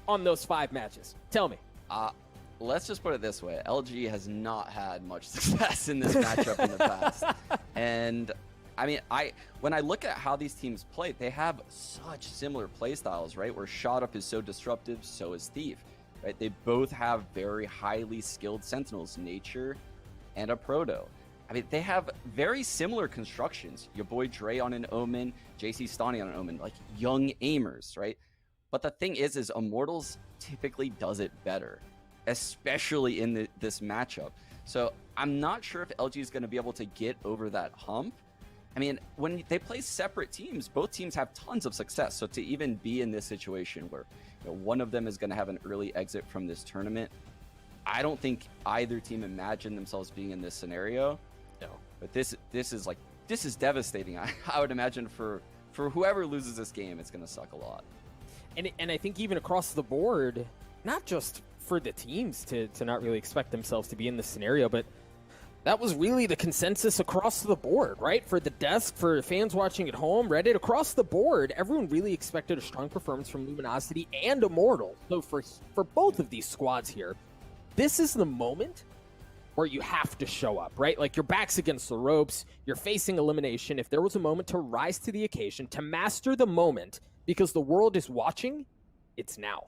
on those 5 matches? Tell me. Let's just put it this way. LG has not had much success in this matchup in the past. And I mean, when I look at how these teams play, they have such similar play styles, right? Where Shot Up is so disruptive, so is Thief, right? They both have very highly skilled Sentinels, Nature and a Proto. I mean, they have very similar constructions. Your boy Dre on an Omen, JC Stani on an Omen, like young aimers, right? But the thing is Immortals typically does it better, especially in this matchup. So I'm not sure if LG is going to be able to get over that hump. I mean, when they play separate teams, both teams have tons of success. So to even be in this situation where one of them is going to have an early exit from this tournament, I don't think either team imagined themselves being in this scenario. No, but this is devastating. I would imagine for whoever loses this game, it's going to suck a lot. And I think even across the board, not just for the teams to not really expect themselves to be in this scenario, but that was really the consensus across the board, right? For the desk, for fans watching at home, Reddit, across the board, everyone really expected a strong performance from Luminosity and Immortal. So for both of these squads here, this is the moment where you have to show up, right? Like, your back's against the ropes, you're facing elimination. If there was a moment to rise to the occasion, to master the moment, because the world is watching, it's now.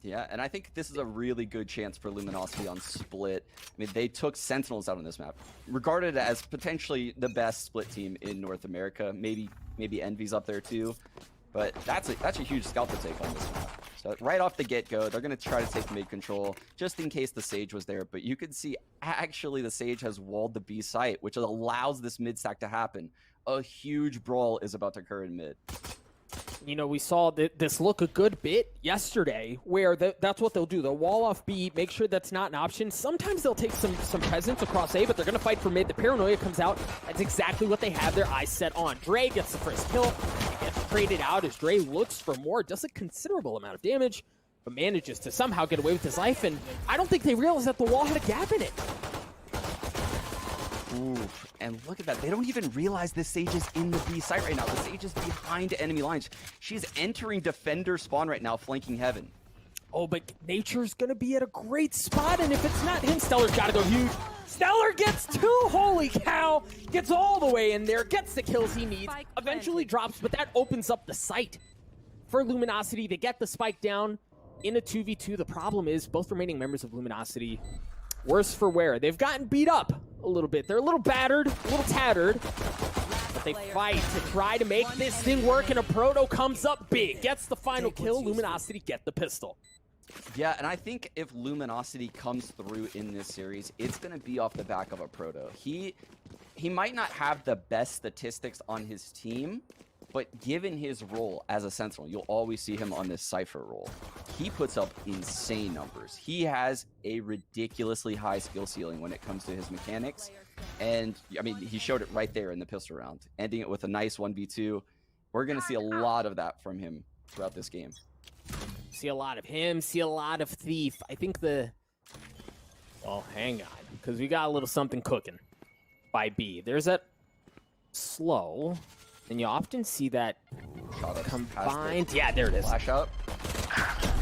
Yeah, and I think this is a really good chance for Luminosity on Split. I mean, they took Sentinels out on this map, regarded as potentially the best Split team in North America. Maybe Envy's up there too, but that's a huge scalp to take on this map. So right off the get-go, they're going to try to take mid control, just in case the Sage was there. But you can see, actually, the Sage has walled the B site, which allows this mid stack to happen. A huge brawl is about to occur in mid. You know, we saw this look a good bit yesterday, where that's what they'll do. They'll wall off B, make sure that's not an option. Sometimes they'll take some presence across A, but they're going to fight for mid. The paranoia comes out. That's exactly what they have their eyes set on. Dre gets the first kill. He gets traded out as Dre looks for more. Does a considerable amount of damage, but manages to somehow get away with his life. And I don't think they realized that the wall had a gap in it. Ooh, and look at that. They don't even realize this Sage is in the B site right now. The Sage is behind enemy lines. She's entering defender spawn right now, flanking heaven. Oh, but Nature's going to be at a great spot, and if it's not him, Stellar's got to go huge. Stellar gets 2, holy cow! Gets all the way in there, gets the kills he needs, eventually drops, but that opens up the site for Luminosity. They get the spike down in a 2v2. The problem is both remaining members of Luminosity, worse for wear. They've gotten beat up a little bit. They're a little battered, a little tattered, but they fight to try to make this thing work, and a Proto comes up big, gets the final kill. Luminosity get the pistol. Yeah, and I think if Luminosity comes through in this series, it's going to be off the back of a Proto. He might not have the best statistics on his team, but given his role as a Sentinel, you'll always see him on this Cypher role. He puts up insane numbers. He has a ridiculously high skill ceiling when it comes to his mechanics. And, I mean, he showed it right there in the pistol round, ending it with a nice 1v2. We're going to see a lot of that from him throughout this game. See a lot of him, see a lot of Thief. I think oh, hang on, because we got a little something cooking by B. There's that slow, and you often see that combined. Yeah, there it is. Flash out.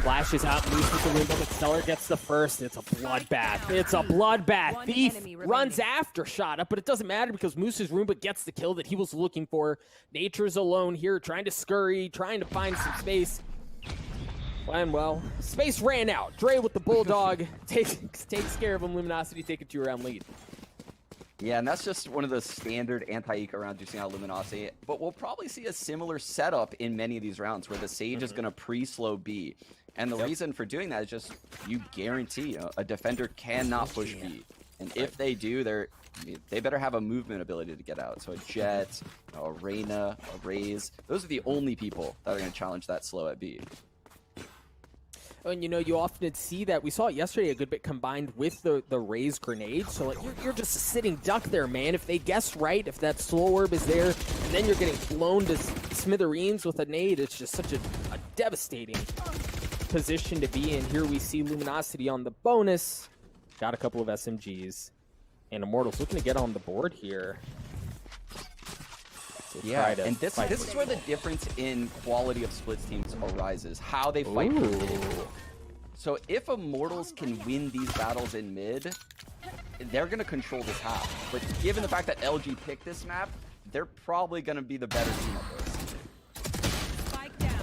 Flashes out, moves with the Roomba, but Stellar gets the first. It's a bloodbath. It's a bloodbath. Thief runs after Shot Up, but it doesn't matter because Moose's Roomba gets the kill that he was looking for. Nature's alone here, trying to scurry, trying to find some space. And well, space ran out. Dre with the Bulldog takes care of him. Luminosity take a 2-round lead. Yeah, and that's just one of the standard anti-eco rounds you've seen out of Luminosity. But we'll probably see a similar setup in many of these rounds where the Sage is going to pre-slow B. And the reason for doing that is just you guarantee a defender cannot push B. And if they do, they better have a movement ability to get out. So a Jet, a Reyna, a Raze, those are the only people that are going to challenge that slow at B. And you know, you often see that. We saw it yesterday a good bit combined with the Raze grenade. So like, you're just a sitting duck there, man. If they guess right, if that slow orb is there, and then you're getting blown to smithereens with a nade, it's just such a devastating position to be in. Here we see Luminosity on the bonus. Got a couple of SMGs. And Immortals looking to get on the board here. Yeah, try to and this fight is for where the control. difference in quality of splits teams arises. How they fight for mid. So if Immortals can win these battles in mid, they're going to control this half. But given the fact that LG picked this map, they're probably going to be the better team at this.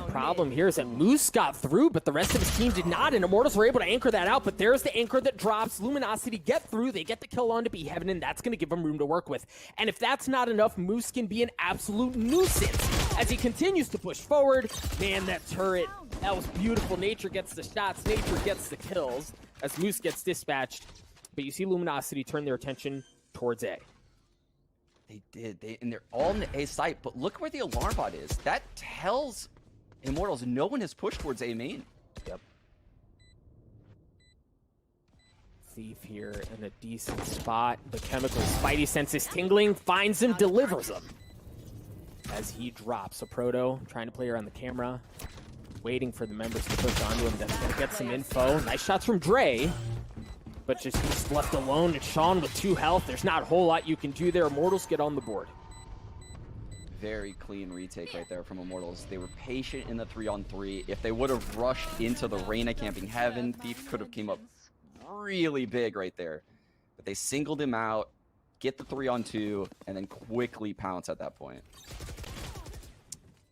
Problem here is that Moose got through, but the rest of his team did not, and Immortals were able to anchor that out, but there's the anchor that drops. Luminosity get through, they get the kill on to be Heaven, and that's going to give them room to work with. And if that's not enough, Moose can be an absolute nuisance as he continues to push forward. Man, that turret, that was beautiful. Nature gets the shots, Nature gets the kills as Moose gets dispatched. But you see Luminosity turn their attention towards A. They did, and they're all in the A site, but look where the alarm bot is. That tells Immortals no one has pushed towards A main. Yep. Thief here in a decent spot. The chemical spidey sense is tingling, finds him, delivers him. As he drops a Proto, trying to play around the camera, waiting for the members to push onto him. That's gonna get some info. Nice shots from Dre, but just left alone. And Sean with 2 health. There's not a whole lot you can do there. Immortals get on the board. Very clean retake right there from Immortals. They were patient in the 3-on-3. If they would have rushed into the Reyna camping Heaven, Thief could have came up really big right there. But they singled him out, get the 3-on-2, and then quickly pounce at that point.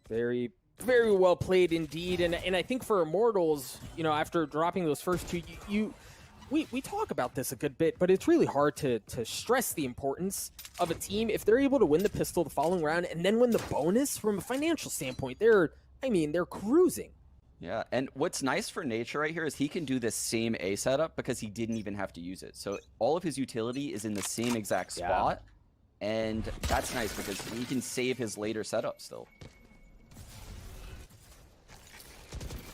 Very, very well played indeed. And I think for Immortals, you know, after dropping those first 2, we talk about this a good bit, but it's really hard to stress the importance of a team if they're able to win the pistol the following round and then win the bonus from a financial standpoint. They're cruising. Yeah, and what's nice for Nature right here is he can do this same A setup because he didn't even have to use it. So all of his utility is in the same exact spot, and that's nice because he can save his later setup still.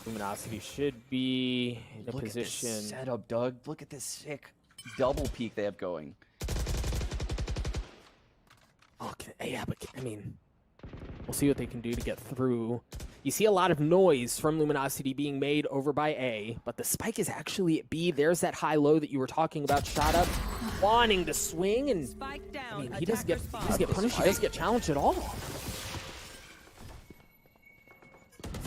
Luminosity should be in a Look position. At this setup, Doug. Look at this sick double peek they have going. Okay, yeah, but I mean, we'll see what they can do to get through. You see a lot of noise from Luminosity being made over by A, but the spike is actually at B. There's that high-low that you were talking about. Shot up, wanting to swing, and I mean, he doesn't get punished. He doesn't get challenged at all.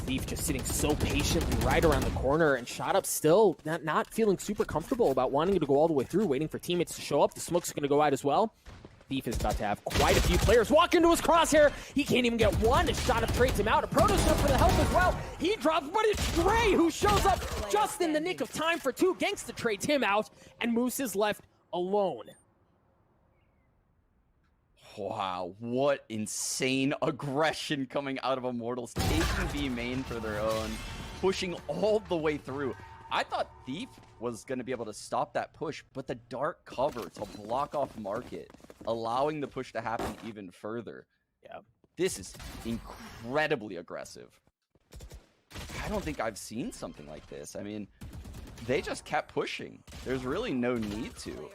Thief just sitting so patiently right around the corner, and Shot up still not feeling super comfortable about wanting to go all the way through, waiting for teammates to show up. The smoke's going to go out as well. Thief is about to have quite a few players walk into his crosshair. He can't even get one. A Shot up trades him out. A Proto's up for the help as well. He drops, but it's Dre who shows up just in the nick of time for 2. Gangsta trades him out, and Moose is left alone. Wow, what insane aggression coming out of Immortals, taking B main for their own, pushing all the way through. I thought Thief was going to be able to stop that push, but the dark cover to block off Market, allowing the push to happen even further. Yeah, this is incredibly aggressive. I don't think I've seen something like this. I mean, they just kept pushing. There's really no need to.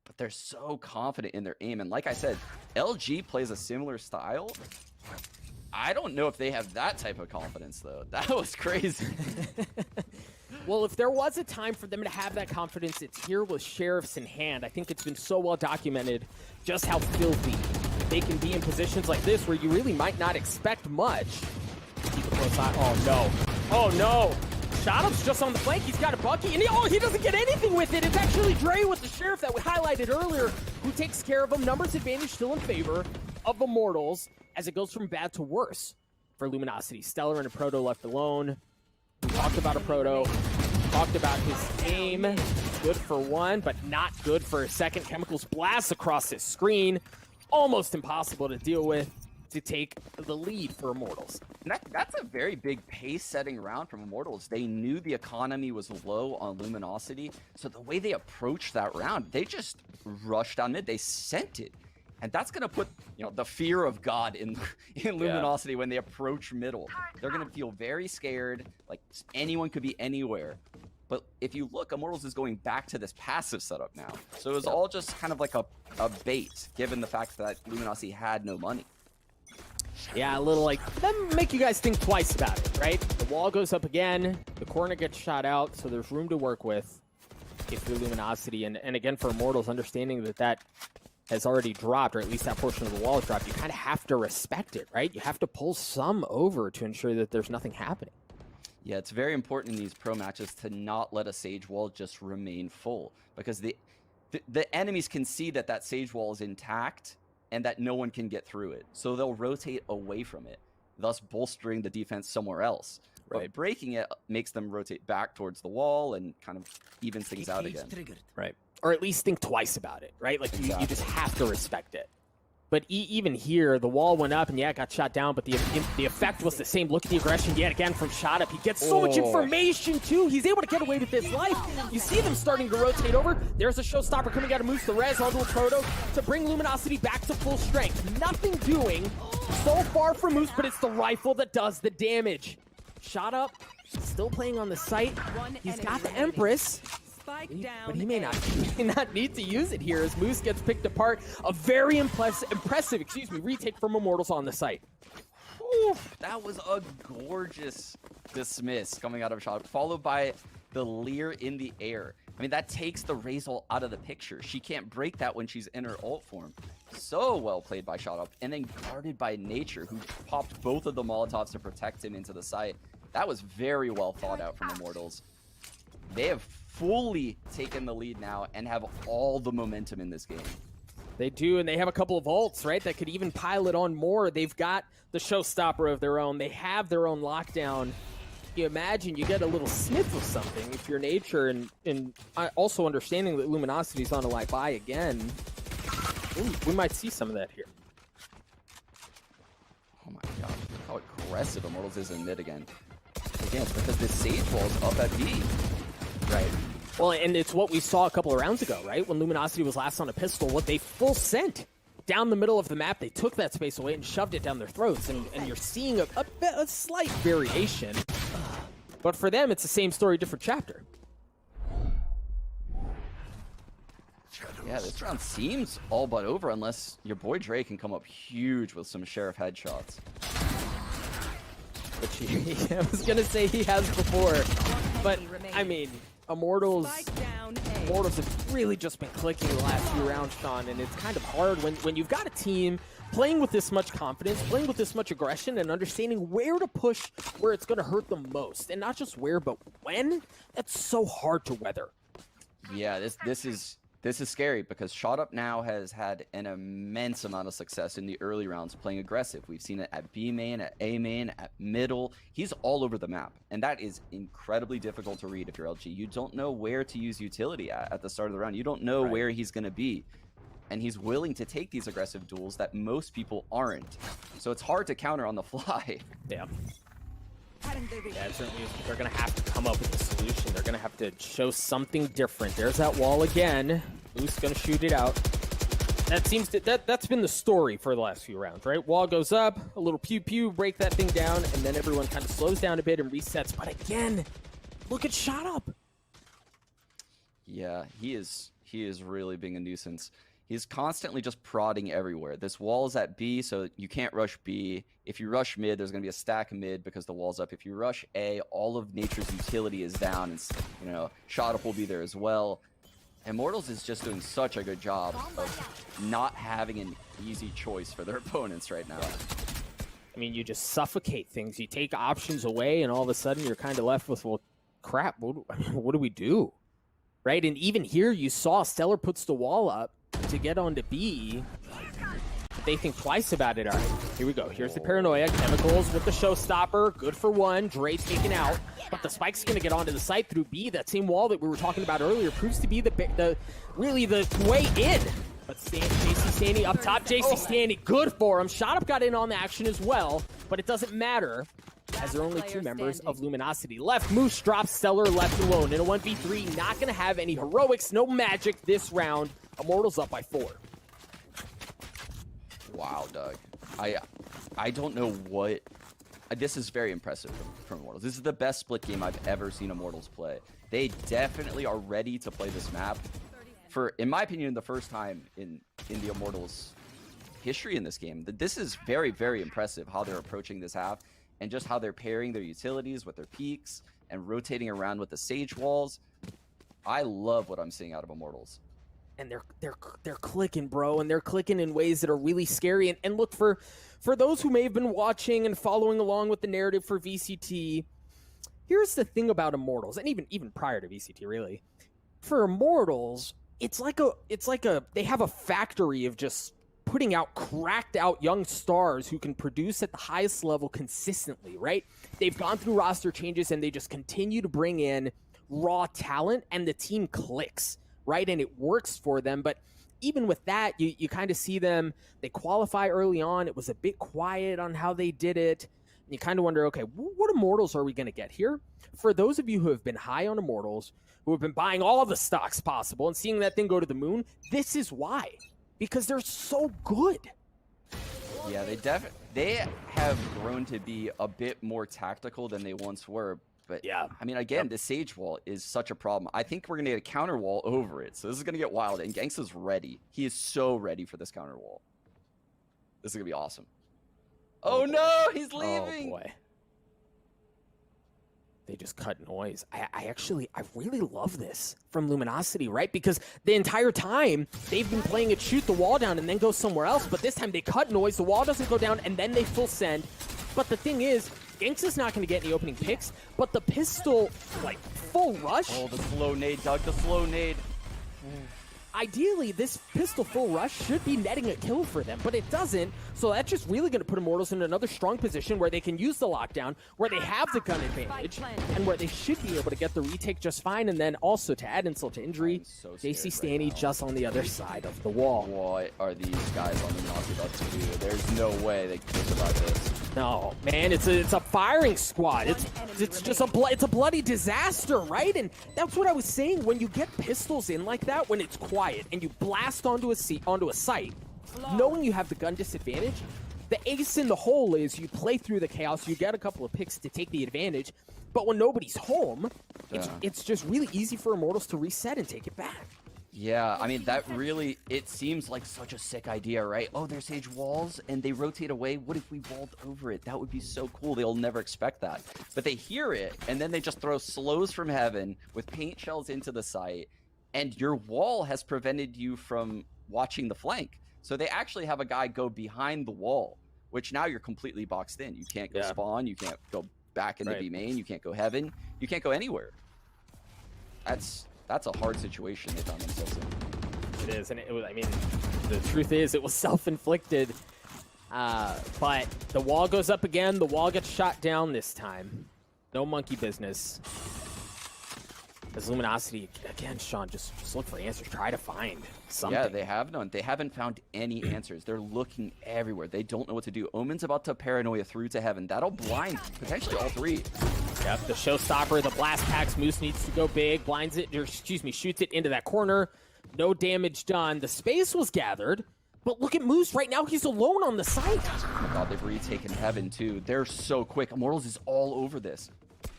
But they're so confident in their aim. And like I said, LG plays a similar style. I don't know if they have that type of confidence, though. That was crazy. Well, if there was a time for them to have that confidence, it's here with Sheriffs in hand. I think it's been so well documented just how filthy they can be in positions like this where you really might not expect much. Keep a close eye. Oh, no. Oh, no. Shot up's just on the flank. He's got a Bucky, and he doesn't get anything with it. It's actually Dre with the Sheriff that we highlighted earlier who takes care of him. Numbers advantage still in favor of Immortals as it goes from bad to worse for Luminosity. Stellar and a Proto left alone. We talked about a Proto. Talked about his aim. Good for 1, but not good for a second. Chemicals blast across his screen. Almost impossible to deal with to take the lead for Immortals. That's a very big pace-setting round from Immortals. They knew the economy was low on Luminosity, so the way they approached that round, they just rushed down mid. They sent it. And that's going to put, you know, the fear of God in Luminosity when they approach middle. They're going to feel very scared, like anyone could be anywhere. But if you look, Immortals is going back to this passive setup now. So it was all just kind of like a bait, given the fact that Luminosity had no money. Yeah, a little like, that make you guys think twice about it, right? The wall goes up again, the corner gets shot out, so there's room to work with if you're Luminosity. And again, for Immortals, understanding that has already dropped, or at least that portion of the wall has dropped, you kind of have to respect it, right? You have to pull some over to ensure that there's nothing happening. Yeah, it's very important in these pro matches to not let a Sage Wall just remain full, because the enemies can see that that Sage Wall is intact and that no one can get through it. So they'll rotate away from it, thus bolstering the defense somewhere else. Right. But breaking it makes them rotate back towards the wall and kind of evens things out again. Right. Or at least think twice about it, right? Like, you just have to respect it. But even here, the wall went up, and yeah, it got shot down, but the effect was the same. Look at the aggression yet again from Shot Up. He gets so much information, too. He's able to get away with his life. You see them starting to rotate over. There's a showstopper coming out of Moose, the res onto a Proto to bring Luminosity back to full strength. Nothing doing so far from Moose, but it's the rifle that does the damage. Shot Up, still playing on the site. He's got the Empress, but he may not need to use it here as Moose gets picked apart. A very impressive retake from Immortals on the site. Oof, that was a gorgeous dismiss coming out of Shot Up, followed by the Leer in the air. I mean, that takes the Razor out of the picture. She can't break that when she's in her ult form. So well played by Shot Up, and then guarded by Nature, who popped both of the Molotovs to protect him into the site. That was very well thought out from Immortals. They have fully taken the lead now and have all the momentum in this game. They do, and they have a couple of ults, right, that could even pile it on more. They've got the showstopper of their own. They have their own lockdown. You imagine you get a little sniff of something if you're Nature, and also understanding that Luminosity's on a light buy again. Ooh, we might see some of that here. Oh my god, how aggressive Immortals is in mid again. Again, it's because this Sage Wall's up at B. Right. Well, and it's what we saw a couple of rounds ago, right? When Luminosity was last on a pistol, what they full sent down the middle of the map. They took that space away and shoved it down their throats, and you're seeing a slight variation. But for them, it's the same story, different chapter. Yeah, this round seems all but over unless your boy Dre can come up huge with some Sheriff headshots. Which I was going to say he has before. But, I mean, Immortals have really just been clicking the last few rounds, Sean, and it's kind of hard when you've got a team playing with this much confidence, playing with this much aggression, and understanding where to push where it's going to hurt them most. And not just where, but when. That's so hard to weather. Yeah, this is scary because Shot Up now has had an immense amount of success in the early rounds playing aggressive. We've seen it at B main, at A main, at middle. He's all over the map, and that is incredibly difficult to read if you're LG. You don't know where to use utility at the start of the round. You don't know where he's going to be, and he's willing to take these aggressive duels that most people aren't. So it's hard to counter on the fly. Yeah. Yeah, it certainly is. They're going to have to come up with a solution. They're going to have to show something different. There's that wall again. Moose going to shoot it out. That seems to, that's been the story for the last few rounds, right? Wall goes up, a little pew-pew, break that thing down, and then everyone kind of slows down a bit and resets. But again, look at Shot Up. Yeah, he is really being a nuisance. He's constantly just prodding everywhere. This wall is at B, so you can't rush B. If you rush mid, there's going to be a stack of mid because the wall's up. If you rush A, all of Nature's utility is down, and you know, Shot Up will be there as well. Immortals is just doing such a good job of not having an easy choice for their opponents right now. I mean, you just suffocate things. You take options away, and all of a sudden you're kind of left with, well, crap, what do we do? Right? And even here, you saw Stellar puts the wall up to get onto B. They think twice about it. All right, here we go. Here's the paranoia. Chemicals with the showstopper. Good for one. Dre taken out. But the spike's going to get onto the site through B. That same wall that we were talking about earlier proves to be really the way in. But JC Stanley up top. JC Stanley, good for him. Shot Up got in on the action as well. But it doesn't matter, as there are only two members of Luminosity left. Moose drops Stellar left alone in a 1v3. Not going to have any heroics, no magic this round. Immortals up by 4. Wow, Doug. I don't know what... This is very impressive from Immortals. This is the best split game I've ever seen Immortals play. They definitely are ready to play this map for, in my opinion, the first time in the Immortals history in this game. This is very, very impressive how they're approaching this half and just how they're pairing their utilities with their peaks and rotating around with the Sage walls. I love what I'm seeing out of Immortals. and they're clicking, bro, and they're clicking in ways that are really scary. And look, for those who may have been watching and following along with the narrative for VCT, here's the thing about Immortals, and even prior to VCT, really, for Immortals, it's like a they have a factory of just putting out cracked out young stars who can produce at the highest level consistently, right? They've gone through roster changes and they just continue to bring in raw talent, and the team clicks, right? And it works for them. But even with that, you kind of see them, they qualify early on. It was a bit quiet on how they did it. And you kind of wonder, okay, what Immortals are we going to get here? For those of you who have been high on Immortals, who have been buying all the stocks possible and seeing that thing go to the moon, this is why. Because they're so good. Yeah, they have grown to be a bit more tactical than they once were. But yeah, I mean, again, the Sage Wall is such a problem. I think we're going to get a counter wall over it. So this is going to get wild. And Ganks is ready. He is so ready for this counter wall. This is going to be awesome. Oh no, he's leaving. Oh boy. They just cut noise. I really love this from Luminosity, right? Because the entire time they've been playing it shoot the wall down and then go somewhere else, but this time they cut noise, the wall doesn't go down, and then they full send. But the thing is, Ganks is not going to get any opening picks, but the pistol, like, full rush. Oh, the slow nade, Doug, the slow nade. Ideally, this pistol full rush should be netting a kill for them, but it doesn't. So that's just really going to put Immortals in another strong position where they can use the lockdown, where they have the gun advantage, and where they should be able to get the retake just fine. And then also, to add insult to injury, JC Stanny just on the other side of the wall. What are these guys on the Nazi about to do? There's no way they can survive this. No, man, it's a firing squad. It's just a bloody disaster, right? And that's what I was saying. When you get pistols in like that, when it's quiet and you blast onto a site, knowing you have the gun disadvantage, the ace in the hole is you play through the chaos, you get a couple of picks to take the advantage, but when nobody's home, it's just really easy for Immortals to reset and take it back. Yeah, I mean, that really, it seems like such a sick idea, right? Oh, there's Sage walls, and they rotate away. What if we walled over it? That would be so cool. They'll never expect that. But they hear it, and then they just throw slows from heaven with paint shells into the site, and your wall has prevented you from watching the flank. So they actually have a guy go behind the wall, which now you're completely boxed in. You can't go spawn, you can't go back into B main, you can't go heaven, you can't go anywhere. That's a hard situation they found themselves in. It is, and it was, I mean, the truth is it was self-inflicted, but the wall goes up again, the wall gets shot down this time. No monkey business. As Luminosity, again, Sean, just look for answers, try to find something. Yeah, they have none. They haven't found any answers. They're looking everywhere. They don't know what to do. Omen's about to paranoia through to heaven. That'll blind potentially all three. Yep, the showstopper, the blast packs. Moose needs to go big, blinds it, or excuse me, shoots it into that corner. No damage done. The space was gathered, but look at Moose right now. He's alone on the site. Oh my god, they've retaken heaven too. They're so quick. Immortals is all over this.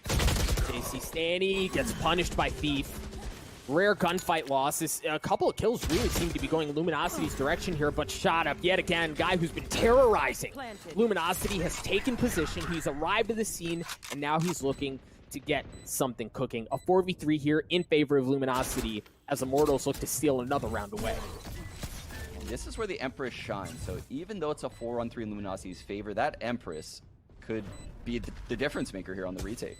JC Stanny gets punished by Thief. Rare gunfight losses. A couple of kills really seem to be going Luminosity's direction here, but shot up yet again. Guy who's been terrorizing. Luminosity has taken position. He's arrived at the scene, and now he's looking to get something cooking. A 4v3 here in favor of Luminosity as Immortals look to steal another round away. And this is where the Empress shines. So even though it's a 4-on-3 in Luminosity's favor, that Empress could be the difference maker here on the retake.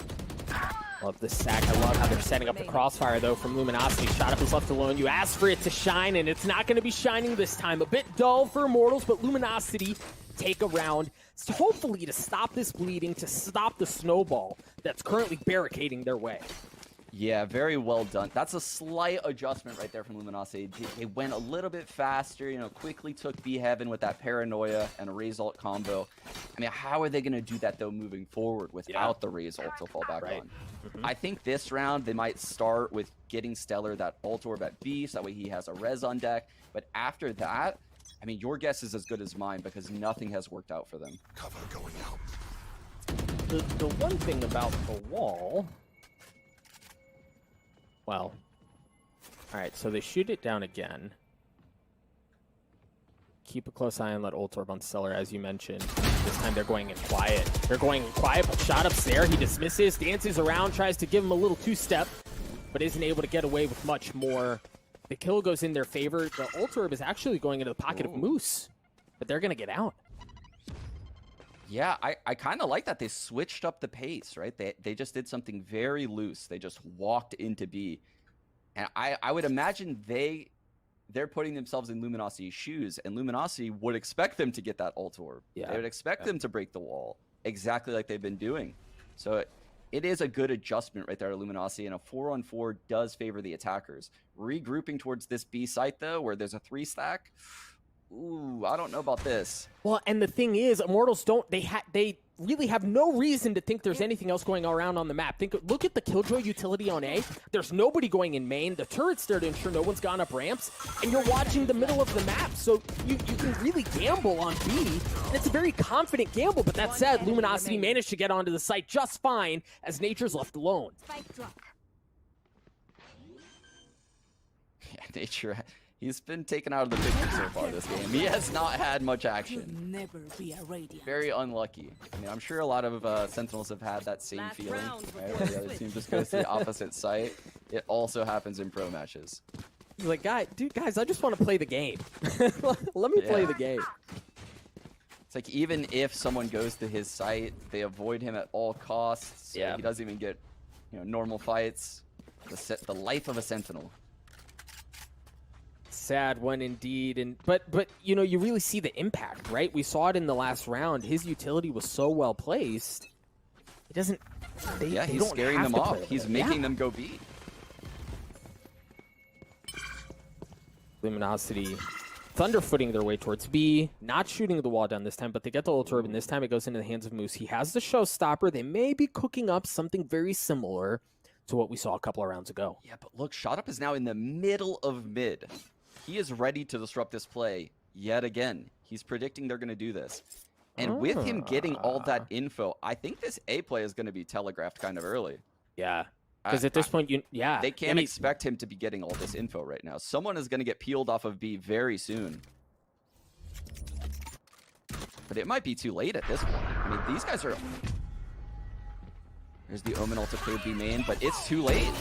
Love this stack. I love how they're setting up the crossfire, though, from Luminosity. Shot up is left alone. You ask for it to shine, and it's not going to be shining this time. A bit dull for Immortals, but Luminosity take a round, hopefully to stop this bleeding, to stop the snowball that's currently barricading their way. Yeah, very well done. That's a slight adjustment right there from Luminosity. They went a little bit faster, you know, quickly took B Heaven with that paranoia and a Raze ult combo. I mean, how are they going to do that, though, moving forward without the Raze ult to fall back on? I think this round they might start with getting Stellar that ult orb at B, so that way he has a res on deck. But after that, I mean, your guess is as good as mine because nothing has worked out for them. Cover going out. The one thing about the wall... Well, all right, so they shoot it down again. Keep a close eye on that ult orb on Stellar, as you mentioned. This time they're going in quiet. They're going in quiet, but shot up's there. He dismisses, dances around, tries to give him a little two-step, but isn't able to get away with much more. The kill goes in their favor. The ult orb is actually going into the pocket of Moose, but they're going to get out. Yeah, I kind of like that. They switched up the pace, right? They just did something very loose. They just walked into B. And I would imagine they're putting themselves in Luminosity's shoes, and Luminosity would expect them to get that ult orb. Yeah. They would expect them to break the wall, exactly like they've been doing. So it is a good adjustment right there to Luminosity, and a 4-on-4 does favor the attackers. Regrouping towards this B site, though, where there's a 3-stack, ooh, I don't know about this. Well, and the thing is, Immortals don't, they really have no reason to think there's anything else going around on the map. Look at the Killjoy utility on A. There's nobody going in main. The turret's there to ensure no one's gone up ramps, and you're watching the middle of the map, so you can really gamble on B, and it's a very confident gamble. But that said, Luminosity managed to get onto the site just fine as Nature's left alone. Yeah, Nature, he's been taken out of the picture so far this game. He has not had much action. Never be a radiant. Very unlucky. I mean, I'm sure a lot of Sentinels have had that same feeling, right? Where the other team just goes to the opposite site. It also happens in pro matches. He's like, guys, I just want to play the game. Let me play the game. It's like, even if someone goes to his site, they avoid him at all costs. So he doesn't even get, normal fights. The life of a Sentinel. Sad one indeed, but you really see the impact, right? We saw it in the last round. His utility was so well placed. He doesn't. He's scaring them off. He's making them go B. Luminosity thunderfooting their way towards B, not shooting the wall down this time, but they get the ult orb, and this time it goes into the hands of Moose. He has the showstopper. They may be cooking up something very similar to what we saw a couple of rounds ago. Yeah, but look, Shot Up is now in the middle of mid. He is ready to disrupt this play yet again. He's predicting they're going to do this. And with him getting all that info, I think this A play is going to be telegraphed kind of early. Yeah. Because at this point, they can't expect him to be getting all this info right now. Someone is going to get peeled off of B very soon. But it might be too late at this point. I mean, these guys are... There's the Omen ult to clear B main, but it's too late.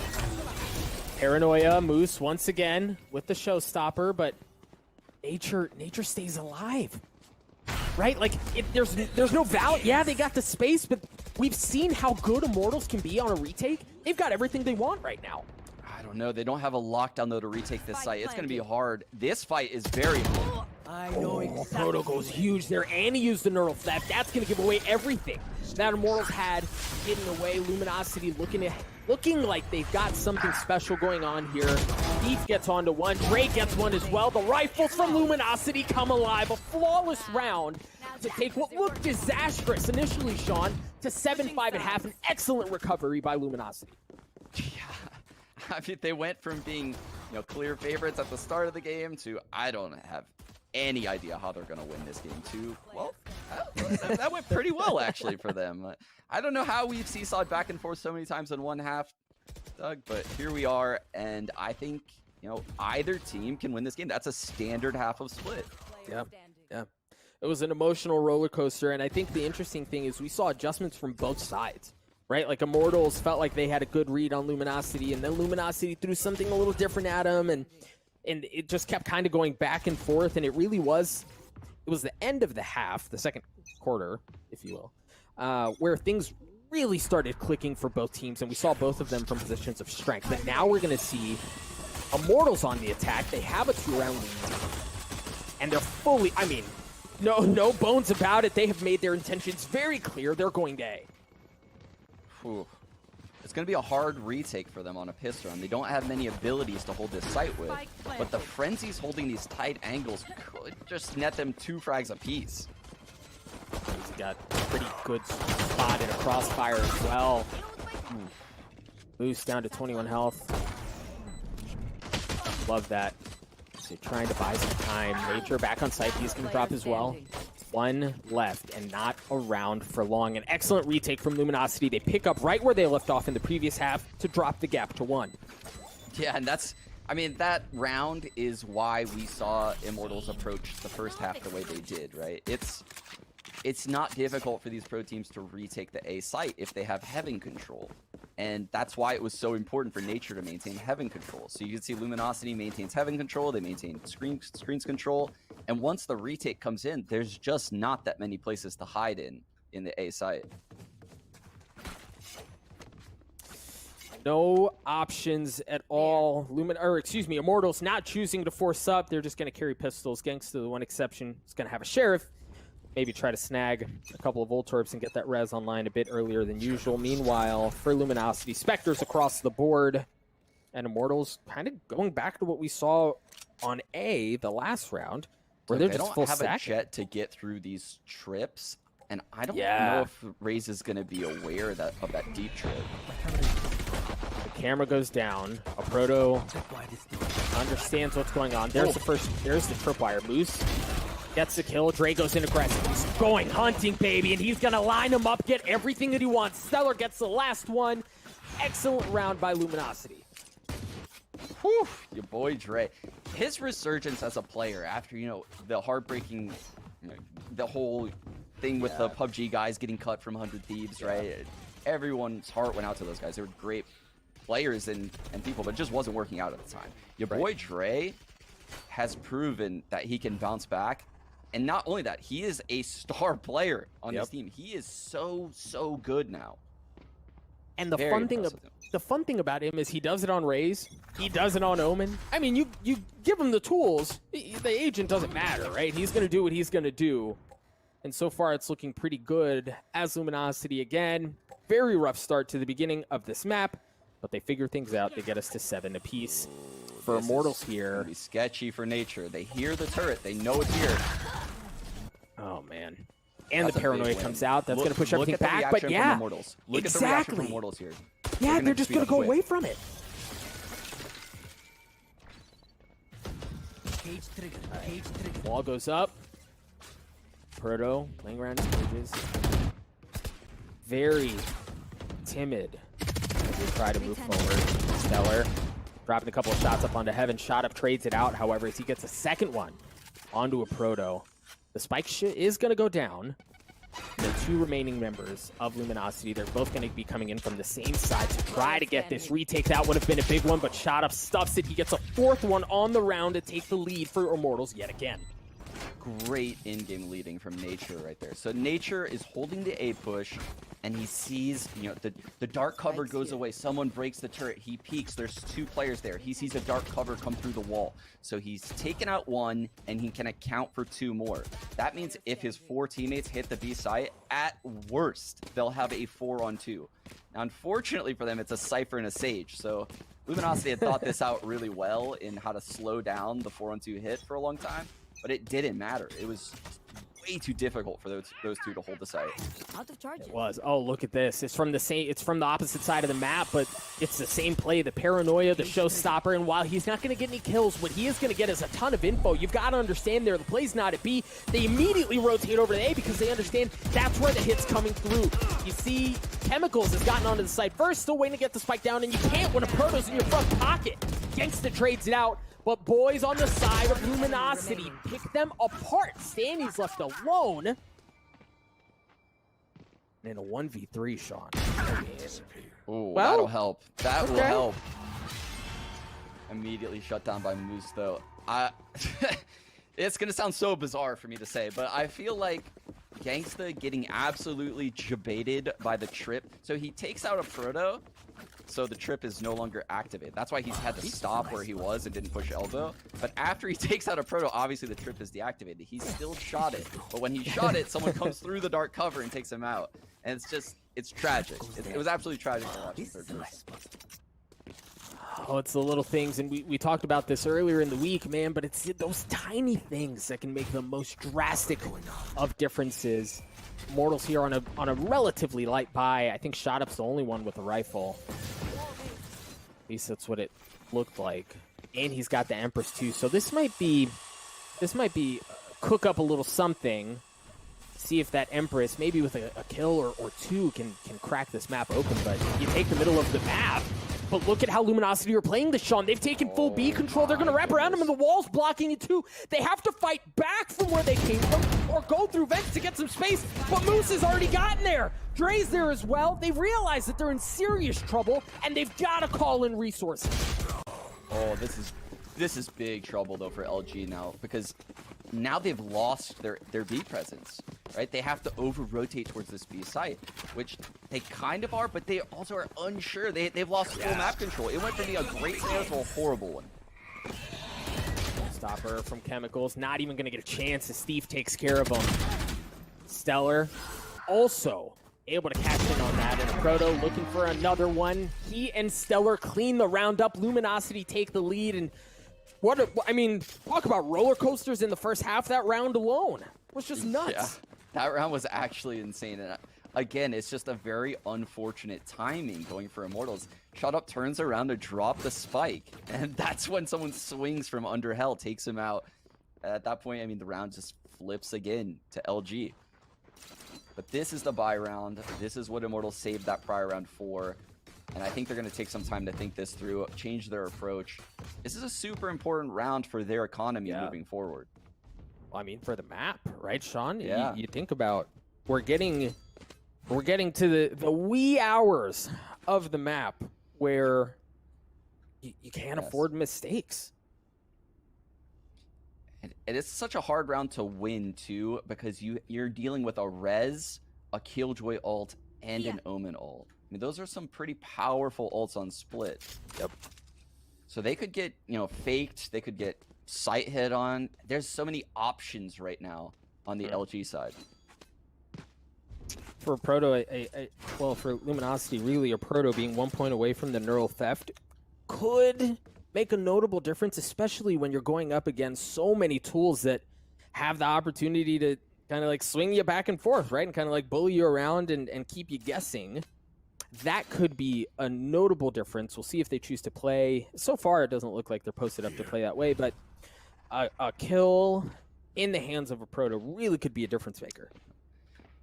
Paranoia, Moose once again with the showstopper, but Nature stays alive. Right? Like, there's no value. Yeah, they got the space, but we've seen how good Immortals can be on a retake. They've got everything they want right now. I don't know. They don't have a lockdown, though, to retake this site. It's going to be hard. This fight is very hard. I know exactly. Protocol's huge there, and he used the neural theft. That's going to give away everything that Immortals had hidden away. Luminosity looking like they've got something special going on here. Beef gets onto one. Drake gets one as well. The rifles from Luminosity come alive. A flawless round to take what looked disastrous initially, Sean, to 7-5 at half. An excellent recovery by Luminosity. Yeah. I mean, they went from being, clear favorites at the start of the game to, I don't have any idea how they're going to win this game, to, well, that went pretty well, actually, for them. I don't know how we've seesawed back and forth so many times in one half, Doug, but here we are, and I think, either team can win this game. That's a standard half of split. Yeah. It was an emotional roller coaster, and I think the interesting thing is we saw adjustments from both sides. Right, like Immortals felt like they had a good read on Luminosity, and then Luminosity threw something a little different at them, and it just kept kind of going back and forth, and it was the end of the half, the second quarter, if you will, where things really started clicking for both teams, and we saw both of them from positions of strength. But now we're going to see Immortals on the attack. They have a 2-round lead, and they're fully, I mean, no bones about it. They have made their intentions very clear. They're going to A. Ooh. It's going to be a hard retake for them on a pistol run. They don't have many abilities to hold this site with, but the Frenzy's holding these tight angles could just net them 2 frags apiece. He's got a pretty good spot in a crossfire as well. Boost down to 21 health. Love that. So trying to buy some time. Nature back on site. He's going to drop as well. 1 left and not around for long. An excellent retake from Luminosity. They pick up right where they left off in the previous half to drop the gap to 1. Yeah, and that round is why we saw Immortals approach the first half the way they did, right? It's not difficult for these pro teams to retake the A site if they have heaven control. And that's why it was so important for Nature to maintain Heaven control. So you can see Luminosity maintains Heaven control, they maintain screens control, and once the retake comes in, there's just not that many places to hide in the A site. No options at all. Immortals not choosing to force up. They're just going to carry pistols. Gangsta, the one exception, is going to have a Sheriff. Maybe try to snag a couple of Voltorbs and get that res online a bit earlier than usual. Meanwhile, for Luminosity, Spectres across the board. And Immortals kind of going back to what we saw on A the last round, where they're just full stack. They don't have a jet to get through these trips, and I don't know if Raze is going to be aware of that deep trip. The camera goes down. A Proto understands what's going on. There's there's the tripwire. Moose gets the kill. Dre goes in aggressive. He's going hunting, baby, and he's going to line him up, get everything that he wants. Stellar gets the last one. Excellent round by Luminosity. Whew, your boy Dre. His resurgence as a player after, the heartbreaking, the whole thing with the PUBG guys getting cut from 100 Thieves, right? Everyone's heart went out to those guys. They were great players and people, but it just wasn't working out at the time. Your boy Dre has proven that he can bounce back. And not only that, he is a star player on this team. He is so good now. And the fun thing about him is he does it on Raze. He does it on Omen. I mean, you give him the tools. The agent doesn't matter, right? He's going to do what he's going to do. And so far, it's looking pretty good as Luminosity again. Very rough start to the beginning of this map, but they figure things out. They get us to 7 apiece. For Immortals here. Gonna be sketchy for Nature. They hear the turret. They know it's here. Oh, man. And the paranoia comes out. That's going to push everything back. But yeah, look at the reaction from Immortals here. Yeah, they're just going to go away from it. Wall goes up. Proto laying around his cages. Very timid as they try to move forward. Stellar dropping a couple of shots up onto Heaven. Shot up trades it out, however, as he gets a second one onto a Proto. The spike is going to go down. The 2 remaining members of Luminosity, they're both going to be coming in from the same side to try to get this retake. That would have been a big one, but Shot Up stuffs it. He gets a 4th one on the round to take the lead for Immortals yet again. Great in-game leading from Nature right there. So Nature is holding the A push, and he sees, the dark cover goes away. Someone breaks the turret. He peeks. There's 2 players there. He sees a dark cover come through the wall. So he's taken out 1, and he can account for 2 more. That means if his 4 teammates hit the B site, at worst, they'll have a 4-on-2. Now, unfortunately for them, it's a Cypher and a Sage. So Luminosity had thought this out really well in how to slow down the 4-on-2 hit for a long time. But it didn't matter. It was way too difficult for those 2 to hold the site. Out of charges. It was. Oh, look at this. It's from the opposite side of the map, but it's the same play. The paranoia, the showstopper, and while he's not going to get any kills, what he is going to get is a ton of info. You've got to understand there, the play's not at B. They immediately rotate over to A because they understand that's where the hit's coming through. You see, Chemicals has gotten onto the site first, still waiting to get the spike down, and you can't when a Proto's in your front pocket. Gangsta trades it out. But boys on the side of Luminosity pick them apart. Stanny's left alone. And in a 1v3, Sean. Ooh, well, that'll help. That will help. Immediately shut down by Moose, though. It's going to sound so bizarre for me to say, but I feel like Gangsta getting absolutely jebaited by the trip. So he takes out a Proto. So the trip is no longer activated. That's why he's had to stop where he was and didn't push elbow. But after he takes out a Proto, obviously the trip is deactivated. He still shot it. But when he shot it, someone comes through the dark cover and takes him out. And it's tragic. It was absolutely tragic to watch. Oh, it's the little things, and we talked about this earlier in the week, man, but it's those tiny things that can make the most drastic of differences. Immortals here on a relatively light buy. I think Shot Up's the only one with a rifle. At least that's what it looked like. And he's got the Empress too. So this might be cook up a little something. See if that Empress, maybe with a kill or 2, can crack this map open. But you take the middle of the map, But look at how Luminosity are playing this, Sean. They've taken full B control. They're going to wrap around him, and the wall's blocking it too. They have to fight back from where they came from or go through vents to get some space. But Moose has already gotten there. Dre's there as well. They realize that they're in serious trouble, and they've got to call in resources. Oh, this is big trouble though for LG now, because now they've lost their B presence, right? They have to over-rotate towards this B site, which they kind of are, but they also are unsure. They've lost full map control. It went from being a great scenario to a horrible one. Stopper from Chemicals, not even going to get a chance as Steve takes care of him. Stellar also able to catch in on that, and Proto looking for another one. He and Stellar clean the round up. Luminosity take the lead, and I mean, talk about roller coasters in the first half. That round alone was just nuts. Yeah, that round was actually insane. And again, it's just a very unfortunate timing going for Immortals. Shut Up turns around to drop the spike, and that's when someone swings from under hell, takes him out. At that point, I mean, the round just flips again to LG. But this is the buy round. This is what Immortals saved that prior round for. And I think they're going to take some time to think this through, change their approach. This is a super important round for their economy moving forward. Well, I mean, for the map, right, Sean? Yeah. You think about, we're getting to the wee hours of the map where you can't afford mistakes. And it's such a hard round to win, too, because you're dealing with a Res, a Killjoy ult, and an Omen ult. I mean, those are some pretty powerful ults on split. Yep. So they could get, faked. They could get sight hit on. There's so many options right now on the LG side. For Proto, well, for Luminosity, really, a Proto being 1 point away from the neural theft could make a notable difference, especially when you're going up against so many tools that have the opportunity to kind of like swing you back and forth, right? And kind of like bully you around and keep you guessing. That could be a notable difference. We'll see if they choose to play. So far, it doesn't look like they're posted up to play that way, but a kill in the hands of a Proto really could be a difference maker.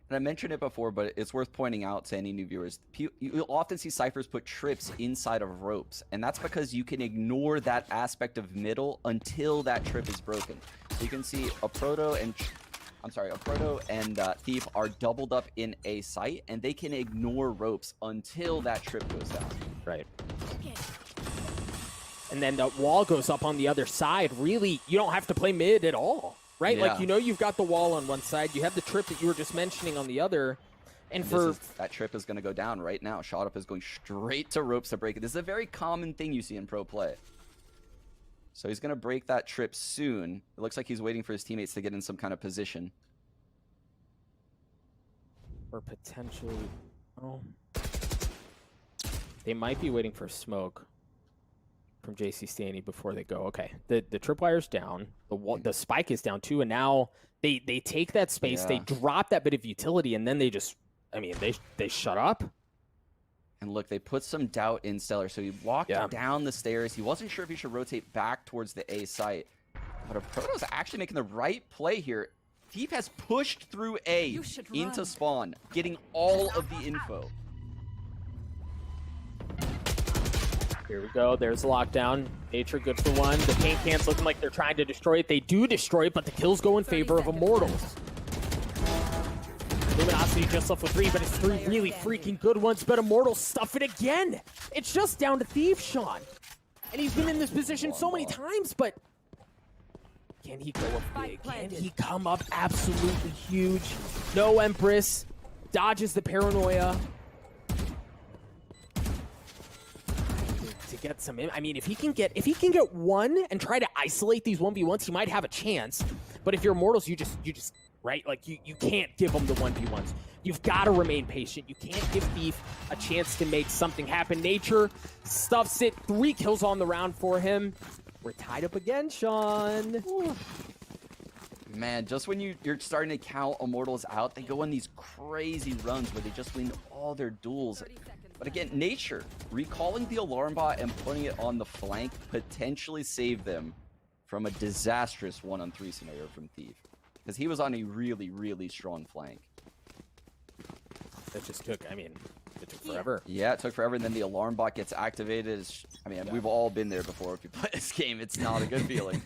And I mentioned it before, but it's worth pointing out to any new viewers. You'll often see Cyphers put trips inside of ropes, and that's because you can ignore that aspect of middle until that trip is broken. So you can see a Proto and Thief are doubled up in a site, and they can ignore ropes until that trip goes down. Right. And then the wall goes up on the other side. Really, you don't have to play mid at all, right? Yeah. Like, you've got the wall on one side. You have the trip that you were just mentioning on the other. And that trip is going to go down right now. Shot Up is going straight to ropes to break it. This is a very common thing you see in pro play. So he's going to break that trip soon. It looks like he's waiting for his teammates to get in some kind of position. Or potentially... Oh. They might be waiting for smoke from JC Staney before they go. Okay, the tripwire's down. The spike is down too, and now they take that space, they drop that bit of utility, and then they just... I mean, they shut up. And look, they put some doubt in Stellar. So he walked down the stairs. He wasn't sure if he should rotate back towards the A site. But a Proto's actually making the right play here. Thief has pushed through A into spawn, getting all of the info. Here we go. There's the lockdown. Nature good for one. The paint cans looking like they're trying to destroy it. They do destroy it, but the kills go in favor of Immortals. Luminosity just left with 3, but it's 3 really freaking good ones. But Immortals stuff it again. It's just down to Thief, Sean. And he's been in this position so many times, but can he go up big? Can he come up absolutely huge? No Empress. Dodges the paranoia. To get some, I mean, if he can get one and try to isolate these 1v1s, he might have a chance. But if you're Immortals, you just right? Like, you can't give them the 1v1s. You've got to remain patient. You can't give Thief a chance to make something happen. Nature stuffs it. 3 kills on the round for him. We're tied up again, Sean. Ooh. Man, just when you're starting to count Immortals out, they go on these crazy runs where they just win all their duels. But again, Nature, recalling the alarm bot and putting it on the flank potentially saved them from a disastrous 1-on-3 scenario from Thief. Because he was on a really, really strong flank. That just took, I mean, It took forever. Yeah, it took forever, and then the alarm bot gets activated. I mean, we've all been there before. If you play this game, it's not a good feeling.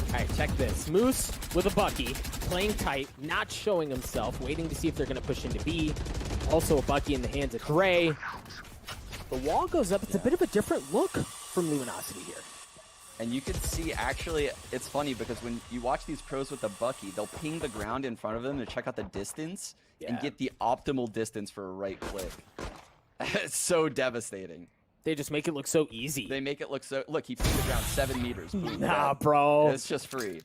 All right, check this. Moose with a Bucky, playing tight, not showing himself, waiting to see if they're going to push into B. Also a Bucky in the hands of Dre. The wall goes up. It's a bit of a different look from Luminosity here. And you can see, actually, it's funny because when you watch these pros with the Bucky, they'll ping the ground in front of them to check out the distance and get the optimal distance for a right click. It's so devastating. They just make it look so easy. They make it look so... Look, he pinged the ground 7 meters. Boom, nah, dead. bro. It's just free.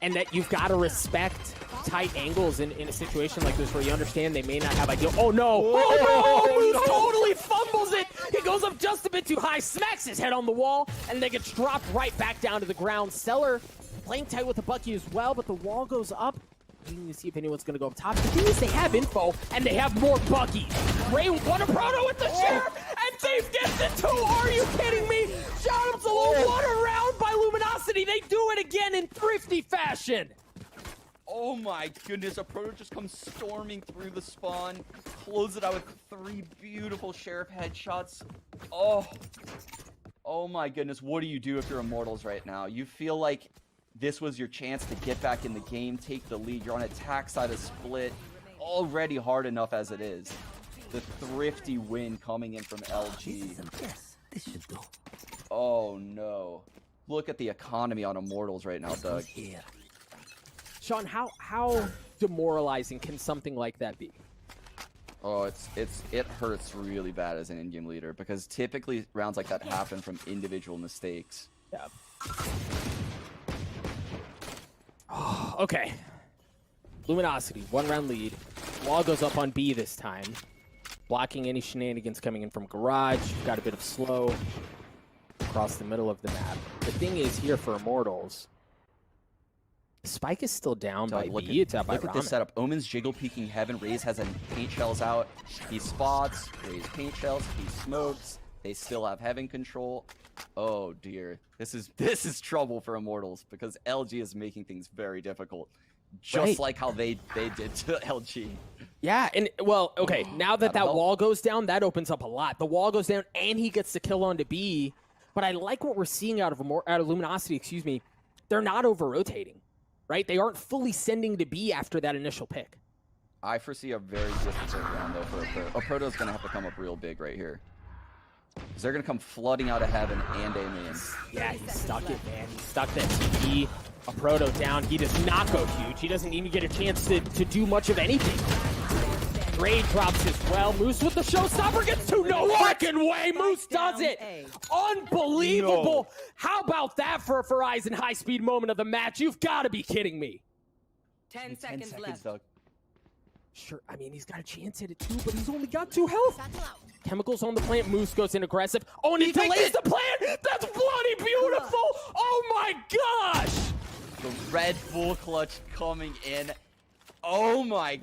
And that you've got to respect tight angles in a situation like this where you understand they may not have ideal. Oh, no. Oh, no. Moose totally fumbles it. He goes up just a bit too high, smacks his head on the wall, and then gets dropped right back down to the ground. Seller playing tight with the Bucky as well, but the wall goes up. Waiting to see if anyone's going to go up top. The thing is, they have info, and they have more Buckies. Ray won a proto with the sheriff, and Thief gets it too. Are you kidding me? Shout out to Lone One around by Luminosity. They do it again in thrifty fashion. Oh my goodness, a proto just comes storming through the spawn, close it out with 3 beautiful sheriff headshots. Oh my goodness, what do you do if you're Immortals right now? You feel like this was your chance to get back in the game, take the lead. You're on attack side of split, already hard enough as it is. The thrifty win coming in from LG. Yes, this should do. Oh no. Look at the economy on Immortals right now, Doug. Here. Sean, how demoralizing can something like that be? Oh, it hurts really bad as an in-game leader because typically rounds like that happen from individual mistakes. Yeah. Oh, okay. Luminosity, 1-round lead. Wall goes up on B this time, blocking any shenanigans coming in from Garage. You've got a bit of slow across the middle of the map. The thing is here for Immortals, Spike is still down by B. It's out by Look at this setup. Omen's jiggle peeking heaven. Raze has paint shells out. He spots. Raze paint shells. He smokes. They still have heaven control. Oh dear. This is trouble for Immortals because LG is making things very difficult. Just like how they did to LG. Yeah, and well, okay, now that That'll help. wall goes down, that opens up a lot. The wall goes down and he gets the kill onto B. But I like what we're seeing out of Luminosity, excuse me. They're not over-rotating, right? They aren't fully sending to B after that initial pick. I foresee a very difficult round though for a Proto. A Proto's gonna have to come up real big right here. Because they're gonna come flooding out of heaven and A main. Yeah, he stuck it, man. He stuck that TP. A Proto down. He does not go huge. He doesn't even get a chance to do much of anything. Ray drops as well. Moose with the showstopper gets to no freaking way. Moose does it. Unbelievable. No. How about that for a Verizon high-speed moment of the match? You've got to be kidding me. 10 seconds left. Doug. Sure, I mean, he's got a chance at it too, but he's only got 2 health. Chemicals on the plant. Moose goes in aggressive. Oh, and he delays the plant. That's bloody beautiful. Oh my gosh. The Red Bull clutch coming in. Oh my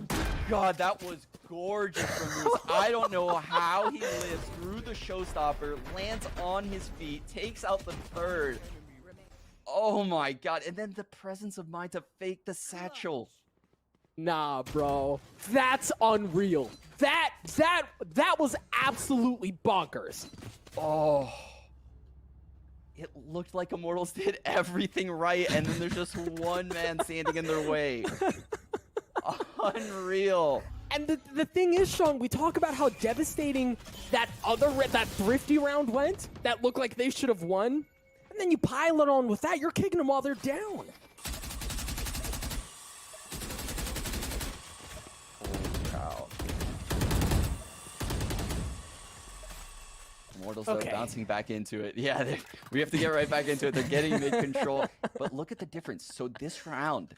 god, that was gorgeous from Moose. I don't know how he lives through the showstopper, lands on his feet, takes out the third. Oh my god, and then the presence of mind to fake the satchel. Nah, bro. That's unreal. That was absolutely bonkers. Oh. It looked like Immortals did everything right, and then there's just one man standing in their way. Unreal. And the thing is, Sean, we talk about how devastating that thrifty round went. That looked like they should have won. And then you pile it on with that. You're kicking them while they're down. Holy cow. Immortals though, bouncing back into it. Yeah, we have to get right back into it. They're getting mid-control. But look at the difference. So this round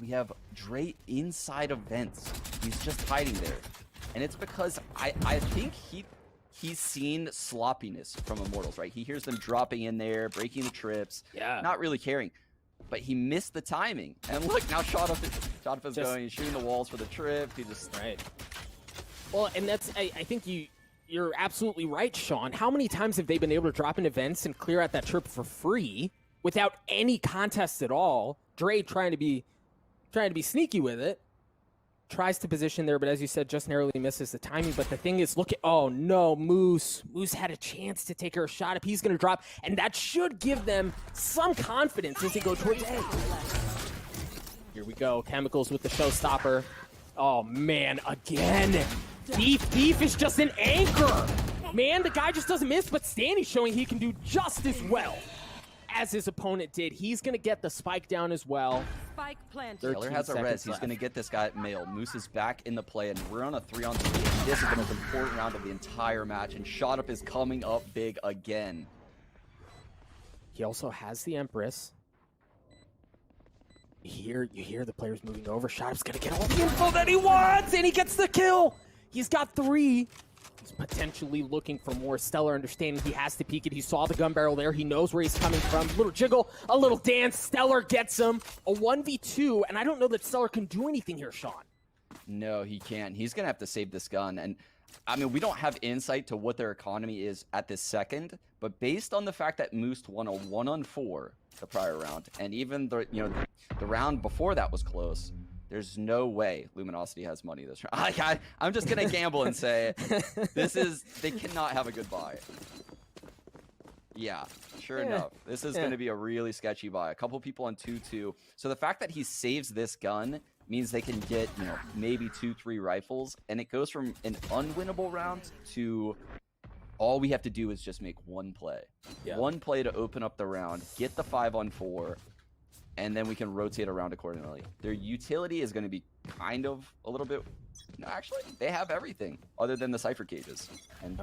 we have Dre inside of vents. He's just hiding there. And it's because I think he's seen sloppiness from Immortals, right? He hears them dropping in there, breaking the trips, not really caring. But he missed the timing. And look, now Shotaf is going, he's shooting the walls for the trip. He just... Right. Well, and that's, I think you're absolutely right, Sean. How many times have they been able to drop in events and clear out that trip for free without any contest at all? Dre trying to be sneaky with it. tries to position there, but as you said, just narrowly misses the timing. But the thing is, look at, oh no, Moose had a chance to take her a shot if he's going to drop, and that should give them some confidence as they go towards A. Here we go, Chemicals with the showstopper. Oh man, again. Thief is just an anchor. Man, the guy just doesn't miss, but Stanny's showing he can do just as well as his opponent did. He's going to get the spike down as well. Spike planted. Taylor has a res. He's going to get this guy at Mail. Moose is back in the play, and we're on a 3-on-3. This is the most important round of the entire match, and Shot Up is coming up big again. He also has the Empress. You hear the players moving over. Shot Up's going to get all the info that he wants, and he gets the kill. He's got 3. He's potentially looking for more. Stellar understanding he has to peek it. He saw the gun barrel there. He knows where he's coming from. A little jiggle, a little dance. Stellar gets him. A 1v2, and I don't know that Stellar can do anything here, Sean. No, he can't. He's going to have to save this gun. And, I mean, we don't have insight to what their economy is at this second, but based on the fact that Moose won a 1-on-4 the prior round, and even the round before that was close, there's no way Luminosity has money this round. I'm just going to gamble and say they cannot have a good buy. Yeah, sure enough. This is going to be a really sketchy buy. A couple people on 2-2. So the fact that he saves this gun means they can get, maybe 2-3 rifles, and it goes from an unwinnable round to all we have to do is just make one play. Yeah. One play to open up the round, get the 5-on-4, and then we can rotate around accordingly. Their utility is going to be kind of a little bit... No, actually, they have everything other than the Cypher cages. And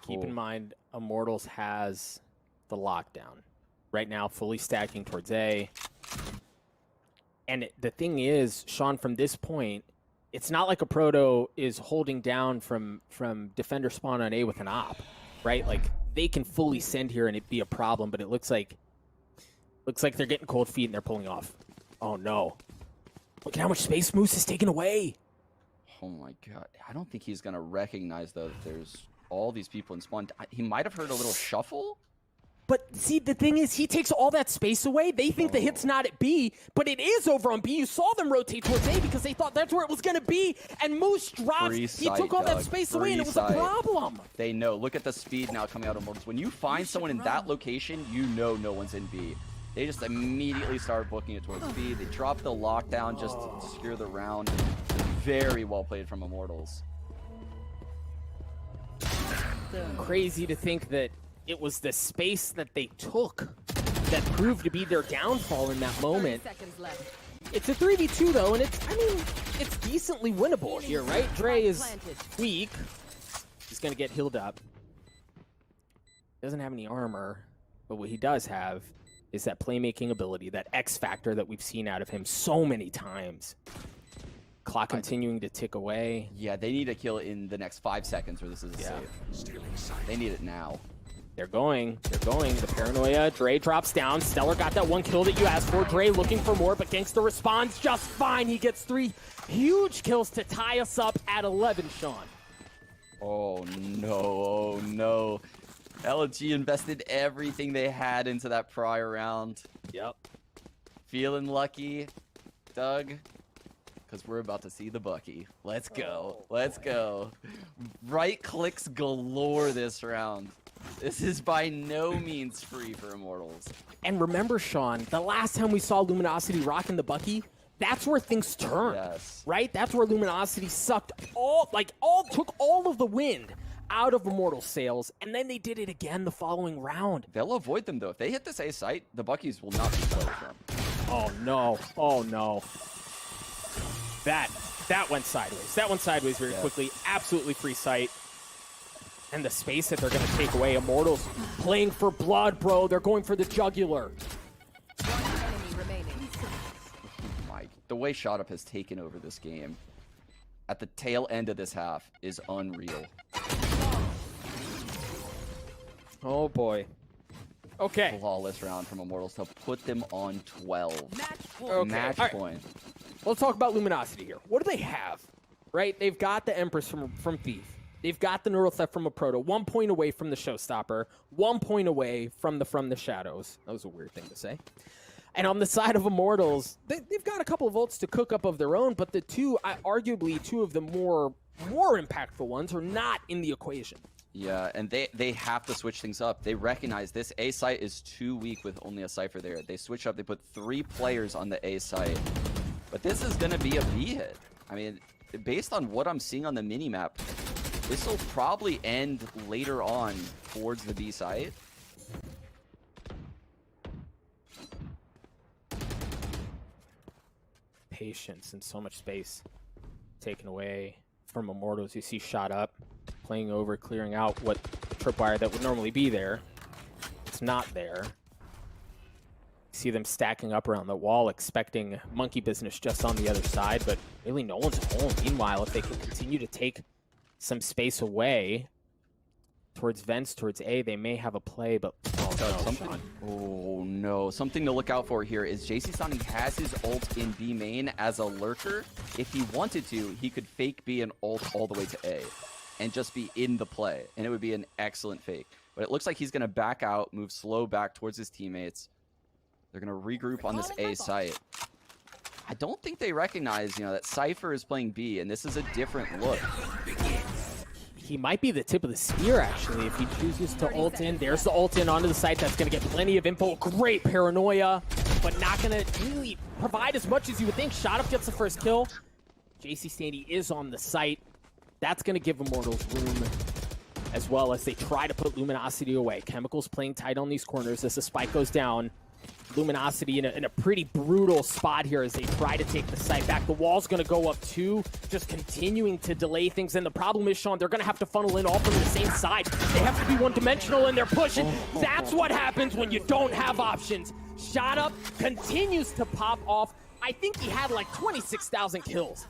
keep in mind, Immortals has the lockdown. Right now, fully stacking towards A. And the thing is, Sean, from this point, it's not like a Proto is holding down from defender spawn on A with an op, right? Like, they can fully send here and it'd be a problem, but it looks like they're getting cold feet and they're pulling off. Oh no. Look at how much space Moose has taken away. Oh my god. I don't think he's gonna recognize though that there's all these people in spawn. He might have heard a little shuffle. But see, the thing is, he takes all that space away. They think the hit's not at B, but it is over on B. You saw them rotate towards A because they thought that's where it was going to be, and Moose dropped. He took all that space away, and it was a problem. They know. Look at the speed now coming out of Immortals. When you find someone in that location, you know no one's in B. They just immediately start booking it towards B. They drop the lockdown just to secure the round. Very well played from Immortals. Crazy to think that it was the space that they took that proved to be their downfall in that moment. It's a 3v2 though, and it's decently winnable here, right? Dre is weak. He's gonna get healed up. Doesn't have any armor, but what he does have is that playmaking ability, that X factor that we've seen out of him so many times. Clock continuing to tick away. Yeah, they need a kill in the next 5 seconds or this is a save. They need it now. They're going. The paranoia. Dre drops down. Stellar got that one kill that you asked for. Dre looking for more, but Gangster responds just fine. He gets 3 huge kills to tie us up at 11, Sean. Oh, no. Oh, no. LG invested everything they had into that prior round. Yep. Feeling lucky, Doug? Because we're about to see the Bucky. Let's go. Let's go. Right clicks galore this round. This is by no means free for Immortals. And remember, Sean, the last time we saw Luminosity rocking the Bucky, that's where things turned, right? That's where Luminosity sucked took all of the wind out of Immortals' sails, and then they did it again the following round. They'll avoid them, though. If they hit this A site, the Buckies will not be close from. Oh, no. Oh, no. That went sideways. That went sideways very quickly. Absolutely free sight. And the space that they're going to take away. Immortals playing for blood, bro. They're going for the jugular. The way Shot Up has taken over this game at the tail end of this half is unreal. Oh, boy. Okay. Flawless round from Immortals to put them on 12. Match point. Let's talk about Luminosity here. What do they have? Right? They've got the Empress from Thief. They've got the Neural Theft from a Proto. 1 point away from the Showstopper. 1 point away from the Shadows. That was a weird thing to say. And on the side of Immortals, they've got a couple of ults to cook up of their own, but the two, arguably two of the more impactful ones, are not in the equation. Yeah, and they have to switch things up. They recognize this A site is too weak with only a Cypher there. They switch up. They put 3 players on the A site. But this is going to be a B hit. I mean, based on what I'm seeing on the minimap, this will probably end later on towards the B site. Patience and so much space taken away from Immortals. You see shot up, playing over, clearing out what the tripwire that would normally be there. It's not there. You see them stacking up around the wall, expecting monkey business just on the other side, but really no one's home. Meanwhile, if they can continue to take some space away towards vents, towards A, they may have a play, but oh no, something to look out for here is JC Sonny has his ult in B main as a lurker. If he wanted to, he could fake B and ult all the way to A and just be in the play, and it would be an excellent fake. But it looks like he's going to back out, move slow back towards his teammates. They're going to regroup on this A site. I don't think they recognize, that Cypher is playing B, and this is a different look. He might be the tip of the spear, actually, if he chooses to ult in. There's the ult in onto the site. That's going to get plenty of info. Great paranoia, but not going to really provide as much as you would think. Shot up gets the first kill. JC Standy is on the site. That's going to give Immortals room, as well as they try to put Luminosity away. Chemicals playing tight on these corners as the spike goes down. Luminosity in a pretty brutal spot here as they try to take the site back. The wall's going to go up too, just continuing to delay things. And the problem is, Sean, they're going to have to funnel in all from the same side. They have to be one-dimensional and they're pushing. That's what happens when you don't have options. Shot up continues to pop off. I think he had like 26,000 kills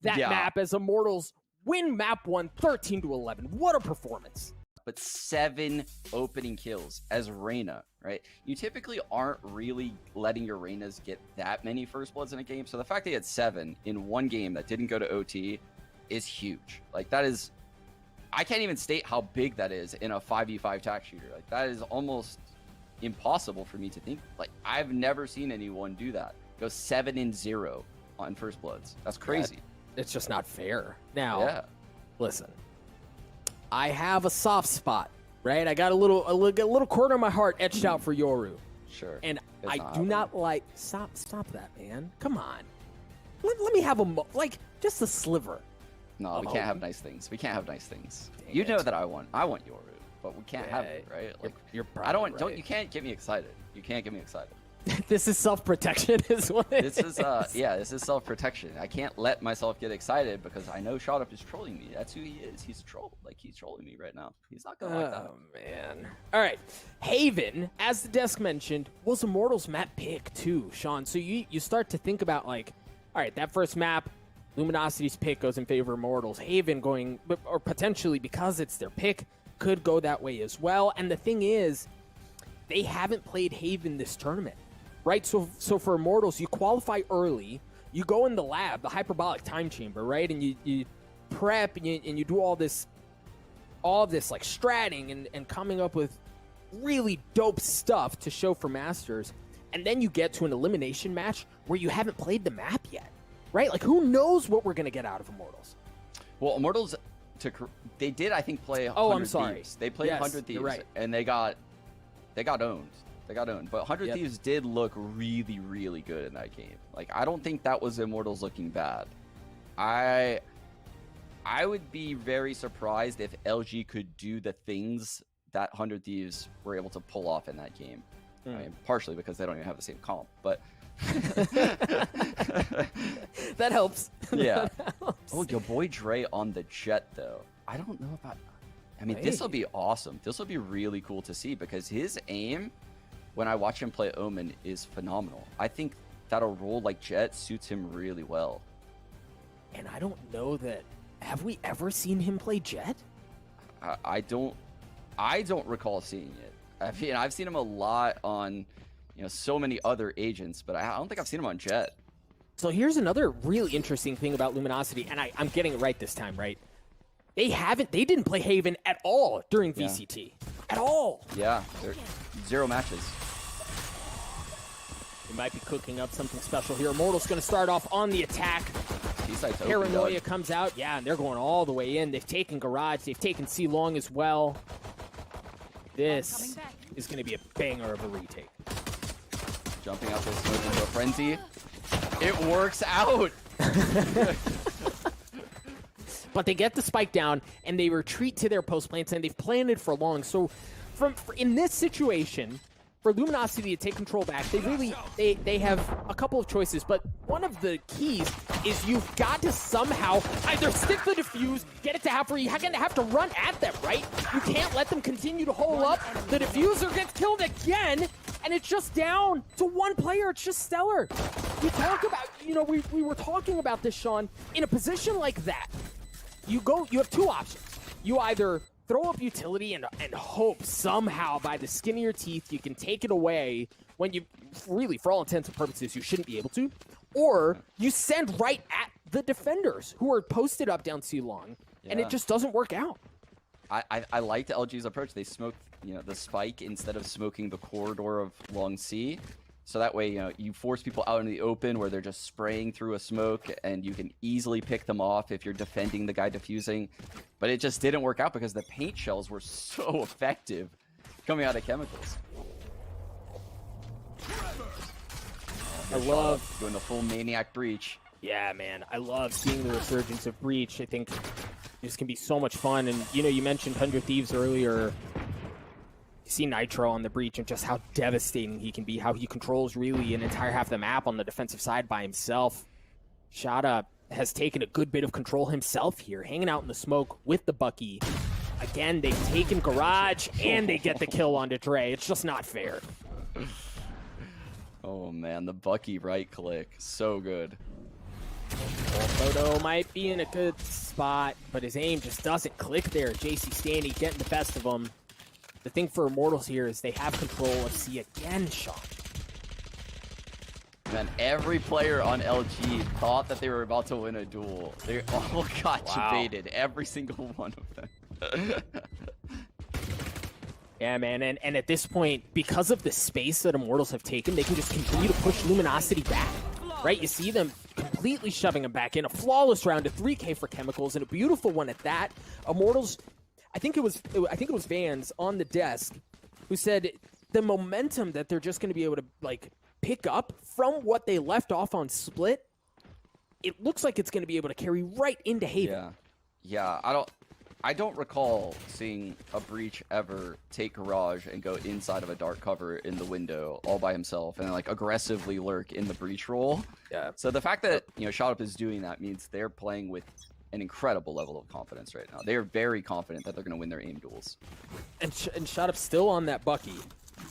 that map as Immortals win map 1 13-11. What a performance. But 7 opening kills as Reyna, right? You typically aren't really letting your Reynas get that many first bloods in a game. So the fact that he had 7 in one game that didn't go to OT is huge. Like, that is, I can't even state how big that is in a 5v5 tac shooter. Like, that is almost impossible for me to think. Like, I've never seen anyone do that. Go 7-0 on first bloods. That's crazy. It's just not fair. Now, listen. I have a soft spot, right? I got a little corner of my heart etched out for Yoru. Sure. And I do not like... Stop that, man. Come on. Let me have just a sliver. No, we can't have nice things. We can't have nice things. You know that I want Yoru, but we can't have it, right? Like, you're I don't right. you can't get me excited. You can't get me excited. This is self-protection is what it is. This is self-protection. I can't let myself get excited because I know Shot Up is trolling me. That's who he is. He's a troll. Like, he's trolling me right now. He's not gonna like that. Oh man. All right. Haven, as the desk mentioned, was Immortals map pick too, Sean. So you start to think about, like, all right, that first map, Luminosity's pick goes in favor of Immortals. Haven going, or potentially because it's their pick, could go that way as well. And the thing is, they haven't played Haven this tournament. Right, so for Immortals, you qualify early, you go in the lab, the hyperbolic time chamber, right, and you prep and you do all this like stratting and coming up with really dope stuff to show for Masters, and then you get to an elimination match where you haven't played the map yet, right? Like, who knows what we're gonna get out of Immortals? Well, Immortals, they did, I think, play 100 Oh, I'm sorry. Thieves. They played 100 Thieves, right. and they got owned. They got owned, but 100 Thieves did look really, really good in that game. Like, I don't think that was Immortals looking bad. I would be very surprised if LG could do the things that 100 Thieves were able to pull off in that game. I mean, partially because they don't even have the same comp, but... That helps. Yeah. That helps. Oh, your boy Dre on the jet, though. I don't know about... I mean, this will be awesome. This will be really cool to see because his aim... when I watch him play Omen, is phenomenal. I think that a role like Jet suits him really well. And I don't know that... Have we ever seen him play Jet? I don't recall seeing it. I mean, I've seen him a lot on, so many other agents, but I don't think I've seen him on Jet. So here's another really interesting thing about Luminosity, and I'm getting it right this time, right? They didn't play Haven at all during VCT. At all. Yeah, 0 matches. They might be cooking up something special here. Immortals going to start off on the attack. Paranoia comes out. Yeah, and they're going all the way in. They've taken Garage. They've taken C-Long as well. This is going to be a banger of a retake. Jumping out the smoke into a frenzy. It works out. But they get the spike down, and they retreat to their post plants, and they've planted for long. So in this situation, for Luminosity to take control back, they have a couple of choices, but one of the keys is you've got to somehow either stick the defuse, get it to halfway, you're going to have to run at them, right? You can't let them continue to hole up. The diffuser gets killed again, and it's just down to one player. It's just Stellar. You talk about, you know, we were talking about this, Sean. In a position like that, you have two options. You either throw up utility and hope somehow by the skin of your teeth you can take it away when you really, for all intents and purposes, you shouldn't be able to. Or you send right at the defenders who are posted up down C-Long, and it just doesn't work out. I liked LG's approach. They smoked, you know, the spike instead of smoking the corridor of long C. So that way, you know, you force people out in the open where they're just spraying through a smoke, and you can easily pick them off if you're defending the guy defusing. But it just didn't work out because the paint shells were so effective coming out of chemicals. I love doing the full maniac breach. Yeah, man. I love seeing the resurgence of Breach. I think this can be so much fun. And, you know, you mentioned 100 Thieves earlier. You see Nitro on the Breach and just how devastating he can be, how he controls really an entire half of the map on the defensive side by himself. Shada has taken a good bit of control himself here, hanging out in the smoke with the Bucky. Again, they've taken Garage, and they get the kill onto Dre. It's just not fair. Oh, man, the Bucky right click. So good. Photo might be in a good spot, but his aim just doesn't click there. JC Stanley getting the best of him. The thing for Immortals here is they have control of C again, Sean. Man, every player on LG thought that they were about to win a duel. They all got baited, every single one of them. Yeah, man, and at this point, because of the space that Immortals have taken, they can just continue to push Luminosity back, right? You see them completely shoving them back in. A flawless round, a 3K for Chemicals, and a beautiful one at that. Immortals, I think it was Vans on the desk who said the momentum that they're just going to be able to, like, pick up from what they left off on Split, it looks like it's going to be able to carry right into Haven. Yeah, I don't recall seeing a Breach ever take Garage and go inside of a dark cover in the window all by himself and like aggressively lurk in the Breach role. Yeah. So the fact that, you know, ShotUp is doing that means they're playing with an incredible level of confidence right now. They are very confident that they're going to win their aim duels. And ShotUp's still on that Bucky,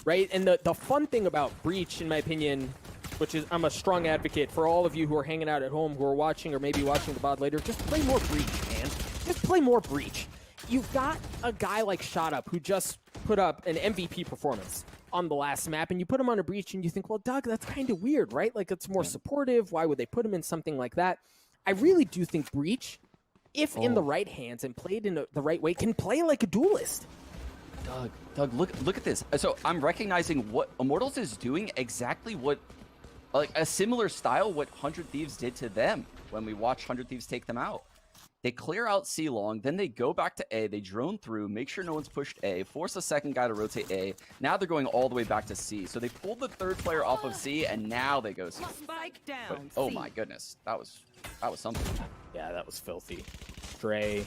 right? And the fun thing about Breach, in my opinion, which is I'm a strong advocate for all of you who are hanging out at home, who are watching or maybe watching the VOD later, just play more Breach, man. Just play more Breach. You've got a guy like ShotUp who just put up an MVP performance on the last map, and you put him on a Breach, and you think, well, Doug, that's kind of weird, right? Like, it's more supportive. Why would they put him in something like that? I really do think Breach, if in the right hands and played in the right way, can play like a duelist. Doug, look at this. So I'm recognizing what Immortals is doing exactly what, like a similar style, what 100 Thieves did to them when we watched 100 Thieves take them out. They clear out C long, then they go back to A, they drone through, make sure no one's pushed A, force a second guy to rotate A. Now they're going all the way back to C. So they pulled the third player off of C, and now they go C. Spike down. But, oh my goodness, that was something. Yeah, that was filthy. Dre,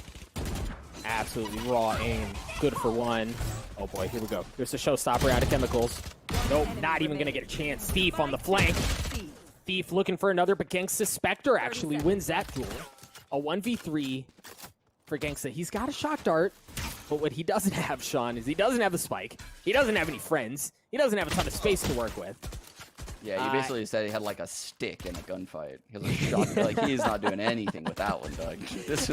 absolutely raw aim. Good for one. Oh boy, here we go. There's a showstopper out of Chemicals. Nope, not even gonna get a chance. Thief on the flank. Thief looking for another, but Gangsta Spectre actually wins that duel. A 1v3 for Gangsta. He's got a shot dart, but what he doesn't have, Sean, is he doesn't have a spike. He doesn't have any friends. He doesn't have a ton of space to work with. Yeah, he basically said he had like a stick in a gunfight. He was a shot. Like, he's not doing anything with that one, Doug. He's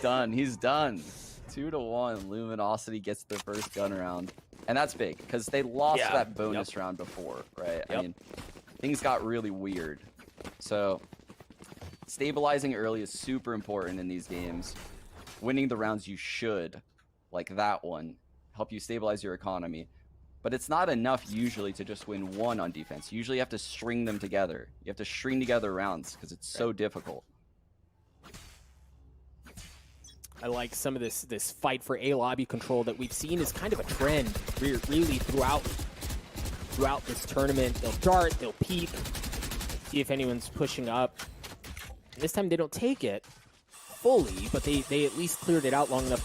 done. He's done. 2-1. Luminosity gets the first gun round. And that's big, because they lost that bonus round before, right? I mean, things got really weird. So, stabilizing early is super important in these games. Winning the rounds you should, like that one, help you stabilize your economy. but it's not enough usually to just win one on defense. You usually have to string them together. You have to string together rounds because it's so difficult. I like some of this fight for A lobby control that we've seen is kind of a trend really throughout this tournament. They'll dart, they'll peek, see if anyone's pushing up. And this time they don't take it fully, but they at least cleared it out long enough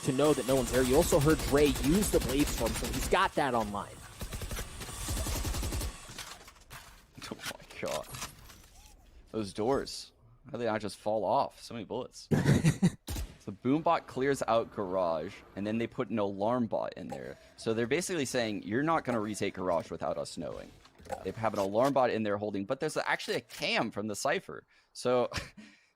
to know that no one's there. You also heard Dre use the Blade Storm, so he's got that online. Oh my god. Those doors. How do they not just fall off? So many bullets. So Boombot clears out Garage, and then they put an alarm bot in there. So they're basically saying, you're not going to retake Garage without us knowing. They have an alarm bot in there holding, but there's actually a cam from the Cypher. So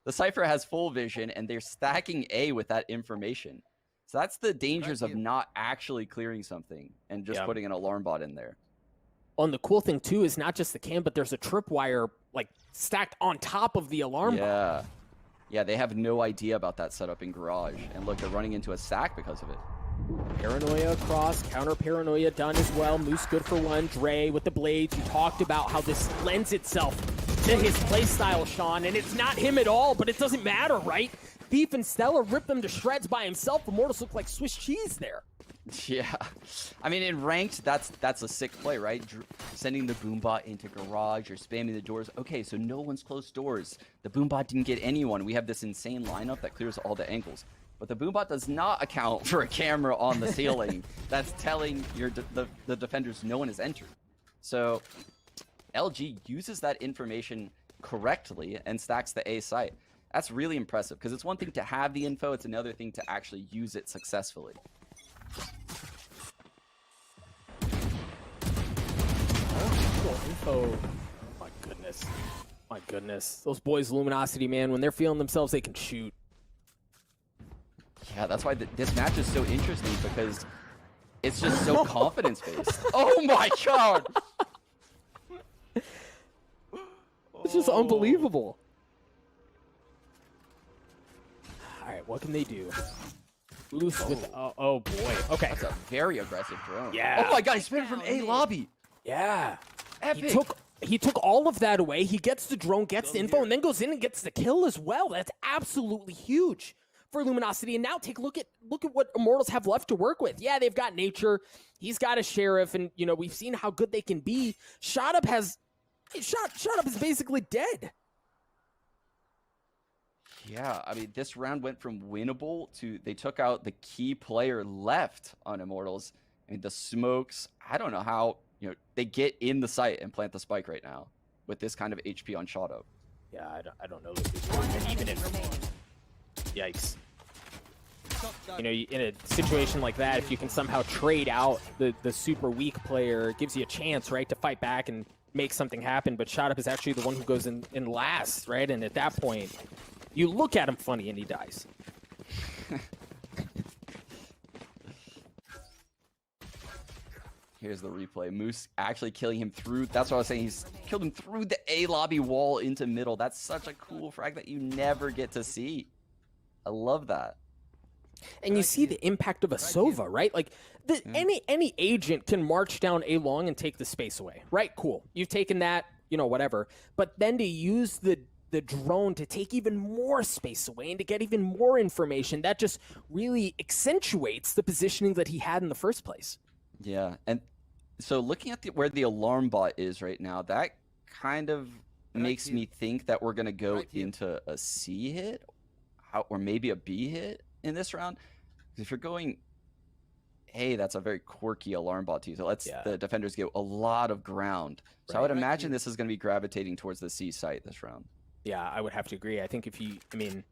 the Cypher has full vision, and they're stacking A with that information. So that's the dangers of not actually clearing something and just putting an alarm bot in there. And the cool thing, too, is not just the cam, but there's a tripwire, like, stacked on top of the alarm bot. Yeah, they have no idea about that setup in Garage. And look, they're running into a stack because of it. Paranoia across, counter paranoia done as well. Moose good for one. Dre with the blades. You talked about how this lends itself to his playstyle, Sean, and it's not him at all, but it doesn't matter, right? Thief and Stella ripped them to shreds by himself. Immortals look like Swiss cheese there. Yeah, I mean, in ranked, that's a sick play, right? Sending the Boombot into Garage or spamming the doors. Okay, so no one's closed doors. The Boombot didn't get anyone. We have this insane lineup that clears all the angles. But the Boombot does not account for a camera on the ceiling that's telling the defenders no one has entered. So LG uses that information correctly and stacks the A site. That's really impressive because it's one thing to have the info, it's another thing to actually use it successfully. Info. Oh my goodness. My goodness. Those boys, Luminosity, man, when they're feeling themselves, they can shoot. Yeah, that's why this match is so interesting because it's just so confidence-based. Oh my god! It's just unbelievable. All right, what can they do? Loose with oh boy. Okay. That's a very aggressive drone. Yeah. Oh my god, he spin it from A lobby. Yeah. Epic. He took all of that away. He gets the drone, gets the info, and then goes in and gets the kill as well. That's absolutely huge for Luminosity. And now take a look at what Immortals have left to work with. Yeah, they've got Nature. He's got a Sheriff, and you know, we've seen how good they can be. Shot Up is basically dead. Yeah, I mean, this round went from winnable to they took out the key player left on Immortals. I mean, the smokes, I don't know how, you know, they get in the site and plant the spike right now with this kind of HP on Shot Up. Yeah, I don't know that they would, and even if... Yikes. You know, in a situation like that, if you can somehow trade out the super weak player, it gives you a chance, right, to fight back and make something happen. But Shot Up is actually the one who goes in last, right? And at that point, you look at him funny and he dies. Here's the replay. Moose actually killing him through... That's what I was saying. He's killed him through the A lobby wall into middle. That's such a cool frag that you never get to see. I love that. And you see the impact of a Sova, right? Like, any agent can march down A long and take the space away, right? Cool. You've taken that, you know, whatever. But then to use the drone to take even more space away and to get even more information, that just really accentuates the positioning that he had in the first place. Yeah, and so looking at where the alarm bot is right now, that kind of makes me think that we're going to go into a C hit or maybe a B hit in this round. If you're going A, that's a very quirky alarm bot too. So lets the defenders get a lot of ground. So I would imagine this is going to be gravitating towards the C site this round. Yeah, I would have to agree. I think if you, I mean,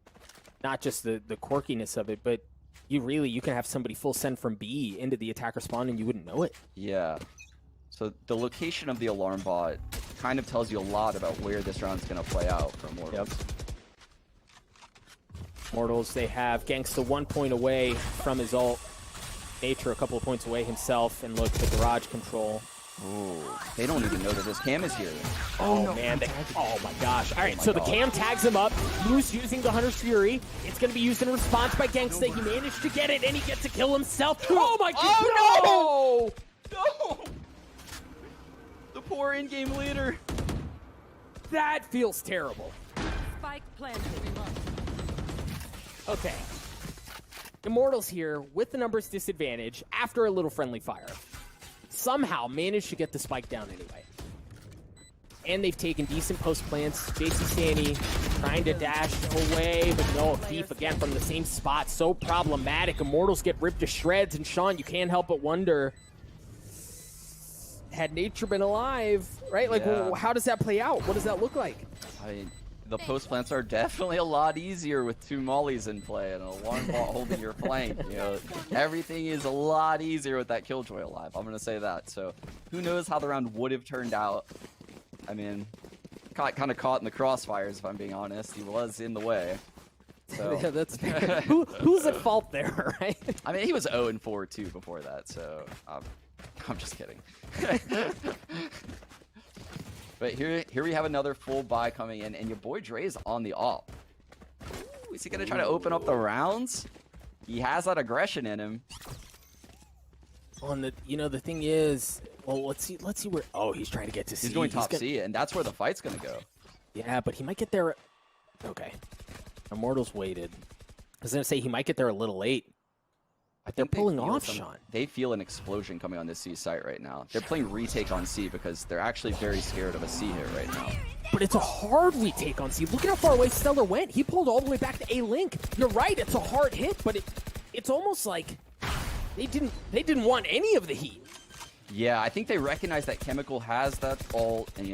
not just the quirkiness of it, but you can have somebody full send from B into the attacker spawn and you wouldn't know it. Yeah. So the location of the alarm bot kind of tells you a lot about where this round's going to play out for Immortals. Yep. Immortals, they have Gangsta 1 point away from his ult. Nature a couple of points away himself, and look, the garage control. Ooh, they don't even know that this cam is here. Oh no, man. Oh my gosh. All right, so the cam tags him up. Moose using the Hunter's Fury. It's going to be used in response by Gangsta. He managed to get it, and he gets to kill himself. Oh my god. Oh no! No! The poor in-game leader. That feels terrible. Spike planted. Okay. Immortals here with the numbers disadvantage after a little friendly fire. Somehow managed to get the spike down anyway. And they've taken decent post plants. JC Stanny trying to dash away, but no, Thief again from the same spot. So problematic. Immortals get ripped to shreds, and Sean, you can't help but wonder, had nature been alive, right? Like, Yeah. how does that play out? What does that look like? I mean, the post plants are definitely a lot easier with 2 mollies in play and a long ball holding your flank. You know, everything is a lot easier with that Killjoy alive. I'm gonna say that. So, who knows how the round would have turned out? I mean, kind of caught in the crossfires, if I'm being honest. He was in the way. So. Yeah, that's who's at fault there, right? I mean, he was 0-4 too before that. So, I'm just kidding. But here we have another full buy coming in, and your boy Dre's on the op. Ooh, is he gonna try to open up the rounds? He has that aggression in him. On the, the thing is, well, let's see where. Oh, he's trying to get to C. He's going top C, and that's where the fight's gonna go. Yeah, but he might get there. Okay, Immortals waited. I was gonna say he might get there a little late. They're pulling off, Sean. They feel an explosion coming on this C site right now. They're playing retake on C because they're actually very scared of a C hit right now. But it's a hard retake on C. Look at how far away Stellar went. He pulled all the way back to A Link. You're right, it's a hard hit, but it's almost like they didn't want any of the heat. Yeah, I think they recognize that Chemical has that ult, and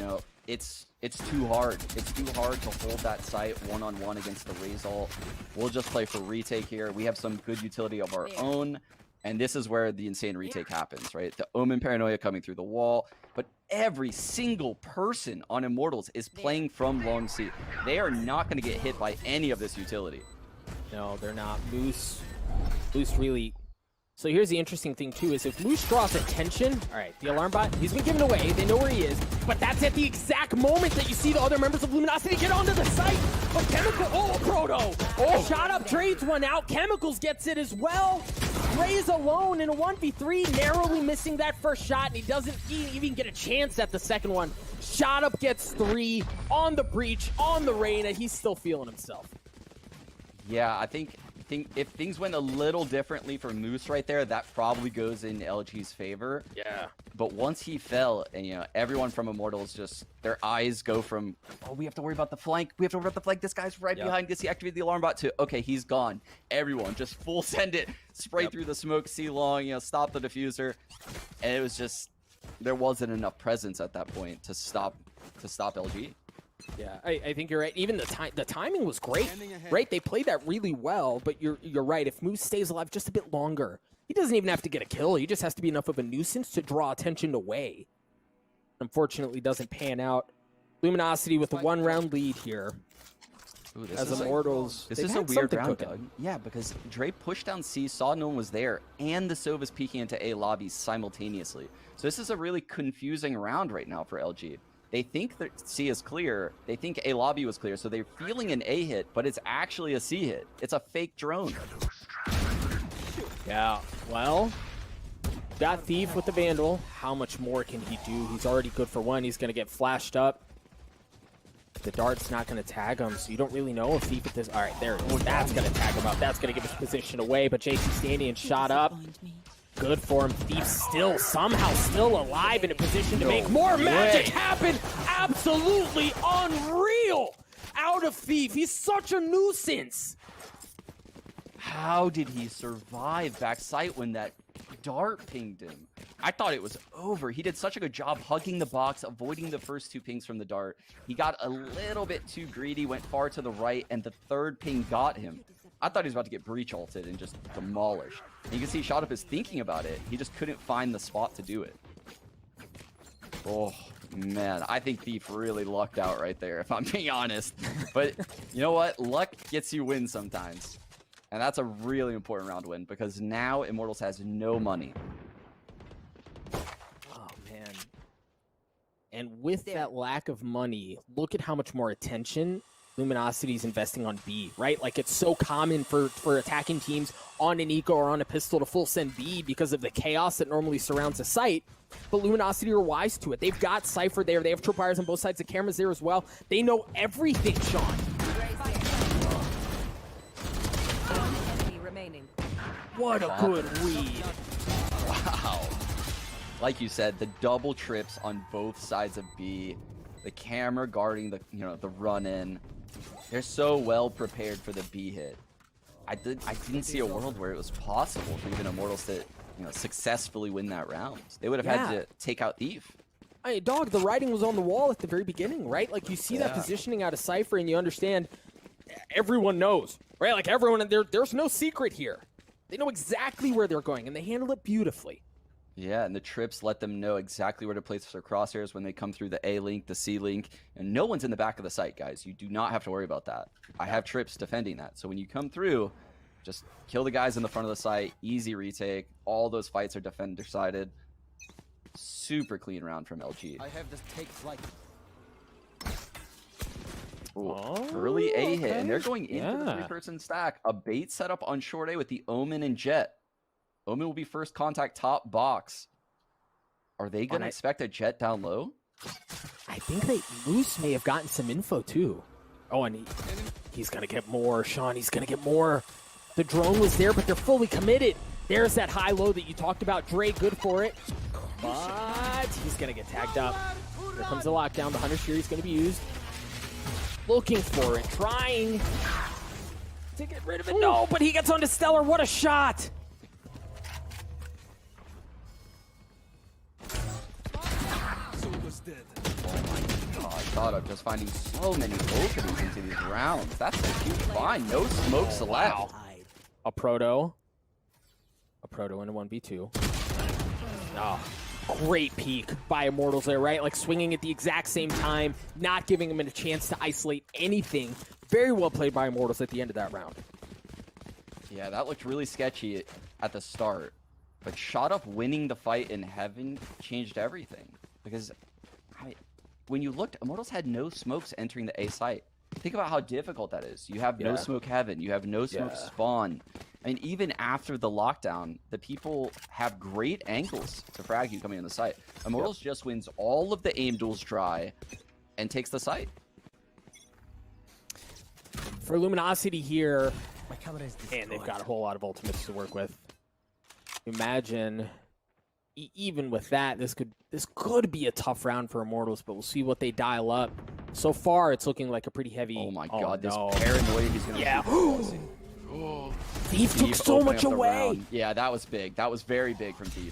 it's too hard. It's too hard to hold that site one-on-one against the Raze ult. We'll just play for retake here. We have some good utility of our own, and this is where the insane retake happens, right? The Omen Paranoia coming through the wall, but every single person on Immortals is playing from long C. They are not going to get hit by any of this utility. No, they're not. Moose really... So here's the interesting thing, too, is if Moose draws attention... All right, the alarm bot, he's been given away. They know where he is. But that's at the exact moment that you see the other members of Luminosity get onto the site. But Chemical... Oh, Proto! Oh, Shot Up trades one out. Chemicals gets it as well. Ray's alone in a 1v3, narrowly missing that first shot, and he doesn't even get a chance at the second one. Shot Up gets 3 on the breach, on the Reyna. He's still feeling himself. Yeah, I think if things went a little differently for Moose right there, that probably goes in LG's favor. Yeah. But once he fell, and everyone from Immortals just, their eyes go from, oh, we have to worry about the flank. We have to worry about the flank. This guy's right behind. Guess he activated the alarm bot to, okay, he's gone. Everyone just full send it, spray through the smoke, see long, stop the diffuser. And it was just, there wasn't enough presence at that point to stop LG. Yeah, I think you're right. Even the timing was great, right? They played that really well, but you're right. If Moose stays alive just a bit longer, he doesn't even have to get a kill. He just has to be enough of a nuisance to draw attention away. Unfortunately, doesn't pan out. Luminosity with a 1-round lead here. Ooh, As Immortals, this is a weird round, Doug. Yeah, because Dre pushed down C, saw no one was there, and the Sova's peeking into A lobby simultaneously. So this is a really confusing round right now for LG. They think that C is clear. They think A lobby was clear, so they're feeling an A hit, but it's actually a C hit. It's a fake drone. Yeah, well, got Thief with the Vandal. How much more can he do? He's already good for 1. He's going to get flashed up. The dart's not going to tag him, so you don't really know if Thief at this... All right, there it is. That's going to tag him up. That's going to give his position away, but JC Stanny and Shot Up. Good for him. Thief somehow still alive in a position to make more magic happen. Absolutely unreal out of Thief. He's such a nuisance. How did he survive backside when that dart pinged him? I thought it was over. He did such a good job hugging the box, avoiding the first 2 pings from the dart. He got a little bit too greedy, went far to the right, and the 3rd ping got him. I thought he was about to get breach ulted and just demolished. And you can see Shot Up is thinking about it. He just couldn't find the spot to do it. Oh, man. I think Thief really lucked out right there, if I'm being honest. But you know what? Luck gets you wins sometimes. And that's a really important round win because now Immortals has no money. Oh, man. And with that lack of money, look at how much more attention Luminosity's investing on B, right? Like, it's so common for attacking teams on an eco or on a pistol to full send B because of the chaos that normally surrounds a site. But Luminosity are wise to it. They've got Cypher there. They have tripwires on both sides. The cameras there as well. They know everything, Sean. What a good read. Wow. Like you said, the double trips on both sides of B, the camera guarding the the run in. They're so well prepared for the B hit. I didn't see a world where it was possible for even Immortals to successfully win that round. They would have had to take out Thief. Hey, dog, the writing was on the wall at the very beginning, right? Like, you see that positioning out of Cypher and you understand everyone knows, right? Like, everyone, there's no secret here. They know exactly where they're going, and they handle it beautifully. Yeah, and the trips let them know exactly where to place their crosshairs when they come through the A link, the C link, and no one's in the back of the site, guys. You do not have to worry about that. I have trips defending that. So when you come through, just kill the guys in the front of the site, easy retake. All those fights are defender-sided. Super clean round from LG. I have this take flight. Ooh, early A hit, and they're going into the three-person stack. A bait setup on short A with the Omen and Jet. Omen will be first contact top box. Are they going to expect a Jet down low? I think Moose may have gotten some info too. Oh, and he's going to get more, Sean. He's going to get more. The drone was there, but they're fully committed. There's that high-low that you talked about. Dre, good for it. But he's going to get tagged up. Here comes the lockdown. The Hunter Series is going to be used. Looking for it. Trying to get rid of it. No, but he gets onto Stellar. What a shot. God, I'm just finding so many openings into these rounds. That's a huge find. No smokes allowed. A proto into 1v2. Oh, great peek by Immortals there, right? Like swinging at the exact same time, not giving him a chance to isolate anything. Very well played by Immortals at the end of that round. Yeah, that looked really sketchy at the start. But Shot Up winning the fight in Heaven changed everything. Because when you looked, Immortals had no smokes entering the A site. Think about how difficult that is. You have no smoke Heaven. You have no smoke Spawn. And even after the lockdown, the people have great angles to frag you coming in the site. Immortals just wins all of the aim duels dry and takes the site. For Luminosity here, and they've got a whole lot of ultimates to work with. Imagine, even with that, this could be a tough round for Immortals, but we'll see what they dial up. So far, it's looking like a pretty heavy. Oh my god, this paranoia he's gonna Thief took so much away. Yeah, that was big. That was very big from Thief.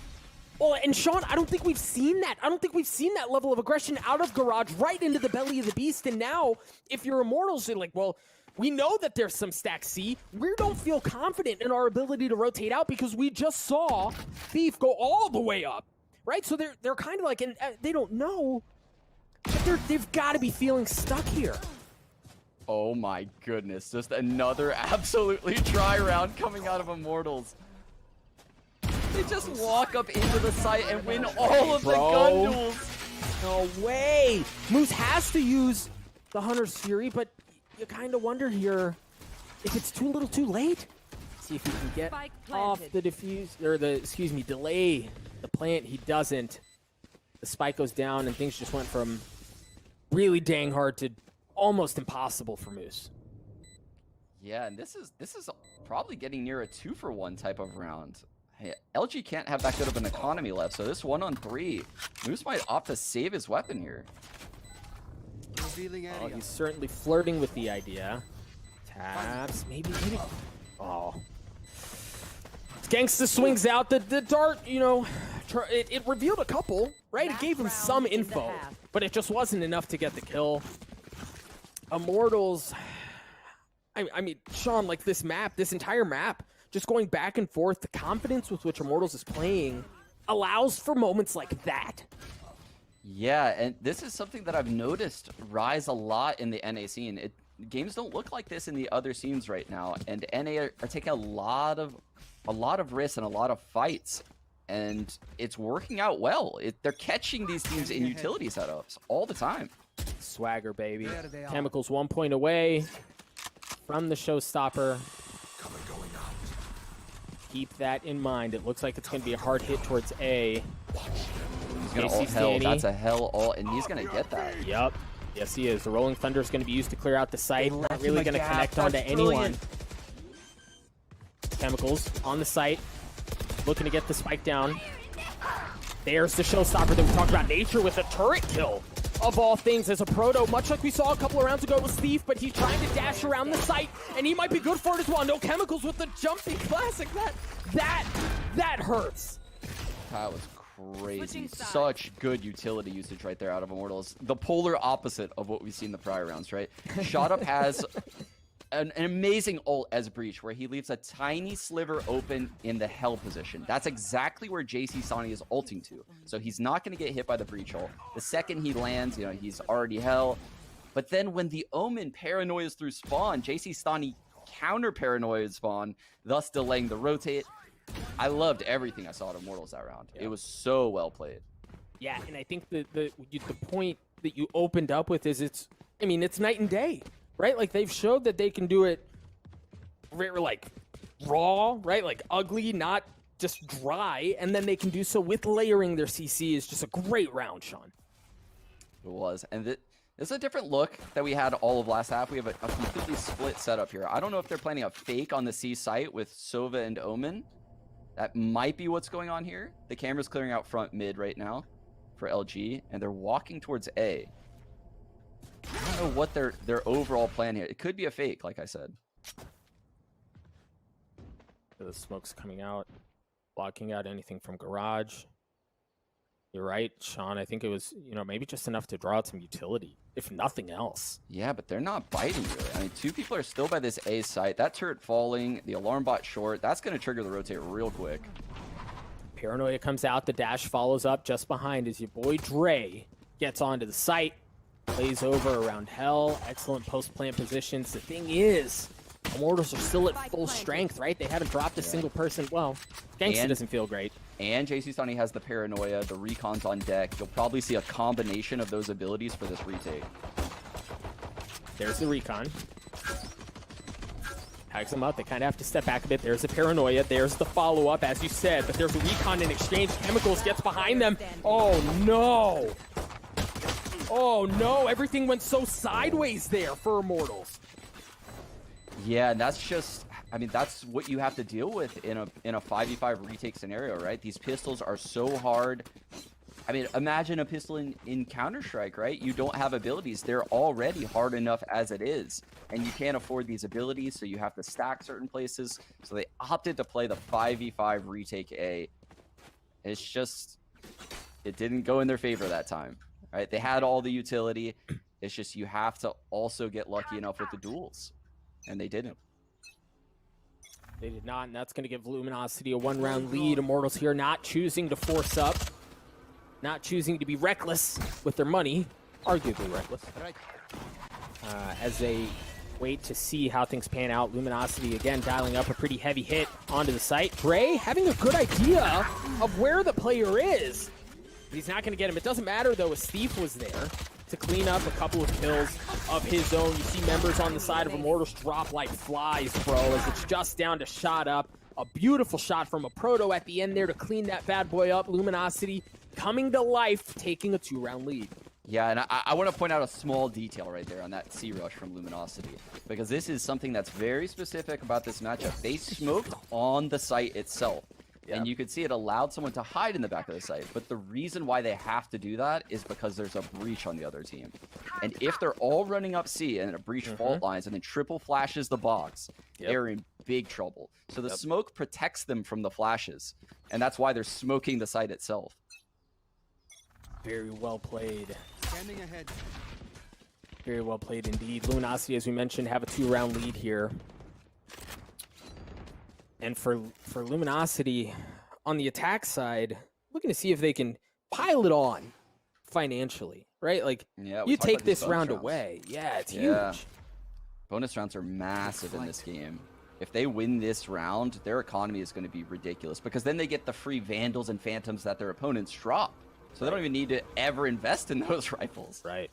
Well, and Sean, I don't think we've seen that. I don't think we've seen that level of aggression out of Garage right into the belly of the beast. And now, if you're Immortals, you're like, well, we know that there's some stack C. We don't feel confident in our ability to rotate out because we just saw Thief go all the way up, right? So they're kind of like, and they don't know, but they've got to be feeling stuck here. Oh my goodness, just another absolutely dry round coming out of Immortals. They just walk up into the site and win all of the gun duels. No way. Moose has to use the Hunter's Fury, but you kind of wonder here if it's too little too late. See if he can get off the delay the plant. He doesn't. The spike goes down and things just went from really dang hard to almost impossible for Moose. Yeah, and this is probably getting near a 2-for-1 type of round. Hey, LG can't have that good of an economy left, so this 1-on-3, Moose might opt to save his weapon here. Oh, he's certainly flirting with the idea. Taps, maybe. Oh. Gangsta swings out. The dart, it revealed a couple, right? It gave him some info, but it just wasn't enough to get the kill. Immortals, I mean, Sean, like this entire map, just going back and forth, the confidence with which Immortals is playing allows for moments like that. Yeah, and this is something that I've noticed rise a lot in the NA scene. Games don't look like this in the other scenes right now, and NA are taking a lot of risks and a lot of fights, and it's working out well. They're catching these teams in utility setups all the time. swagger, baby. Chemicals 1 point away from the showstopper. Keep that in mind. It looks like it's going to be a hard hit towards A. He's going to ult hell. That's a hell ult, and he's going to get that. Yep. Yes, he is. The Rolling Thunder is going to be used to clear out the site. Not really going to connect onto anyone. Chemicals on the site. Looking to get the spike down. There's the showstopper that we talked about. Nature with a turret kill. Of all things, as a proto, much like we saw a couple of rounds ago with Steve, but he's trying to dash around the site, and he might be good for it as well. No Chemicals with the jumping classic. That hurts. That was crazy. Such good utility usage right there out of Immortals. The polar opposite of what we've seen in the prior rounds, right? Shot Up has an amazing ult as Breach, where he leaves a tiny sliver open in the hell position. That's exactly where JC Sonny is ulting to. So he's not going to get hit by the Breach ult. The second he lands, you know, he's already hell. But then when the Omen paranoias through spawn, JC Sonny counter paranoia spawn, thus delaying the rotate. I loved everything I saw at Immortals that round. It was so well played. Yeah, and I think the point that you opened up with is it's night and day. Right? Like, they've showed that they can do it like raw, right? Like ugly, not just dry. And then they can do so with layering their CC. Is just a great round, Sean. It was. And this is a different look that we had all of last half. We have a completely split setup here. I don't know if they're planning a fake on the C site with Sova and Omen. That might be what's going on here. The camera's clearing out front mid right now for LG. And they're walking towards A. I don't know what their overall plan here. It could be a fake, like I said. The smoke's coming out, blocking out anything from garage. You're right, Sean. I think it was, maybe just enough to draw out some utility, if nothing else. Yeah, but they're not biting really. I mean, two people are still by this A site. That turret falling, the alarm bot short. That's going to trigger the rotate real quick. Paranoia comes out. The dash follows up just behind as your boy Dre gets onto the site. Plays over around hell. Excellent post-plant positions. The thing is, Immortals are still at full strength, right? They haven't dropped a single person. Well, Gangsta doesn't feel great. And JC Sonny has the paranoia. The recon's on deck. You'll probably see a combination of those abilities for this retake. There's the recon. Tags them up. They kind of have to step back a bit. There's the paranoia. There's the follow-up, as you said. But there's a recon in exchange. Chemicals gets behind them. Oh, no. Oh no, everything went so sideways there for Immortals. Yeah, and that's just, that's what you have to deal with in a 5v5 retake scenario, right? These pistols are so hard. Imagine a pistol in Counter-Strike, right? You don't have abilities. They're already hard enough as it is. And you can't afford these abilities, so you have to stack certain places. So they opted to play the 5v5 retake A. It's just, it didn't go in their favor that time. Right, they had all the utility. It's just you have to also get lucky enough with the duels, and they didn't. They did not, and that's going to give Luminosity a one-round lead. Immortals here not choosing to force up, not choosing to be reckless with their money, arguably reckless. As they wait to see how things pan out, Luminosity again dialing up a pretty heavy hit onto the site. Dre having a good idea of where the player is. But he's not going to get him. It doesn't matter, though, as Steve was there to clean up a couple of kills of his own. You see members on the side of Immortals drop like flies, bro, as it's just down to Shot Up. A beautiful shot from a proto at the end there to clean that bad boy up. Luminosity coming to life, taking a 2-round lead. Yeah, and I want to point out a small detail right there on that C-Rush from Luminosity, because this is something that's very specific about this matchup. They smoked on the site itself. And you could see it allowed someone to hide in the back of the site. But the reason why they have to do that is because there's a breach on the other team. And if they're all running up C and a breach fault lines and then triple flashes the box, they're in big trouble. So the smoke protects them from the flashes. And that's why they're smoking the site itself. Very well played. Standing ahead. Very well played indeed. Luminosity, as we mentioned, have a 2-round lead here. And for Luminosity, on the attack side, looking to see if they can pile it on financially, right? Like, you take this round away. Yeah, it's huge. Bonus rounds are massive in this game. If they win this round, their economy is going to be ridiculous, because then they get the free Vandals and Phantoms that their opponents drop. So they don't even need to ever invest in those rifles. Right.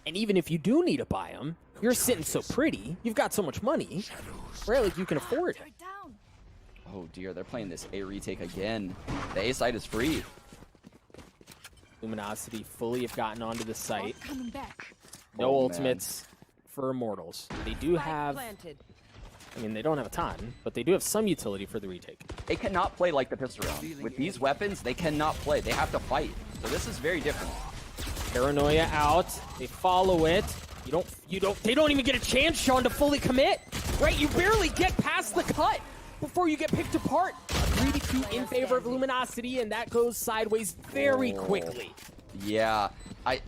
And even if you do need to buy them, you're sitting so pretty. You've got so much money, right? Like you can afford it. Oh dear, they're playing this A retake again. The A site is free. Luminosity fully have gotten onto the site. Coming back. No Oh, ultimates for Immortals. They do have, Planted. I mean, they don't have a ton, but they do have some utility for the retake. They cannot play like the pistol round. With these weapons, they cannot play. They have to fight. So this is very different. Paranoia out. They follow it. They don't even get a chance, Sean, to fully commit. Right? You barely get past the cut before you get picked apart. 3-2 in favor of Luminosity, and that goes sideways very quickly. Yeah, I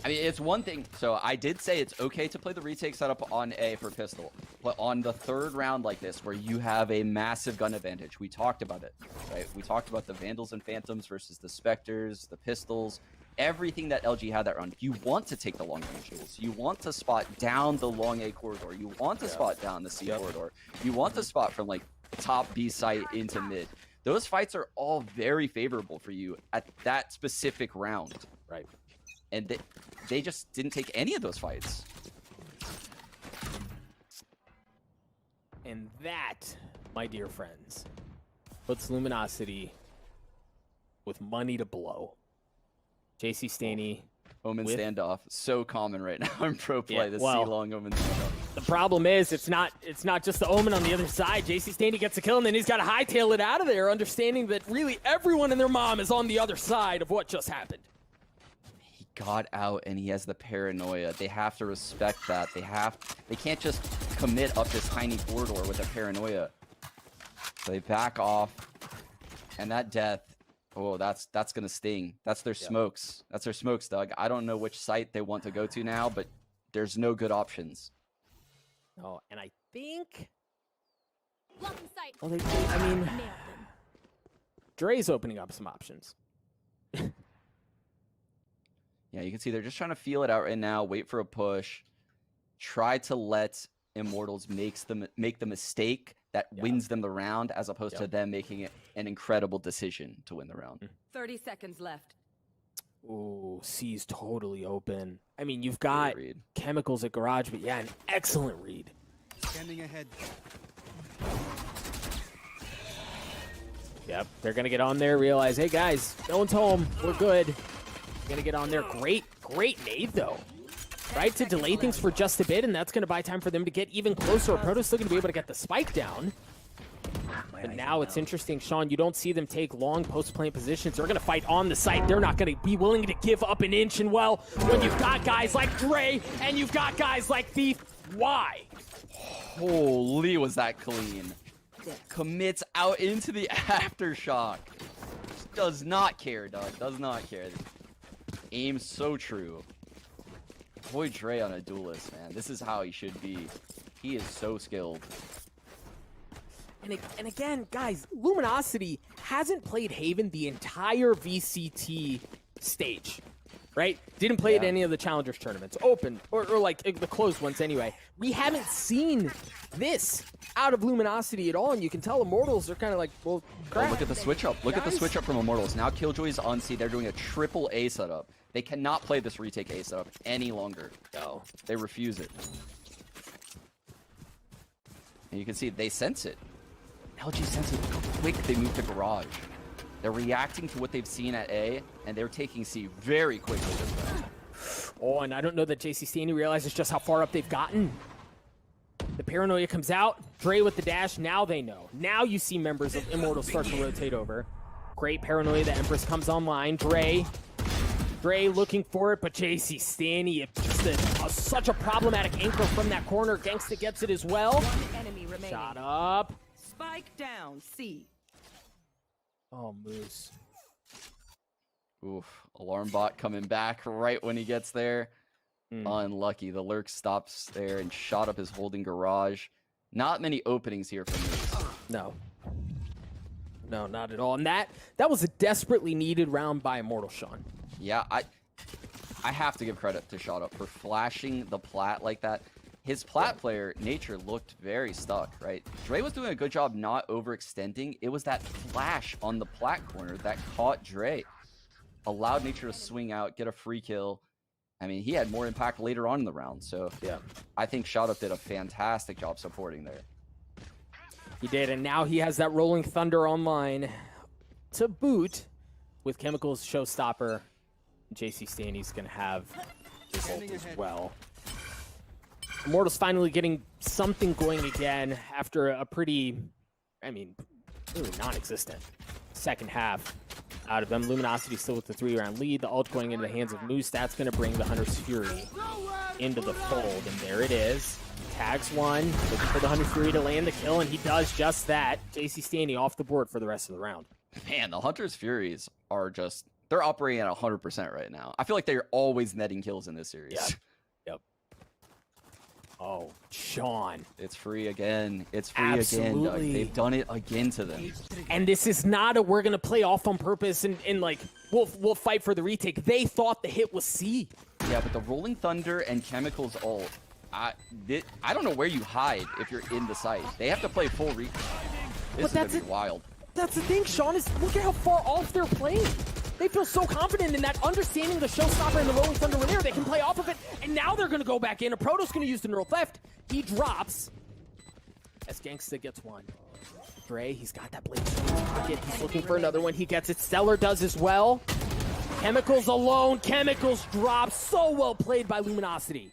mean, it's one thing. So I did say it's okay to play the retake setup on A for pistol, but on the third round like this, where you have a massive gun advantage, we talked about it, right? We talked about the Vandals and Phantoms versus the Spectres, the pistols, everything that LG had that round. You want to take the long range duels. You want to spot down the long A corridor. You want to spot down the C corridor. You want to spot from like top B site into mid. Those fights are all very favorable for you at that specific round. Right. And they just didn't take any of those fights. And that, my dear friends, puts Luminosity with money to blow. JC Staney. Omen with... standoff. So common right now in pro play, the well, C-long Omen standoff. The problem is it's not just the Omen on the other side. JC Staney gets a kill, and then he's got to hightail it out of there, understanding that really everyone and their mom is on the other side of what just happened. He got out, and he has the paranoia. They have to respect that. They can't just commit up this tiny corridor with a paranoia. So they back off, and that death, oh, that's gonna sting. That's their smokes. That's their smokes, Doug. I don't know which site they want to go to now, but there's no good options. Oh, and I think... Blocking sight. Well, I mean, Dre's opening up some options. Yeah, you can see they're just trying to feel it out right now, wait for a push, try to let Immortals make the mistake that wins them the round, as opposed to them making it an incredible decision to win the round. 30 seconds left. Ooh, C's totally open. I mean, you've got chemicals at garage, but yeah, an excellent read. Standing ahead. Yep, they're gonna get on there, realize, hey guys, no one's home, we're good. Gonna get on there. Great nade though. Right, to delay things for just a bit, and that's gonna buy time for them to get even closer. Proto's still gonna be able to get the spike down. But now it's interesting, Sean, you don't see them take long post-plant positions. They're going to fight on the site. They're not going to be willing to give up an inch. And, well, when you've got guys like Dre and you've got guys like Thief, why? Holy, was that clean. Commits out into the aftershock. Does not care, Doug. Does not care. Aim so true. Boy, Dre on a duelist, man. This is how he should be. He is so skilled. And again, guys, Luminosity hasn't played Haven the entire VCT stage, right? Didn't play at any of the Challengers tournaments, open, or like the closed ones anyway. We haven't seen this out of Luminosity at all, and you can tell Immortals are kind of like, well, crap. Oh, look at the switch up. Look at the switch up from Immortals. Now Killjoy's on C. They're doing a triple A setup. They cannot play this retake A setup any longer. No, they refuse it. And you can see they sense it. LG senses how quick they move to garage. They're reacting to what they've seen at A, and they're taking C very quickly this round. Oh, and I don't know that JC Staney realizes just how far up they've gotten. The paranoia comes out. Dre with the dash. Now they know. Now you see members of Immortals start to rotate over. Great paranoia. The Empress comes online. Dre looking for it, but JC Staney, just such a problematic anchor from that corner. Gangsta gets it as well. One enemy remaining. Shot up. Spike down, C. Oh, Moose. Oof. Alarm bot coming back right when he gets there. Unlucky. The lurk stops there and shot up his holding garage. Not many openings here for Moose. No. No, not at all. And that was a desperately needed round by Immortal, Sean. Yeah, I have to give credit to Shot Up for flashing the plat like that. His plat player, Nature, looked very stuck, right? Dre was doing a good job not overextending. It was that flash on the plat corner that caught Dre. Allowed Nature to swing out, get a free kill, I mean, he had more impact later on in the round. So Yeah. I think Shoutup did a fantastic job supporting there. He did, and now he has that Rolling Thunder online to boot with Chemicals Showstopper. JC Staney's going to have his ult as well. Immortals finally getting something going again after a pretty, I mean, really non-existent second half out of them. Luminosity still with the 3-round lead. The ult going into the hands of Moose. That's going to bring the Hunter's Fury into the fold, and there it is. Tags one, looking for the Hunter's Fury to land the kill, and he does just that. JC Staney off the board for the rest of the round. Man, the Hunter's Furies are just, they're operating at 100% right now. I feel like they're always netting kills in this series. Yep. Yep. Oh, Sean. It's free again. It's free Absolutely. again, Doug. They've done it again to them. And this is not a we're going to play off on purpose and like, we'll fight for the retake. They thought the hit was C. Yeah, but the Rolling Thunder and Chemicals ult, I don't know where you hide if you're in the site. They have to play full recon. This is going to be wild. That's the thing, Sean, is look at how far off they're playing. They feel so confident in that, understanding the Showstopper and the Rolling Thunder were there. They can play off of it, and now they're going to go back in. A Proto's going to use the neural theft. He drops as Gangsta gets one. Dre, he's got that blade in his pocket. He's looking for another one. He gets it. Stellar does as well. Chemicals alone. Chemicals drops. So well played by Luminosity.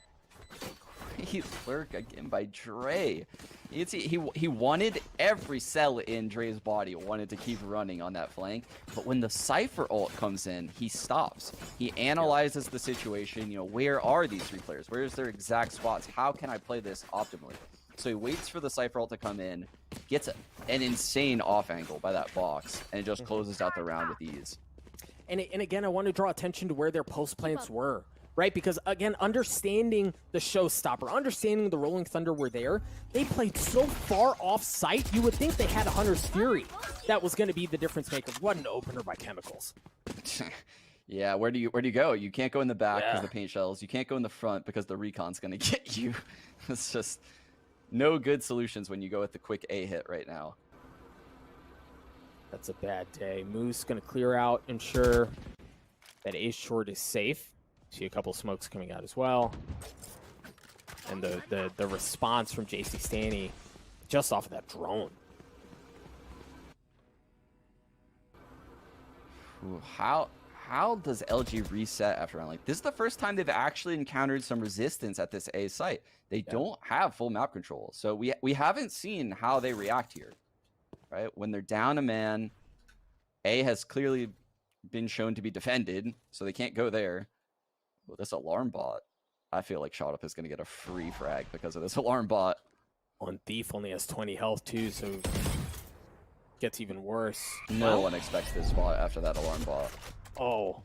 He's lurk again by Dre. You see, he wanted every cell in Dre's body, wanted to keep running on that flank. But when the Cypher ult comes in, he stops. He analyzes the situation. You know, where are these three players? Where's their exact spots? How can I play this optimally? So he waits for the Cypher ult to come in, gets an insane off angle by that box, and just closes out the round with ease. And again, I want to draw attention to where their post plants were. Right? Because, again, understanding the Showstopper, understanding the Rolling Thunder were there, they played so far off-site, you would think they had a Hunter's Fury. That was going to be the difference maker. What an opener by Chemicals. Yeah, where do you go? You can't go in the back because of the paint shells. You can't go in the front because the recon's going to get you. It's just no good solutions when you go with the quick A hit right now. That's a bad day. Moose going to clear out, ensure that A short is safe. See a couple smokes coming out as well. And the response from JC Staney just off of that drone. Ooh, how does LG reset after round? Like, this is the first time they've actually encountered some resistance at this A site. They don't have full map control. So we haven't seen how they react here. Right? When they're down a man, A has clearly been shown to be defended, so they can't go there. Well, this alarm bot, I feel like Shoutup is going to get a free frag because of this alarm bot. On Thief only has 20 health too, so gets even worse. No one expects this spot after that alarm bot. Oh.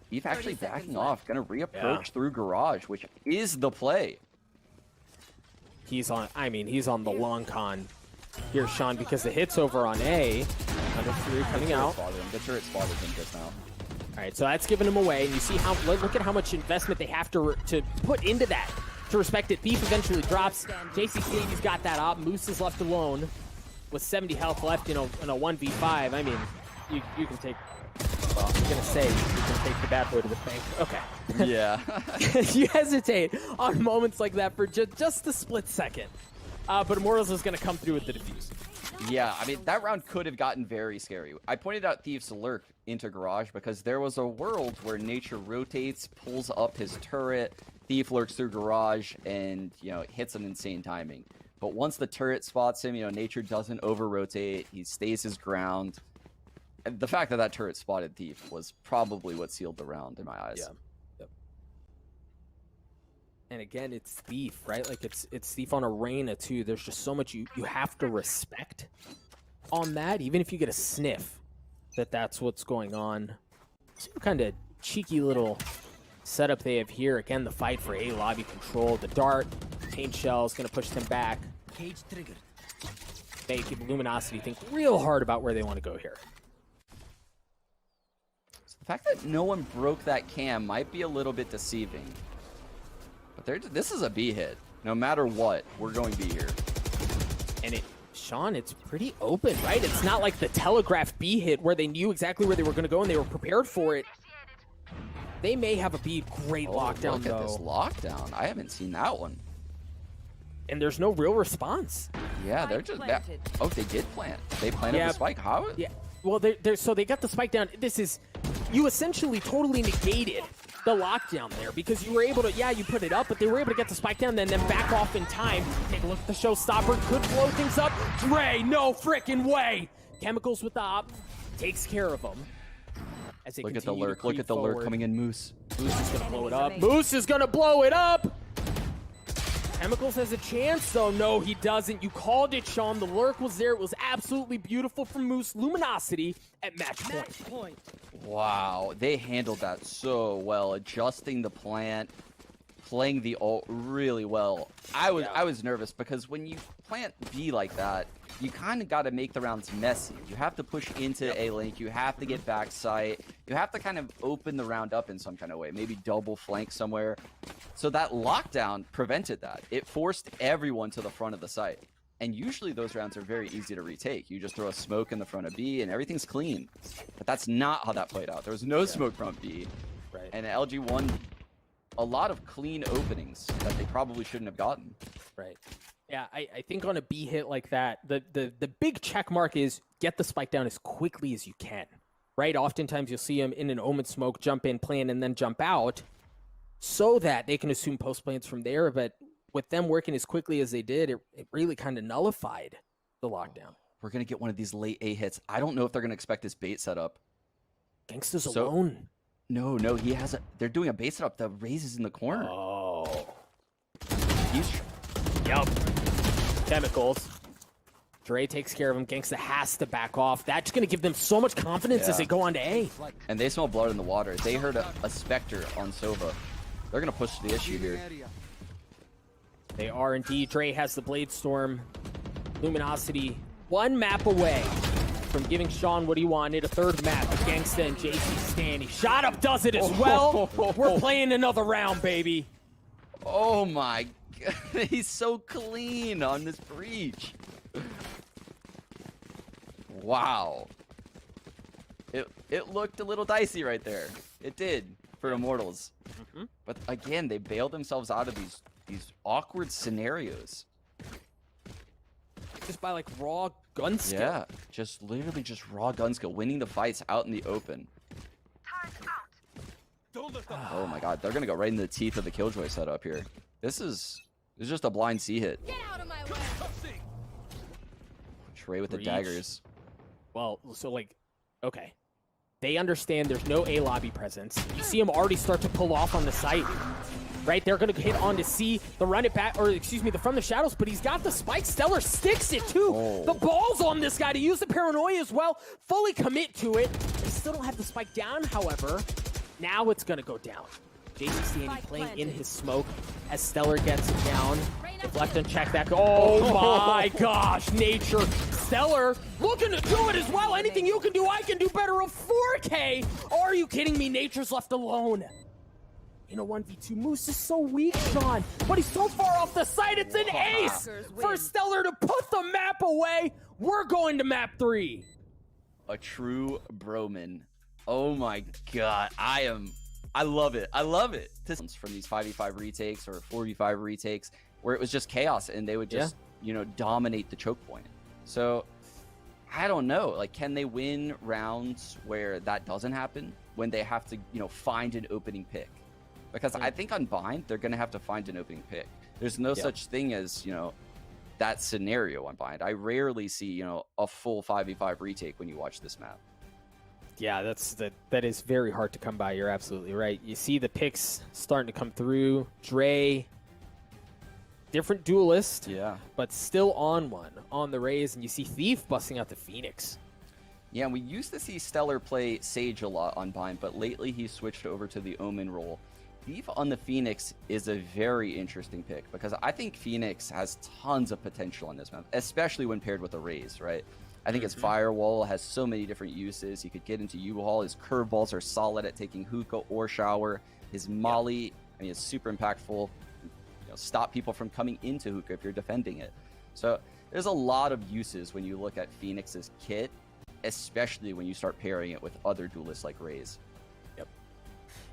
Thief actually backing off, going to reapproach through Garage, which is the play. He's on the long con here, Sean, because the hit's over on A. Under 3 coming out. The turret spotted him just now. All right, so that's giving him away, and you see how look at how much investment they have to put into that to respect it. Thief eventually drops. JC Staney's got that op. Moose is left alone with 70 health left in a 1v5. I mean, you can take. Well, I'm gonna say you can take the bad boy to the bank. Okay. Yeah. You hesitate on moments like that for just a split second, but Immortals is gonna come through with the defuse. Yeah, I mean, that round could have gotten very scary. I pointed out Thief's lurk into Garage because there was a world where Nature rotates, pulls up his turret, Thief lurks through Garage, and, you know, hits an insane timing. But once the turret spots him, you know, Nature doesn't over-rotate, he stays his ground. And the fact that that turret spotted Thief was probably what sealed the round in my eyes. Yeah. Yep. And again, it's Thief, right? Like, it's Thief on Arena, too. There's just so much you have to respect on that, even if you get a sniff that that's what's going on. Some kind of cheeky little setup they have here. Again, the fight for A lobby control. The dart, paint shell is going to push them back. Cage triggered. They keep Luminosity think real hard about where they want to go here. So the fact that no one broke that cam might be a little bit deceiving. But this is a B hit. No matter what, we're going B here. And Sean, it's pretty open, right? It's not like the telegraph B hit where they knew exactly where they were going to go and they were prepared for it. They may have a beat. Great lockdown, look at this though. lockdown. I haven't seen that one. And there's no real response. Yeah, they're just... Planted. Oh, they did plant. They planted the spike. How? Yeah. Well, so they got the spike down. This is... You essentially totally negated the lockdown there because you were able to... Yeah, you put it up, but they were able to get the spike down and then back off in time. Take a look at the showstopper. Could blow things up. Dre, no freaking way. Chemicals with the op. Takes care of them. As they Look at the continue to lurk. Look creep at the forward. lurk coming in, Moose. Moose is gonna blow it up. Moose is gonna blow it up! Chemicals has a chance, though. No, he doesn't. You called it, Sean. The lurk was there. It was absolutely beautiful from Moose. Luminosity at match point. Wow, they handled that so well, adjusting the plant, playing the ult really well. I was nervous because when you plant B like that, you kind of got to make the rounds messy. You have to push into A link. You have to get backside. You have to kind of open the round up in some kind of way, maybe double flank somewhere. So that lockdown prevented that. It forced everyone to the front of the site. And usually those rounds are very easy to retake. You just throw a smoke in the front of B and everything's clean. But that's not how that played out. There was no smoke from B. Right. And LG won a lot of clean openings that they probably shouldn't have gotten. Right. Yeah, I think on a B hit like that, the big check mark is get the spike down as quickly as you can. Right? Oftentimes you'll see them in an Omen smoke, jump in, plan, and then jump out so that they can assume post plans from there. But with them working as quickly as they did, it really kind of nullified the lockdown. We're going to get one of these late A hits. I don't know if they're going to expect this bait setup. Gangsta's alone. No, he has a... They're doing a bait setup. The Raze is in the corner. Oh. He's... Yup. Chemicals. Dre takes care of him. Gangsta has to back off. That's going to give them so much confidence as they go on to A. And they smell blood in the water. They heard a Spectre on Sova. They're going to push the issue here. They are indeed. Dre has the Blade Storm. Luminosity one map away from giving Sean what he wanted. A third map. Gangsta and JC Stanley. Shot up does it as well. We're playing another round, baby. Oh my god. He's so clean on this breach. Wow. It looked a little dicey right there. It did for Immortals. But again, they bailed themselves out of these awkward scenarios. Just by like raw gun skill. Yeah, just literally just raw gun skill, winning the fights out in the open. Oh my god, they're gonna go right in the teeth of the Killjoy setup here. This is just a blind C hit. Get out of my way. Trey with Breach. the daggers. Well, so like, okay. They understand there's no A lobby presence. You see them already start to pull off on the site. Right? They're going to hit on to C, the run it back, or excuse me, the from the shadows, but he's got the spike. Stellar sticks it too. Oh. The ball's on this guy to use the paranoia as well. Fully commit to it. They still don't have the spike down, however. Now it's going to go down. JC Stanley playing in his smoke as Stellar gets it down. Deflect and check that. Oh my gosh, Nature. Stellar looking to do it as well. Anything you can do, I can do better. A 4K. Are you kidding me? Nature's left alone. In a 1v2, Moose is so weak, Sean. But he's so far off the site, it's an ace for Stellar to put the map away. We're going to map 3. A true broman. Oh my god, I love it. I love it. From these 5v5 retakes or 4v5 retakes where it was just chaos and they would just, you know, dominate the choke point. So I don't know, like, can they win rounds where that doesn't happen when they have to, you know, find an opening pick? Because I think on Bind, they're going to have to find an opening pick. There's no such thing as, you know, that scenario on Bind. I rarely see, you know, a full 5v5 retake when you watch this map. Yeah, that is very hard to come by. You're absolutely right. You see the picks starting to come through. Dre, different duelist, but still on one on the Raze, and you see Thief busting out the Phoenix. Yeah, we used to see Stellar play Sage a lot on Bind, but lately he switched over to the Omen role. Thief on the Phoenix is a very interesting pick because I think Phoenix has tons of potential on this map, especially when paired with a Raze, right? I think his Firewall has so many different uses. He could get into U-Haul. His curveballs are solid at taking hookah or shower. His Molly, I mean, is super impactful. You know, stop people from coming into hookah if you're defending it. So there's a lot of uses when you look at Phoenix's kit, especially when you start pairing it with other duelists like Raze.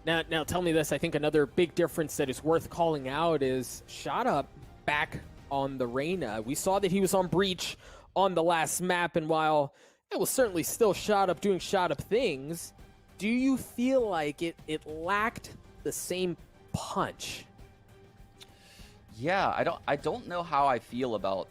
Now tell me this. I think another big difference that is worth calling out is Shot Up back on the Reyna. We saw that he was on Breach on the last map, and while it was certainly still Shot Up doing Shot Up things, do you feel like it lacked the same punch? Yeah, I don't know how I feel about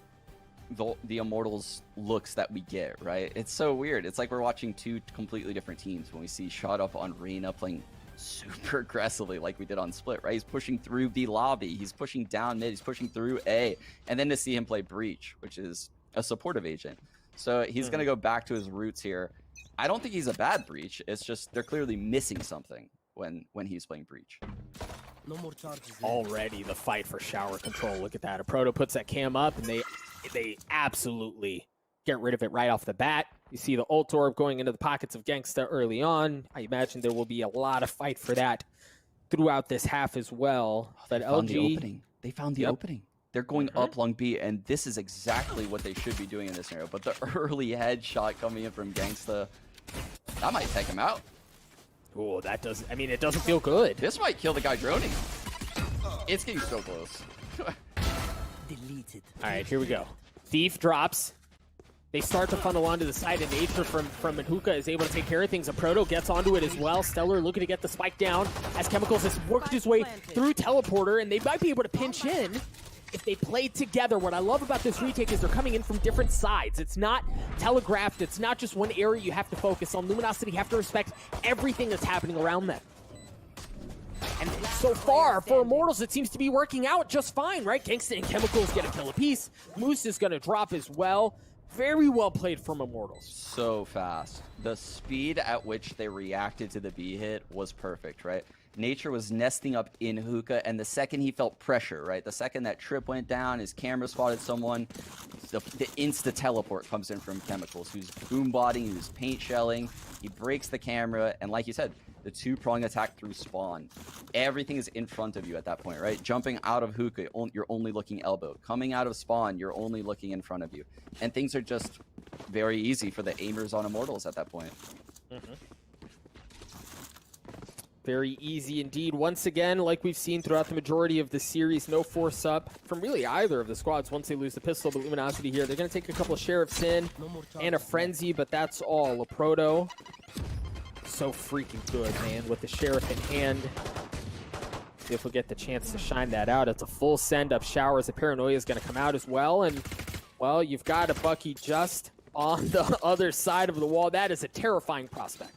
the Immortals looks that we get, right? It's so weird. It's like we're watching two completely different teams when we see Shot Up on Reyna playing super aggressively like we did on Split, right? He's pushing through B lobby, he's pushing down mid, he's pushing through A, and then to see him play Breach, which is a supportive agent. So he's going to go back to his roots here. I don't think he's a bad Breach. It's just they're clearly missing something when he's playing Breach. No more charges. Already the fight for shower control. Look at that. A Proto puts that cam up, and they absolutely get rid of it right off the bat. You see the ult orb going into the pockets of Gangsta early on. I imagine there will be a lot of fight for that throughout this half as well. But LG... They found the opening. They're going up long B, and this is exactly what they should be doing in this scenario. But the early headshot coming in from Gangsta, that might take him out. Oh, that doesn't... I mean, it doesn't feel good. This might kill the guy droning. It's getting so close. Deleted. All right, here we go. Thief drops. They start to funnel onto the side, and Nature from Hookah is able to take care of things. A Proto gets onto it as well. Stellar looking to get the spike down as Chemicals has worked his way through Teleporter, and they might be able to pinch in if they play together. What I love about this retake is they're coming in from different sides. It's not telegraphed. It's not just one area you have to focus on. Luminosity have to respect everything that's happening around them. And so far, for Immortals, it seems to be working out just fine, right? Gangsta and Chemicals get a kill apiece. Moose is going to drop as well. Very well played from Immortals. So fast. The speed at which they reacted to the B hit was perfect, right? Nature was nesting up in Hookah, and the second he felt pressure, right? The second that trip went down, his camera spotted someone, the insta-teleport comes in from Chemicals, who's boom-botting, who's paint shelling. He breaks the camera, and like you said, the two-prong attack through spawn. Everything is in front of you at that point, right? Jumping out of Hookah, you're only looking elbow. Coming out of spawn, you're only looking in front of you. And things are just very easy for the aimers on Immortals at that point. Very easy indeed. Once again, like we've seen throughout the majority of the series, no force up from really either of the squads once they lose the pistol. But Luminosity here, they're going to take a couple of Sheriffs in and a Frenzy, but that's all. A Proto, so freaking good, man, with the Sheriff in hand. See if we'll get the chance to shine that out. It's a full send-up shower as the Paranoia is going to come out as well. And, well, you've got a Bucky just on the other side of the wall. That is a terrifying prospect.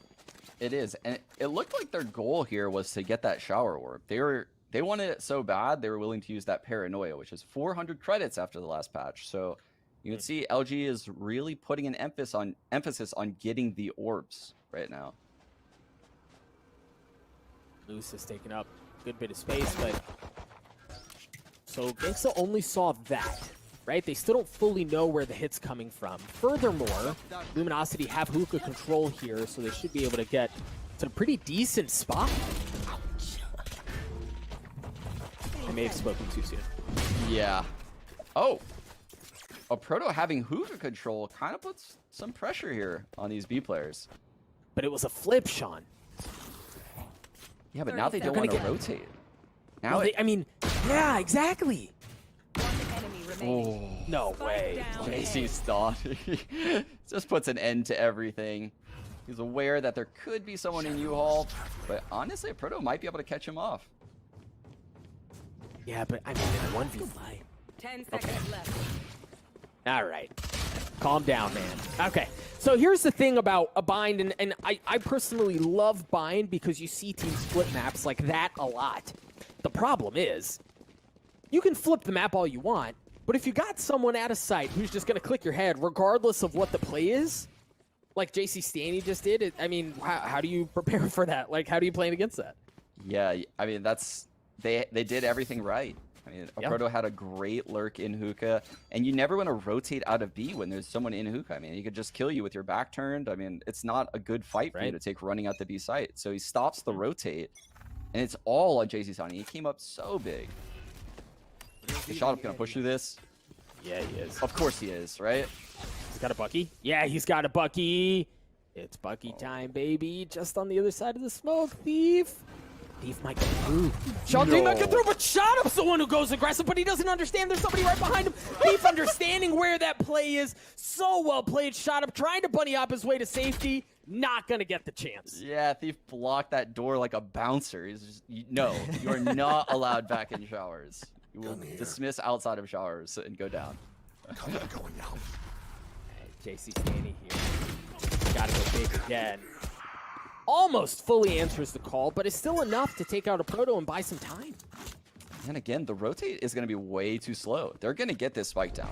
It is, and it looked like their goal here was to get that shower orb. They wanted it so bad they were willing to use that Paranoia, which is 400 credits after the last patch. So you can see LG is really putting an emphasis on getting the orbs right now. Loose is taking up a good bit of space, but so Gangsta only saw that. Right? They still don't fully know where the hit's coming from. Furthermore, Luminosity have Hookah control here, so they should be able to get to a pretty decent spot. I may have spoken too soon. Yeah. Oh. A Proto having Hookah control kind of puts some pressure here on these B players. But it was a flip, Sean. Yeah, but now they don't want to rotate. Now well, I mean, yeah, exactly. Oh, no way. JC's thought. Just puts an end to everything. He's aware that there could be someone in U-Haul, but honestly, a Proto might be able to catch him off. Yeah, but I mean, in a 1v5. 10 seconds left. All right. Calm down, man. Okay, so here's the thing about a bind, and I personally love bind because you see team split maps like that a lot. The problem is, you can flip the map all you want, but if you got someone out of sight who's just going to click your head, regardless of what the play is, like JC Stanny just did, I mean, how do you prepare for that? Like, how do you play against that? Yeah, I mean, they did everything right. I mean, a Proto had a great lurk in Hookah, and you never want to rotate out of B when there's someone in Hookah. I mean, he could just kill you with your back turned. I mean, it's not a good fight for you to take running out the B site. So he stops the rotate, and it's all on JC Stanny. He came up so big. Is Shot Up gonna push through this? Yeah, he is. Of course he is, right? He's got a Bucky? Yeah, he's got a Bucky. It's Bucky time, baby. Just on the other side of the smoke, Thief. Thief might get through. Sean Thief might get through, but ShotUp's the one who goes aggressive, but he doesn't understand there's somebody right behind him. Thief understanding where that play is. So well played. ShotUp trying to bunny hop his way to safety. Not gonna get the chance. Yeah, Thief blocked that door like a bouncer. He's just, no, you are not allowed back in showers. You will dismiss outside of showers and go down. Going out. JC Stanny here. Gotta go big again. Almost fully answers the call, but it's still enough to take out a Proto and buy some time. And again, the rotate is going to be way too slow. They're going to get this spike down.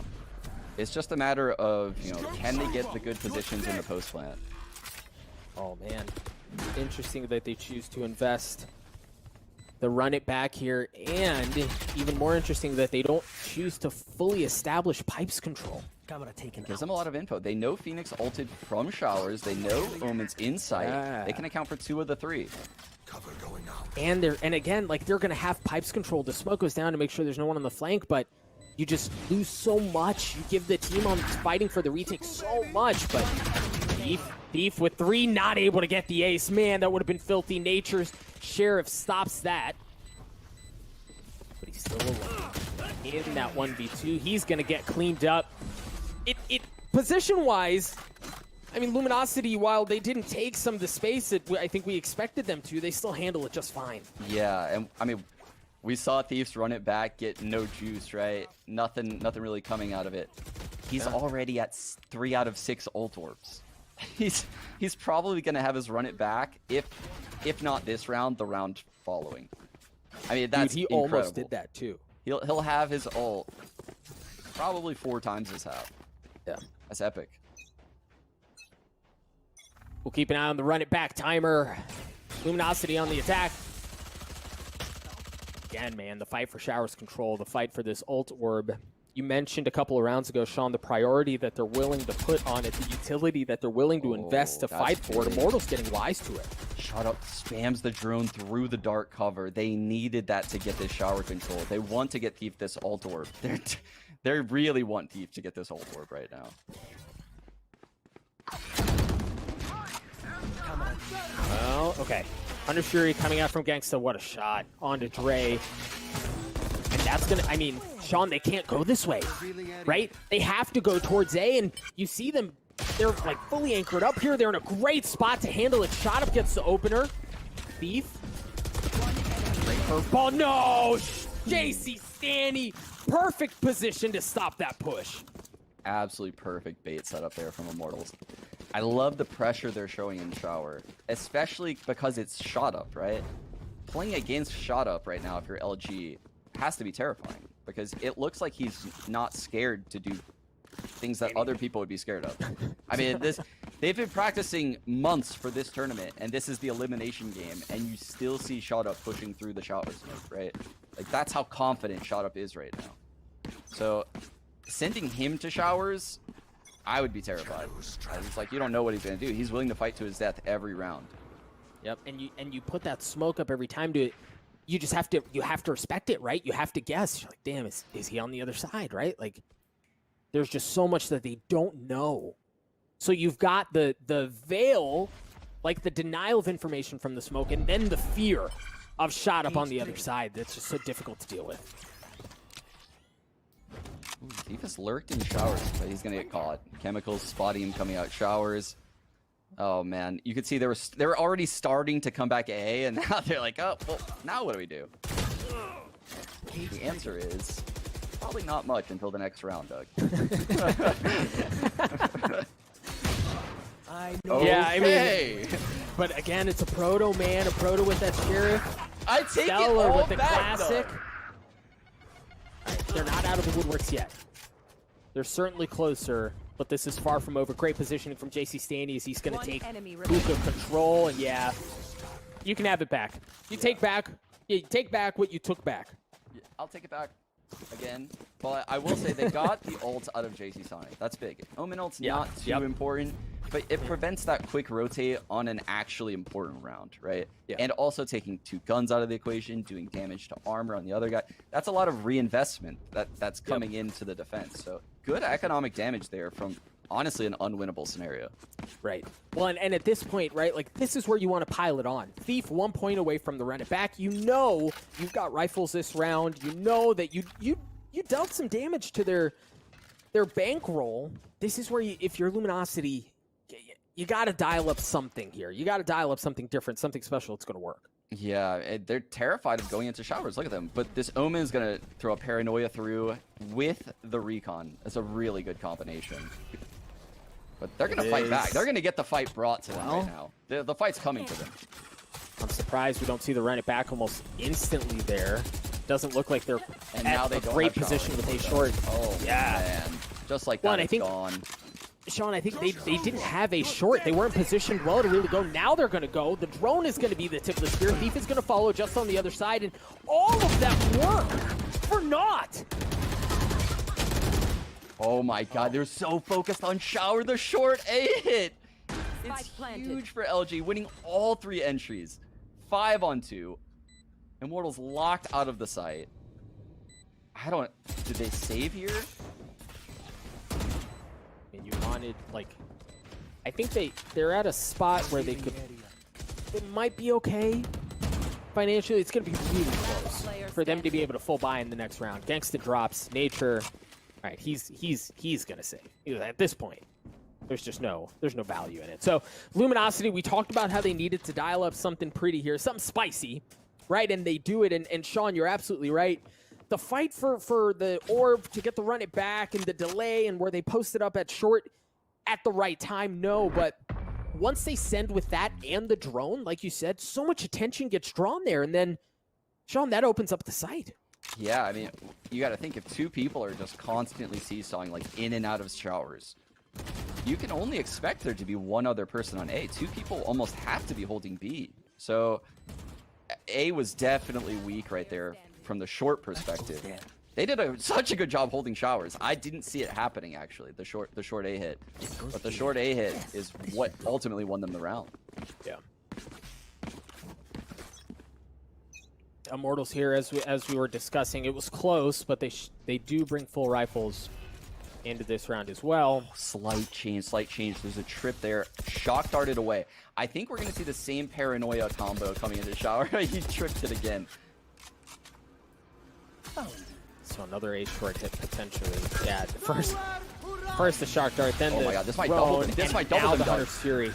It's just a matter of, you know, can they get the good positions in the post plant? Oh man, interesting that they choose to invest the run it back here, and even more interesting that they don't choose to fully establish pipes control. Camera taken Gives out. them a lot of info. They know Phoenix ulted from showers. They know Omen's in sight. Yeah. They can account for 2 of the 3. Cover going out. And again, like they're gonna have pipes control. The smoke goes down to make sure there's no one on the flank, but you just lose so much. You give the team on fighting for the retake so much, but Thief with 3, not able to get the ace. Man, that would have been filthy. Nature's Sheriff stops that. But he's still alone. In that 1v2, he's gonna get cleaned up. It position-wise, I mean, Luminosity, while they didn't take some of the space that I think we expected them to, they still handle it just fine. Yeah, and I mean, we saw Thieves run it back, get no juice, right? Nothing really coming out of it. He's already at 3 out of 6 ult orbs. He's probably gonna have his run it back, if not this round, the round following. I mean, that's Dude, he incredible. almost did that too. He'll have his ult probably 4 times his half. Yeah. That's epic. We'll keep an eye on the run it back timer. Luminosity on the attack. Again, man, the fight for showers control, the fight for this ult orb. You mentioned a couple of rounds ago, Sean, the priority that they're willing to put on it, the utility that they're willing to invest to that's fight for it. big. Immortals getting wise to it. ShotUp spams the drone through the dark cover. They needed that to get this shower control. They want to get Thief this ult orb. They really want Thief to get this ult orb right now. Well, okay. Under Fury coming out from Gangsta. What a shot. On to Dre. And that's going to, I mean, Sean, they can't go this way, right? They have to go towards A, and you see them, they're like fully anchored up here. They're in a great spot to handle it. ShotUp gets the opener. Thief. Great curveball. No! JC Stanny. Perfect position to stop that push. Absolutely perfect bait setup there from Immortals. I love the pressure they're showing in shower, especially because it's ShotUp, right? Playing against ShotUp right now, if you're LG, has to be terrifying because it looks like he's not scared to do things that other people would be scared of. I mean, they've been practicing months for this tournament, and this is the elimination game, and you still see ShotUp pushing through the shower smoke, right? Like, that's how confident ShotUp is right now. So, sending him to showers, I would be terrified. It's like, you don't know what he's going to do. He's willing to fight to his death every round. Yep, and you put that smoke up every time to, you just have to, respect it, right? You have to guess. You're like, damn, is he on the other side, right? Like, there's just so much that they don't know. So you've got the veil, like the denial of information from the smoke, and then the fear of ShotUp on the other side. That's just so difficult to deal with. Thief has lurked in showers, but he's gonna get caught. Chemicals spotting him coming out showers. Oh man, you could see they were already starting to come back A, and now they're like, oh, well, now what do we do? The answer is probably not much until the next round, Doug. I know. Okay. Yeah, I mean, but again, it's a proto, man, a proto with that sheriff. I take it Stellar all with the back, classic. though. All right, they're not out of the woodworks yet. They're certainly closer, but this is far from over. Great positioning from JC Stanny as he's going to take hookah control, and yeah, you can have it back. You take back what you took back. Yeah, I'll take it back again, but I will say they got the ult out of JC Sonic. That's big. Omen ult's not too important, but it prevents that quick rotate on an actually important round, right? Yeah. And also taking 2 guns out of the equation, doing damage to armor on the other guy. That's a lot of reinvestment that's coming into the defense. So good economic damage there from honestly an unwinnable scenario. Right. Well, and at this point, right, like, this is where you want to pile it on. Thief 1 point away from the run it back. You know you've got rifles this round. You know that you dealt some damage to their bankroll. This is where, if you're Luminosity, you got to dial up something here. You got to dial up something different, something special that's going to work. Yeah, they're terrified of going into showers. Look at them. But this Omen is going to throw a Paranoia through with the Recon. That's a really good combination. But they're going to fight back. They're going to get the fight brought to them right now. The fight's coming to them. I'm surprised we don't see the run it back almost instantly there. Doesn't look like they're And at now they a don't great have position showers. with a short. Oh, yeah. man. Just like Well, that, and I it's think- gone. Sean, I think they didn't have a short. They weren't positioned well to really go. Now they're going to go. The drone is going to be the tip of the spear. Thief is going to follow just on the other side. And all of that work for naught. Oh my god, they're so focused on shower. The short A hit. Spike It's planted. huge for LG, winning all 3 entries. 5 on 2. Immortals locked out of the site. Did they save here? And you wanted, like, I think they're at a spot where they might be okay. Financially, it's going to be really close for them to be able to full buy in the next round. Gangsta drops, Nature. All right, he's going to save. At this point, there's no value in it. So, Luminosity, we talked about how they needed to dial up something pretty here, something spicy, right? And they do it. And Sean, you're absolutely right. The fight for the orb to get the run it back and the delay and where they posted up at short at the right time, no. But once they send with that and the drone, like you said, so much attention gets drawn there. And then, Sean, that opens up the site. Yeah, I mean, you got to think if 2 people are just constantly seesawing, like in and out of showers, you can only expect there to be 1 other person on A. 2 people almost have to be holding B. So A was definitely weak right there from the short perspective. They did such a good job holding showers. I didn't see it happening, actually, the short A hit. But the short A hit is what ultimately won them the round. Yeah. Immortals here, as we were discussing, it was close, but they do bring full rifles into this round as well. Slight change. There's a trip there. Shock darted away. I think we're going to see the same Paranoia combo coming into shower. He tripped it again. So another A short hit potentially. Yeah, first the Shark Dart, then Oh the my god, this might double drone, them. This and might double now them, the Doug. Hunter's Fury.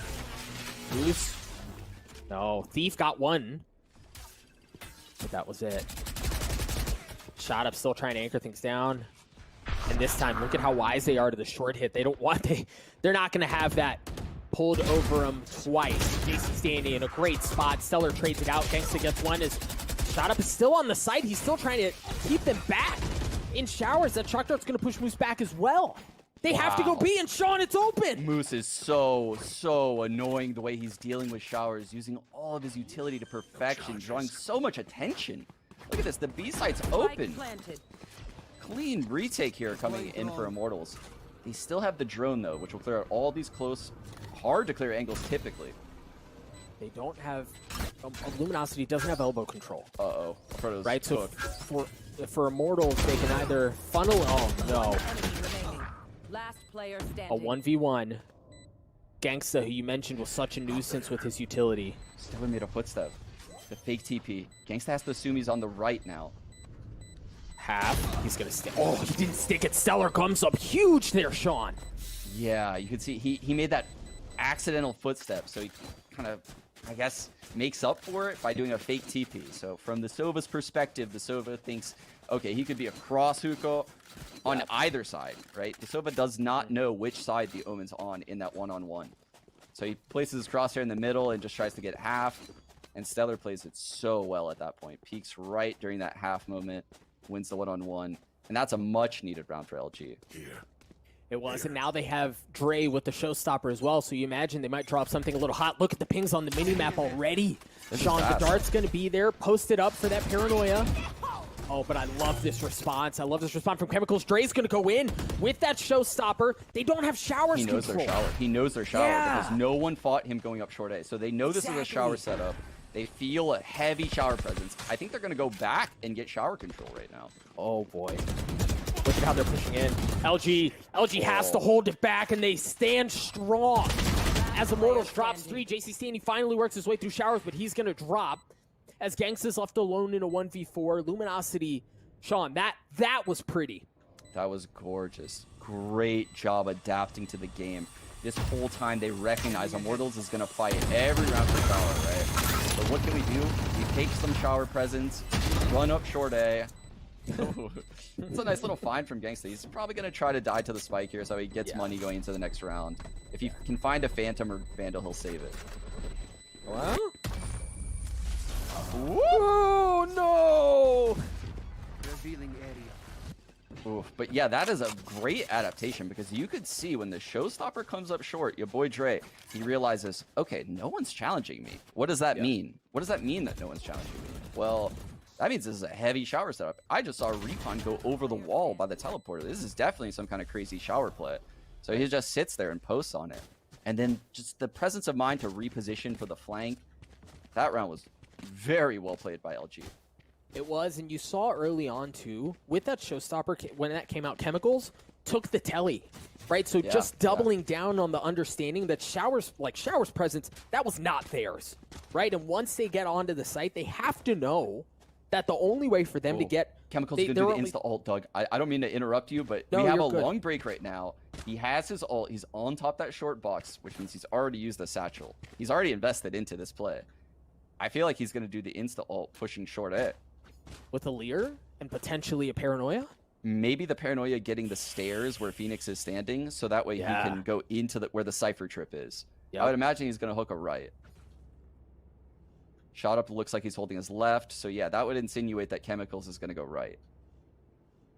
Goose. No, Thief got 1. But that was it. Shot up, still trying to anchor things down. And this time, look at how wise they are to the short hit. They're not going to have that pulled over them twice. JC standing in a great spot. Stellar trades it out. Gangsta gets 1. Shot up is still on the site. He's still trying to keep them back in showers. That Shock Dart's going to push Moose back as well. They have to go B, and Sean, it's open. Moose is so annoying the way he's dealing with showers, using all of his utility to perfection, drawing so much attention. Look at this, the B site's open. Spike planted. Clean retake here coming in for Immortals. They still have the drone though, which will clear out all these close, hard to clear angles typically. They don't have Luminosity doesn't have elbow control. Uh-oh. Proto's Right, so hooked. for Immortals, they can either funnel. Oh no, Enemy remaining. Last player standing. a 1v1. Gangsta, who you mentioned was such a nuisance with his utility. Stellar made a footstep. The fake TP. Gangsta has to assume he's on the right now. Half. He's gonna stick. Oh, he didn't stick it. Stellar comes up huge there, Sean. Yeah, you can see he made that accidental footstep, so he kind of, I guess, makes up for it by doing a fake TP. So from the Sova's perspective, the Sova thinks, okay, he could be across Huko on either side, right? The Sova does not know which side the Omen's on in that one-on-one. So he places his crosshair in the middle and just tries to get half, and Stellar plays it so well at that point. Peeks right during that half moment, wins the one-on-one, and that's a much-needed round for LG. Here. It was, and now they have Dre with the showstopper as well, so you imagine they might drop something a little hot. Look at the pings on the mini-map already. This is Sean, the fast. dart's going to be there, posted up for that Paranoia. Oh, but I love this response. I love this response from Chemicals. Dre's going to go in with that showstopper. They don't have showers He knows control. their shower. He knows their shower Yeah. because no one fought him going up short A. So they know this is a shower setup. They feel a heavy shower presence. I think they're going to go back and get shower control right now. Oh, boy. Look at how they're pushing in. LG has to hold it back, and they stand strong. As Immortals drops 3, JC Stanley finally works his way through showers, but he's going to drop. As Gangsta's left alone in a 1v4. Luminosity, Sean, that was pretty. That was gorgeous. Great job adapting to the game. This whole time they recognize Immortals is going to fight every round for shower, right? So what can we do? We take some shower presents, run up short A. It's a nice little find from Gangsta. He's probably going to try to die to the spike here so he gets money going into the next round. If he can find a Phantom or Vandal, he'll save it. Well? Oh, no! Revealing area. Oof. But yeah, that is a great adaptation because you could see when the showstopper comes up short, your boy Dre, he realizes, okay, no one's challenging me. What does that mean? What does that mean that no one's challenging me? Well, that means this is a heavy shower setup. I just saw Recon go over the wall by the teleporter. This is definitely some kind of crazy shower play. So he just sits there and posts on it. And then just the presence of mind to reposition for the flank. That round was very well played by LG. It was, and you saw early on, too, with that showstopper, when that came out, Chemicals took the telly, right? So just doubling down on the understanding that Shower's presence, that was not theirs, right? And once they get onto the site, they have to know that the only way for them to get... Chemicals gonna do the insta-ult, Doug. I don't mean to interrupt you, but we have a long break right now. He has his ult. He's on top of that short box, which means he's already used the satchel. He's already invested into this play. I feel like he's going to do the insta-ult pushing short A. With a Lear and potentially a Paranoia? Maybe the Paranoia getting the stairs where Phoenix is standing, so that way he can go into where the Cypher trip is. Yep. I would imagine he's going to hook a right. Shot up looks like he's holding his left, so yeah, that would insinuate that Chemicals is going to go right.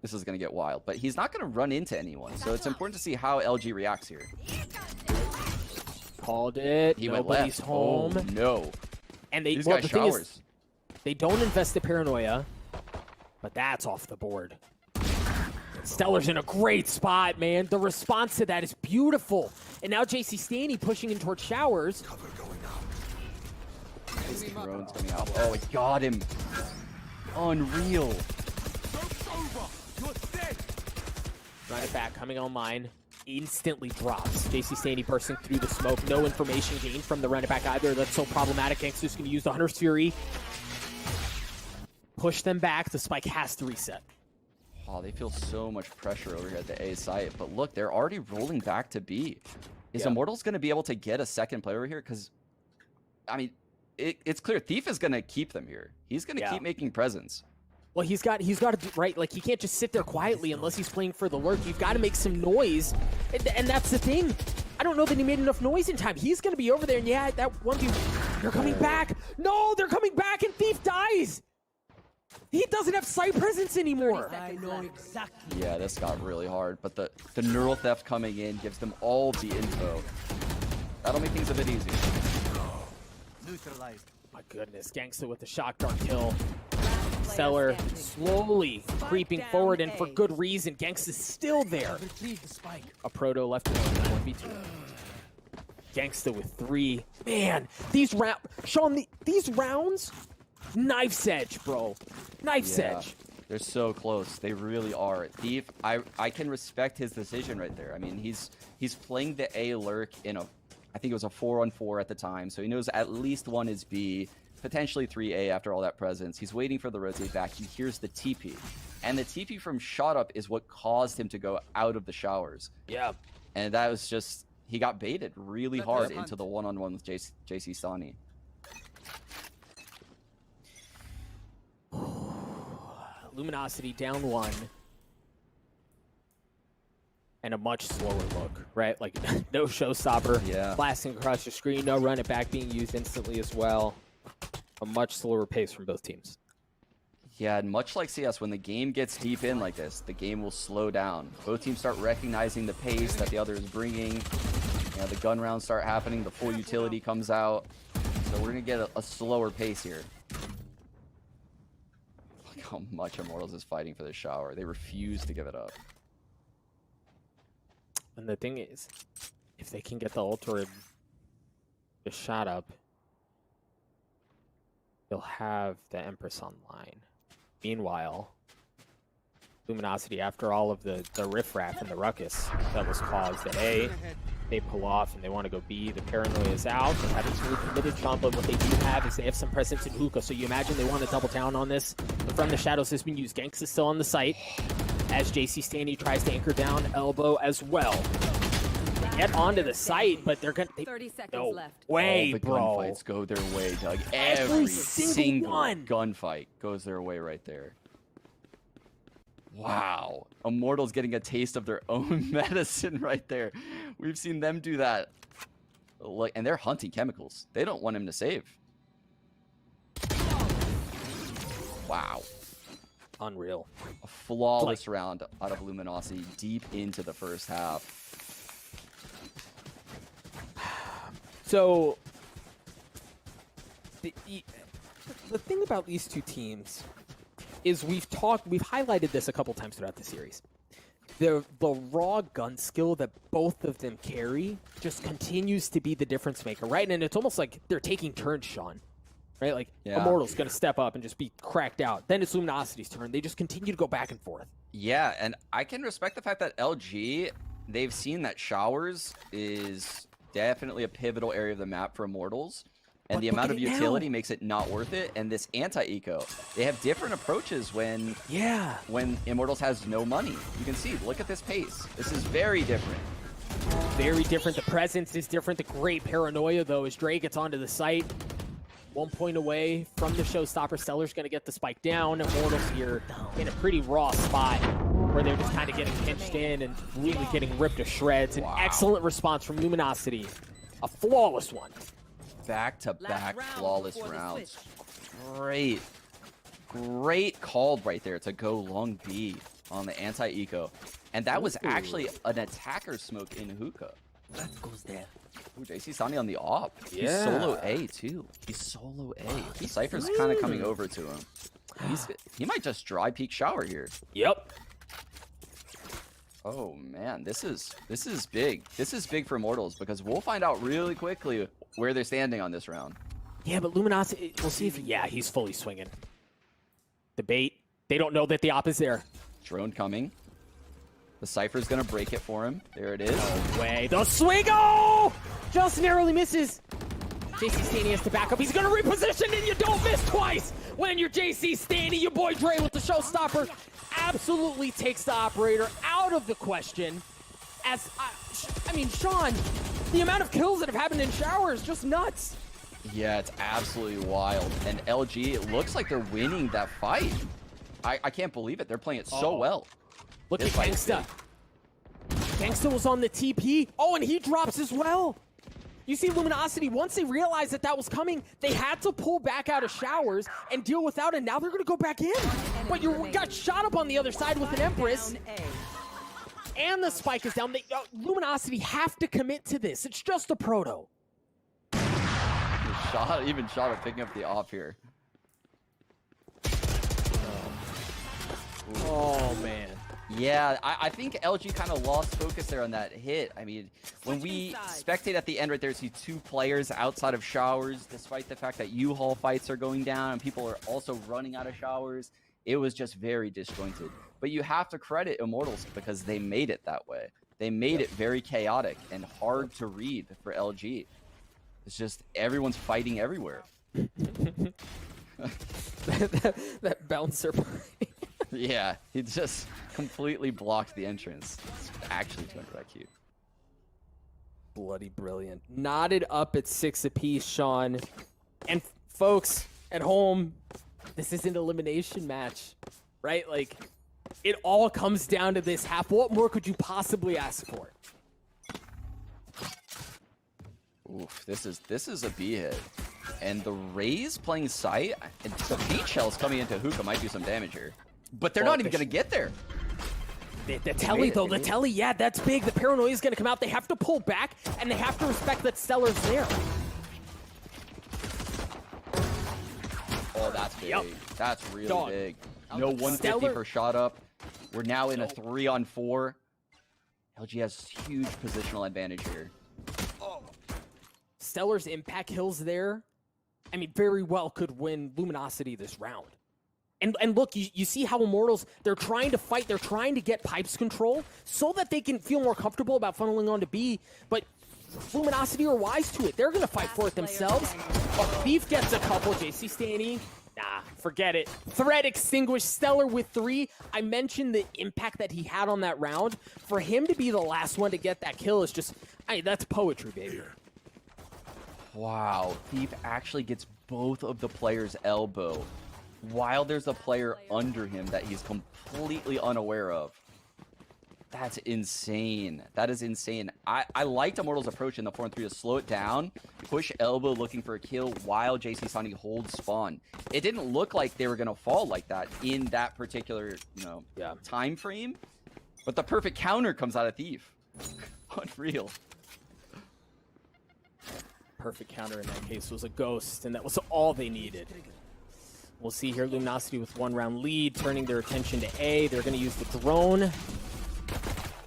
This is going to get wild, but he's not going to run into anyone, so it's important to see how LG reacts here. Called it. He Nobody's went left. home. Oh, no. And they, These well, guys the thing showers. is, they don't invest the Paranoia, but that's off the board. Stellar's in a great spot, man. The response to that is beautiful. And now JC Stanley pushing in towards showers. Cover going out. Drone's coming out. Oh, it got him. Unreal. Run it back, coming online. Instantly drops. JC Stanley bursting through the smoke. No information gained from the run it back either. That's so problematic. Gangster's going to use the Hunter's Fury. Push them back. The spike has to reset. Oh, they feel so much pressure over here at the A site. But look, they're already rolling back to B. Is Immortals going to be able to get a second player over here? Because, I mean, it's clear Thief is going to keep them here. He's going to keep making presence. Well, he's got to do right. Like, he can't just sit there quietly unless he's playing for the lurk. You've got to make some noise, and that's the thing. I don't know that he made enough noise in time. He's going to be over there, and yeah, that 1v. They're coming back. No, they're coming back, and Thief dies. He doesn't have sight presence anymore. I know exactly. Yeah, this got really hard, but the neural theft coming in gives them all the info. That'll make things a bit easier. Neutralized. My goodness, Gangsta with the shotgun kill. Stellar slowly creeping forward, and for good reason. Gangsta's still there. Retrieve the spike. A proto left alone, 1v2. Gangsta with 3. Man, these Sean, these rounds, knife's edge, bro. Knife's edge. They're so close. They really are. Thief, I can respect his decision right there. I mean, he's playing the A lurk in I think it was a 4-on-4 at the time, so he knows at least 1 is B. Potentially 3A after all that presence. He's waiting for the rotate back. He hears the TP. And the TP from Shot Up is what caused him to go out of the showers. Yeah. And that was just, he got baited really hard into the one-on-one with JC Stanley. Luminosity down 1. And a much slower look, right? Like, no showstopper. Yeah. Blasting across your screen. No run it back being used instantly as well. A much slower pace from both teams. Yeah, and much like CS, when the game gets deep in like this, the game will slow down. Both teams start recognizing the pace that the other is bringing. You know, the gun rounds start happening, the full utility comes out. So we're going to get a slower pace here. Look how much Immortals is fighting for the shower. They refuse to give it up. And the thing is, if they can get the ult or the shot up, they'll have the Empress online. Meanwhile, Luminosity, after all of the riffraff and the ruckus that was caused at A, they pull off and they want to go B. The paranoia is out. They haven't really committed, Sean, but what they do have is they have some presence in hookah. So you imagine they want to double down on this. But from the shadows has been used. Ganks is still on the site as JC Stanley tries to anchor down elbow as well. Get onto the site, but they're gonna. 30 seconds No left. way, All the bro. gunfights go their way, Doug. Every Every single single one. gunfight goes their way right there. Wow. Immortals getting a taste of their own medicine right there. We've seen them do that. Like, and they're hunting chemicals. They don't want him to save. Wow. Unreal. A flawless round out of Luminosity deep into the first half. So, the thing about these two teams is we've highlighted this a couple times throughout the series. The raw gun skill that both of them carry just continues to be the difference maker, right? And it's almost like they're taking turns, Sean. Right? Like, Yeah. Immortal's going to step up and just be cracked out. Then it's Luminosity's turn. They just continue to go back and forth. Yeah, and I can respect the fact that LG, they've seen that showers is definitely a pivotal area of the map for Immortals. And But the look amount at of it now. utility makes it not worth it. And this anti-eco, they have different approaches when Immortals has no money. You can see, look at this pace. This is very different. Very different. The presence is different. The great paranoia, though, as Dre gets onto the site. 1 point away from the showstopper. Stellar's going to get the spike down. Immortals here in a pretty raw spot where they're just kind of getting pinched in and really getting ripped to shreds. An excellent response from Luminosity. A flawless one. Back-to-back Last round flawless before the rounds. Great call right there to go long B on the anti-eco. And that was actually an attacker smoke in hookah. That goes there. Ooh, JC Sani on the op. He's Yeah. solo A too. He's solo A. Cypher's kind of coming over to him. He might just dry peek shower here. Yep. Oh man, this is big. This is big for Immortals because we'll find out really quickly where they're standing on this round. Yeah, but Luminosity, we'll see if, he's fully swinging. The bait, they don't know that the op is there. Drone coming. The Cypher's gonna break it for him. There it is. No way. The swing! Oh! Just narrowly misses. JC Staney has to back up. He's going to reposition, and you don't miss twice when you're JC Staney. Your boy Dre with the showstopper absolutely takes the operator out of the question. As I mean, Sean, the amount of kills that have happened in shower is just nuts. Yeah, it's absolutely wild. And LG, it looks like they're winning that fight. I can't believe it. They're playing it so well. Look This at fight's Gangsta. Gangsta was on the TP. Oh, and he drops as well. You see Luminosity, once they realized that that was coming, they had to pull back out of showers and deal without it. Now they're going to go back in. But you got shot up on the other side with an Empress. Down A. And the spike is down. Luminosity have to commit to this. It's just a proto. Even shot at picking up the off here. Oh, man. Yeah, I think LG kind of lost focus there on that hit. I mean, when we spectate at the end right there, see two players outside of showers, despite the fact that U-Haul fights are going down and people are also running out of showers, it was just very disjointed. But you have to credit Immortals because they made it that way. They made it very chaotic and hard to read for LG. It's just everyone's fighting everywhere. that bouncer. Yeah, he just completely blocked the entrance. It's actually 200 IQ. Bloody brilliant. Knotted up at 6 apiece, Sean. And folks at home, this is an elimination match, right? Like, it all comes down to this half. What more could you possibly ask for? Oof, this is a B hit. And the Rays playing sight, and the beach shells coming into hookah might do some damage here. But they're not even going to get there. The telly, though, the telly, yeah, that's big. The paranoia is going to come out. They have to pull back, and they have to respect that Stellar's there. Oh, that's big. Yep. That's really Dog. big. No 150 Stellar. for shot up. We're now in a 3-on-4. LG has huge positional advantage here. Stellar's impact kills there, I mean, very well could win Luminosity this round. And look, you see how Immortals, they're trying to fight, they're trying to get Pipes control so that they can feel more comfortable about funneling on to B, but Luminosity are wise to it. They're going to fight for it themselves. Oh, Thief gets a couple. JC Stanny, nah, forget it. Threat extinguished. Stellar with 3. I mentioned the impact that he had on that round. For him to be the last one to get that kill is just, that's poetry, baby. Wow, Thief actually gets both of the players' elbow while there's a player under him that he's completely unaware of. That's insane. That is insane. I liked Immortals' approach in the 4 and 3 to slow it down, push elbow looking for a kill while JC Sonny holds spawn. It didn't look like they were going to fall like that in that particular, time frame, but the perfect counter comes out of Thief. Unreal. Perfect counter in that case was a ghost, and that was all they needed. We'll see here Luminosity with 1 round lead, turning their attention to A. They're going to use the drone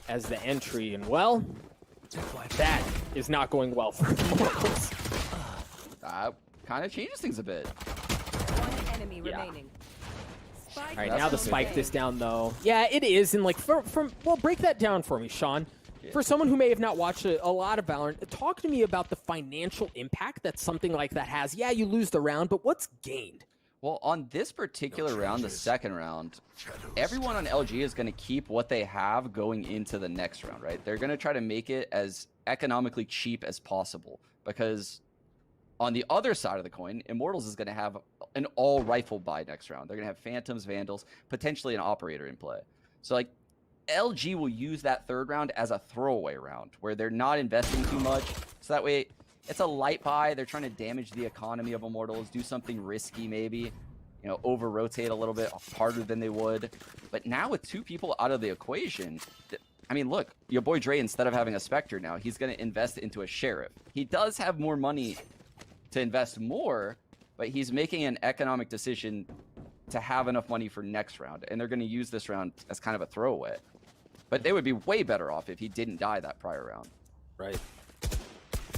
as the entry, and well, that is not going well for Immortals. That kind of changes things a bit. 1 enemy remaining. All right, now the spike this down though. Yeah, it is, and like well, break that down for me, Sean. Yeah. For someone who may have not watched a lot of Valorant, talk to me about the financial impact that something like that has. Yeah, you lose the round, but what's gained? Well, on this particular round, the second round, everyone on LG is going to keep what they have going into the next round, right? They're going to try to make it as economically cheap as possible, because on the other side of the coin, Immortals is going to have an all rifle buy next round. They're going to have Phantoms, Vandals, potentially an Operator in play. So like LG will use that third round as a throwaway round where they're not investing too much. So that way it's a light buy. They're trying to damage the economy of Immortals, do something risky maybe, over rotate a little bit harder than they would. But now with 2 people out of the equation, I mean, look, your boy Dre, instead of having a Spectre now, he's going to invest into a Sheriff. He does have more money to invest more, but he's making an economic decision to have enough money for next round. And they're going to use this round as kind of a throwaway. But they would be way better off if he didn't die that prior round. Right.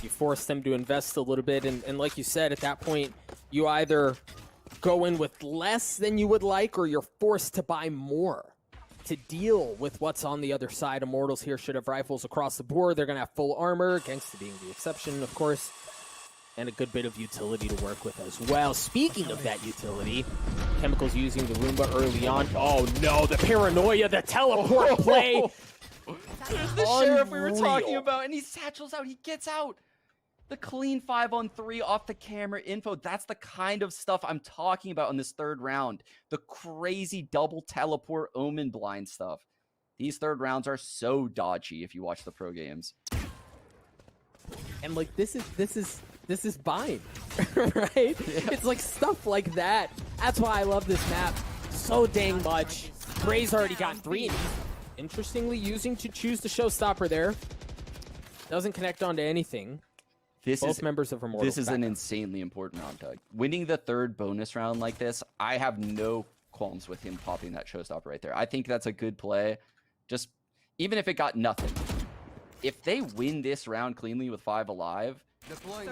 You force them to invest a little bit, and like you said, at that point, you either go in with less than you would like, or you're forced to buy more to deal with what's on the other side. Immortals here should have rifles across the board. They're going to have full armor, Gangsta being the exception, of course, and a good bit of utility to work with as well. Speaking of that utility, Chemicals using the Roomba early on. Oh no, the paranoia, the teleport play. There's the Sheriff we were talking about, and he satchels out, he gets out. The clean 5-on-3 off the camera info. That's the kind of stuff I'm talking about in this third round. The crazy double teleport Omen blind stuff. These third rounds are so dodgy if you watch the pro games. And like this is Bind, right? Yeah. It's like stuff like that. That's why I love this map so dang much. Gray's already got 3, and he's interestingly using to choose the showstopper there. Doesn't connect onto anything. Both members of Immortals. This is an insanely important round, Doug. Winning the third bonus round like this, I have no qualms with him popping that showstopper right there. I think that's a good play. Just even if it got nothing, if they win this round cleanly with 5 alive,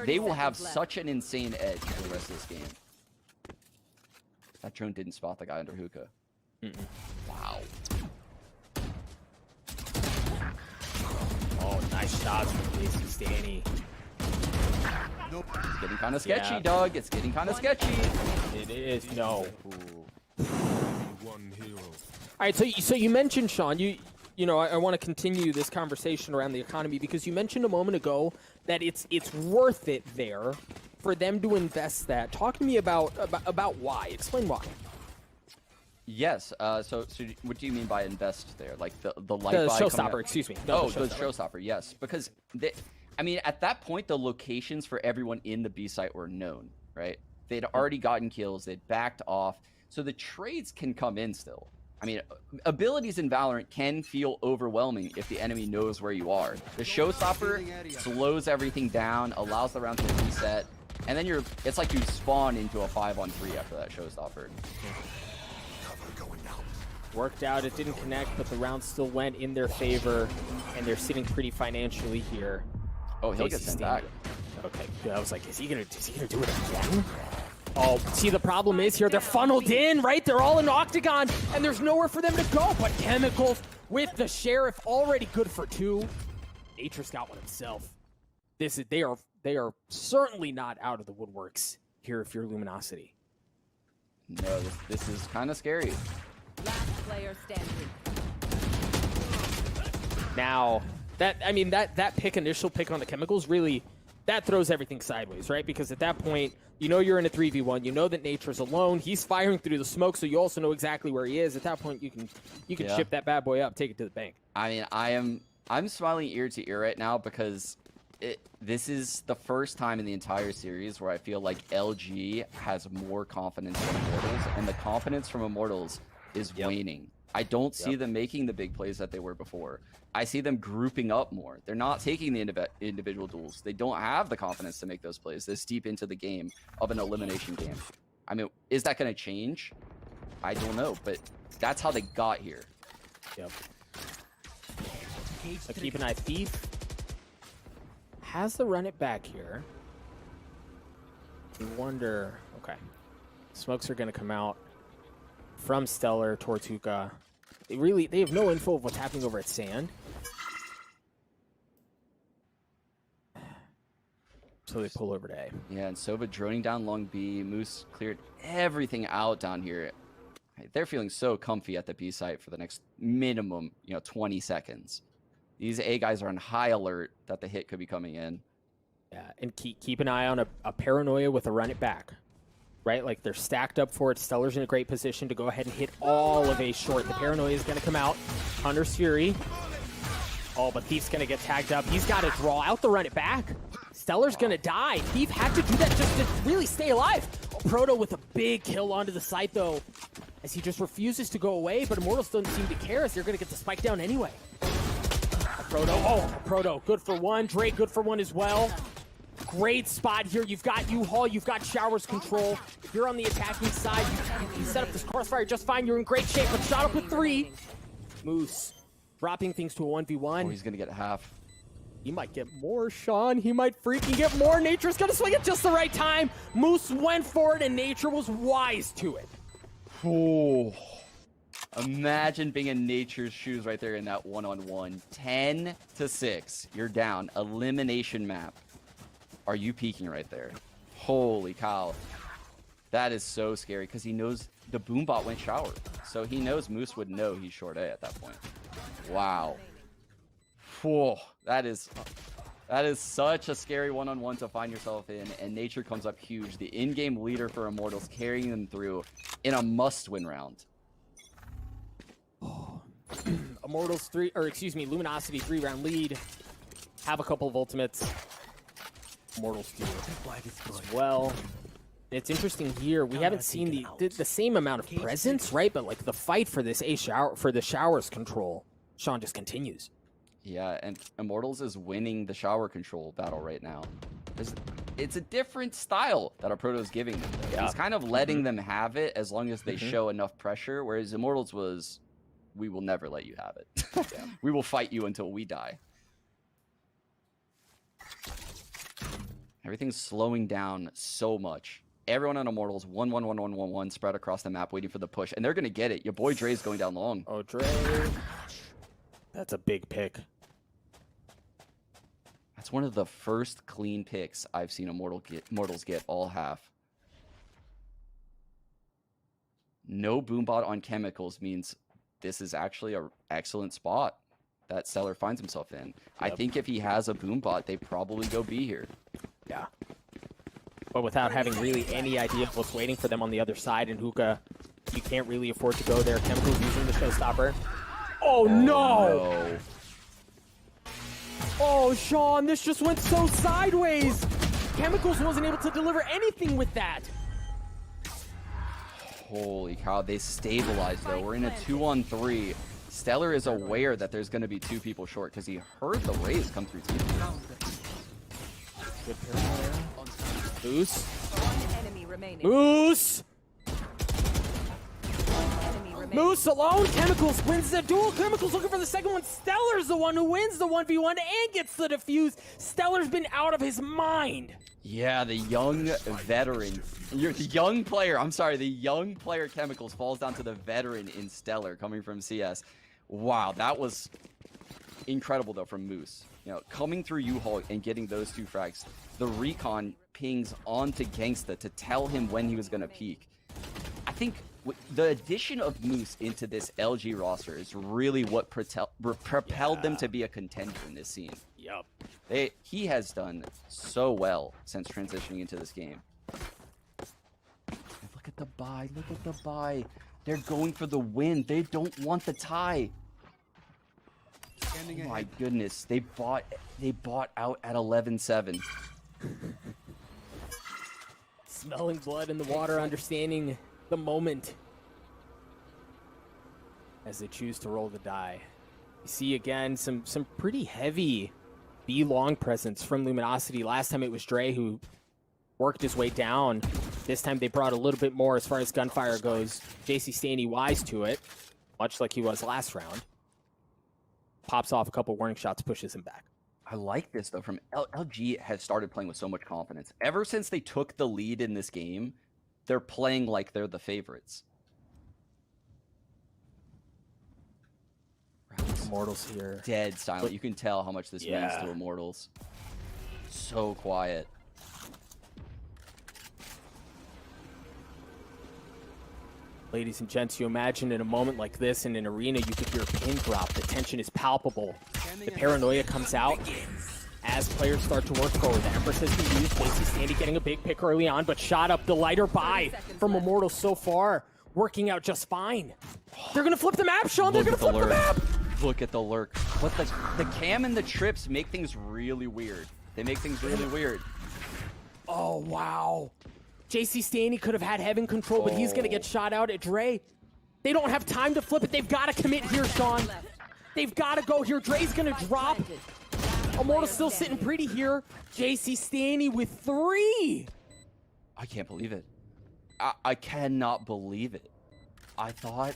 they will have such an insane edge for the rest of this game. That drone didn't spot the guy under hookah. Wow. Oh, nice shots from JC Stanny. It's getting kind of sketchy, Doug. It's getting kind of sketchy. It is. No. All right. So you mentioned, Sean. I want to continue this conversation around the economy, because you mentioned a moment ago that it's worth it there for them to invest that. Talk to me about why. Explain why. Yes. So what do you mean by invest there? Like the light the buy showstopper, excuse me. No, the showstopper. Yes, because at that point, the locations for everyone in the B site were known, right? They'd already gotten kills. They'd backed off. So the trades can come in still. I mean, abilities in Valorant can feel overwhelming if the enemy knows where you are. The showstopper slows everything down, allows the round to reset, and then it's like you spawn into a 5-on-3 after that showstopper. Worked out, it didn't connect, but the round still went in their favor, and they're sitting pretty financially here. Oh, he'll get sent back. Okay, good. I was like, is he gonna do it again? Oh, see, the problem is here, they're funneled in, right? They're all in octagon, and there's nowhere for them to go. But Chemicals with the Sheriff already good for 2. Nature's got one himself. They are certainly not out of the woodworks here if you're Luminosity. No, this is kind of scary. Last player standing. Now, that initial pick on the Chemicals really, that throws everything sideways, right? Because at that point, you know you're in a 3v1. You know that Nature's alone. He's firing through the smoke, so you also know exactly where he is. At that point, you can ship that bad boy up, take it to the bank. I mean, I'm smiling ear to ear right now because this is the first time in the entire series where I feel like LG has more confidence than Immortals, and the confidence from Immortals is waning. I don't see them making the big plays that they were before. I see them grouping up more. They're not taking the individual duels. They don't have the confidence to make those plays this deep into the game of an elimination game. I mean, is that going to change? I don't know, but that's how they got here. Yep. So keep an eye. Thief has to run it back here. We wonder. Okay, smokes are going to come out from Stellar towards Hookah. They have no info of what's happening over at Sand. So they pull over to A. Yeah, and Sova droning down long B. Moose cleared everything out down here. They're feeling so comfy at the B site for the next minimum, 20 seconds. These A guys are on high alert that the hit could be coming in. Yeah, and keep an eye on a Paranoia with a run it back. Right, like they're stacked up for it. Stellar's in a great position to go ahead and hit all of A short. The Paranoia is going to come out. Hunter's Fury. Oh, but Thief's going to get tagged up. He's got to draw out the run it back. Stellar's going to die. Thief had to do that just to really stay alive. Proto with a big kill onto the site, though, as he just refuses to go away. But Immortals don't seem to care as they're going to get the spike down anyway. Proto, good for 1. Drake, good for 1 as well. Great spot here. You've got U-Haul, you've got Showers control. You're on the attacking side. You set up this crossfire just fine. You're in great shape, but shot up with 3. Moose dropping things to a 1v1. Oh, he's going to get half. He might get more, Sean. He might freaking get more. Nature's going to swing at just the right time. Moose went for it, and Nature was wise to it. Oh, imagine being in Nature's shoes right there in that one-on-one. 10-6. You're down. Elimination map. Are you peeking right there? Holy cow. That is so scary because he knows the boombot went shower. So he knows Moose would know he's short A at that point. Wow. Whoa, that is such a scary one-on-one to find yourself in, and Nature comes up huge. The in-game leader for Immortals, carrying them through in a must-win round. Immortals Luminosity 3-round lead. Have a couple of ultimates. Immortals do as well. It's interesting here. We haven't seen the same amount of presence, right? But like the fight for this the Showers control, Sean just continues. Yeah, and Immortals is winning the shower control battle right now. It's a different style that our Proto is giving them. Yeah. He's kind of letting them have it as long as they show enough pressure, whereas Immortals was, we will never let you have it. We will fight you until we die. Everything's slowing down so much. Everyone on Immortals, 1-1-1-1-1-1 spread across the map waiting for the push, and they're going to get it. Your boy Dre's going down long. Oh, Dre. That's a big pick. That's one of the first clean picks I've seen Immortals get all half. No boombot on Chemicals means this is actually an excellent spot that Stellar finds himself in. Yep. I think if he has a boombot, they probably go B here. Yeah. But without having really any idea of what's waiting for them on the other side in Hookah, you can't really afford to go there. Chemicals using the showstopper. Oh, no! Oh, Sean, this just went so sideways. Chemicals wasn't able to deliver anything with that. Holy cow, they stabilized, though. We're in a 2-on-3. Stellar is aware that there's going to be 2 people short because he heard the raise come through team. Good paranoia. Moose. One enemy remaining. Moose! One enemy remaining. Moose alone. Chemicals wins the duel. Chemicals looking for the second one. Stellar's the one who wins the 1v1 and gets the defuse. Stellar's been out of his mind. Yeah, the young veteran. The young player, I'm sorry, the young player Chemicals falls down to the veteran in Stellar coming from CS. Wow, that was incredible though from Moose. You know, coming through U-Haul and getting those 2 frags. The recon pings onto Gangsta to tell him when he was going to peak. I think the addition of Moose into this LG roster is really what propelled them to be a contender in this scene. Yup. He has done so well since transitioning into this game. Look at the buy. Look at the buy. They're going for the win. They don't want the tie. Oh my goodness. They bought out at 11-7. Smelling blood in the water, understanding the moment as they choose to roll the die. You see again some pretty heavy B long presence from Luminosity. Last time it was Dre who worked his way down. This time they brought a little bit more as far as gunfire goes. JC Staney wise to it, much like he was last round. Pops off a couple warning shots, pushes him back. I like this though. From LG has started playing with so much confidence. Ever since they took the lead in this game, they're playing like they're the favorites. Immortals here. Dead silent. You can tell how much this means to Immortals. So quiet. Ladies and gents, you imagine in a moment like this in an arena, you could hear a pin drop. The tension is palpable. The paranoia comes out as players start to work forward. The Empress has been used. JC Staney getting a big pick early on, but shot up the lighter buy from Immortals so far. Working out just fine. They're going to flip the map, Sean. They're going to flip the map. Look at the lurk. But the cam and the trips make things really weird. They make things really weird. Oh, wow. JC Staney could have had heaven control, but he's going to get shot out at Dre. They don't have time to flip it. They've got to commit here, Sean. They've got to go here. Dre's going to drop. Immortal's still sitting pretty here. JC Staney with 3. I can't believe it. I cannot believe it. I thought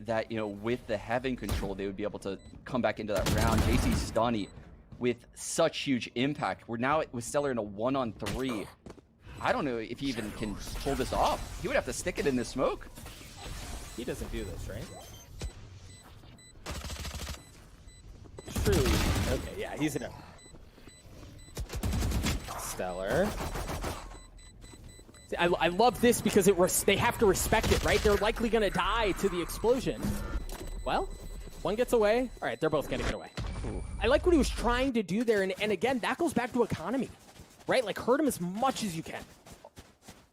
that, you know, with the heaven control, they would be able to come back into that round. JC Staney with such huge impact. We're now with Stellar in a 1-on-3. I don't know if he even can pull this off. He would have to stick it in the smoke. He doesn't do this, right? Truly. Okay, yeah, he's in a... Stellar. I love this because they have to respect it, right? They're likely going to die to the explosion. Well, one gets away. All right, they're both going to get away. Ooh. I like what he was trying to do there, and again, that goes back to economy, right? Like, hurt him as much as you can.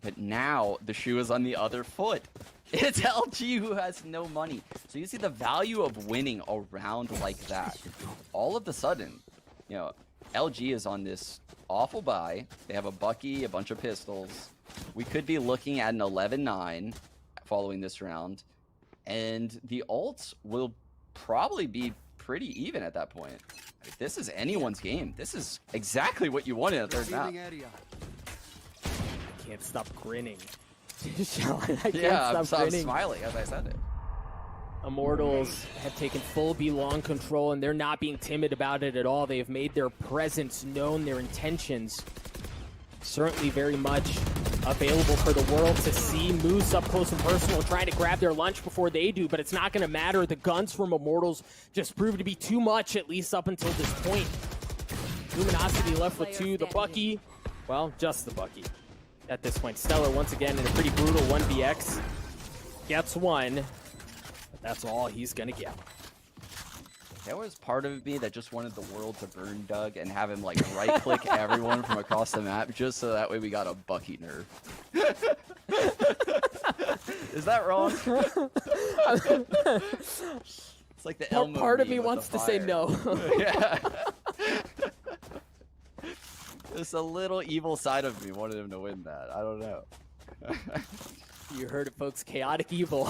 But now the shoe is on the other foot. It's LG who has no money. So you see the value of winning a round like that. All of a sudden, you know, LG is on this awful buy. They have a Bucky, a bunch of pistols. We could be looking at an 11-9 following this round. And the ults will probably be pretty even at that point. If this is anyone's game. This is exactly what you wanted at third map. I can't stop grinning. I can't stop smiling as I said it. Immortals have taken full B-long control, and they're not being timid about it at all. They have made their presence known, their intentions certainly very much available for the world to see. Moose up close and personal, trying to grab their lunch before they do, but it's not going to matter. The guns from Immortals just proved to be too much, at least up until this point. Luminosity left with 2. The Bucky, well, just the Bucky at this point. Stellar once again in a pretty brutal 1vx. Gets 1. That's all he's gonna get. There was part of me that just wanted the world to burn Doug and have him like right-click everyone from across the map just so that way we got a Bucky nerf. Is that wrong? It's like the Elmo part of meme me with wants the to say fire. no. Yeah. There's a little evil side of me wanted him to win that. I don't know. You heard it, folks. Chaotic evil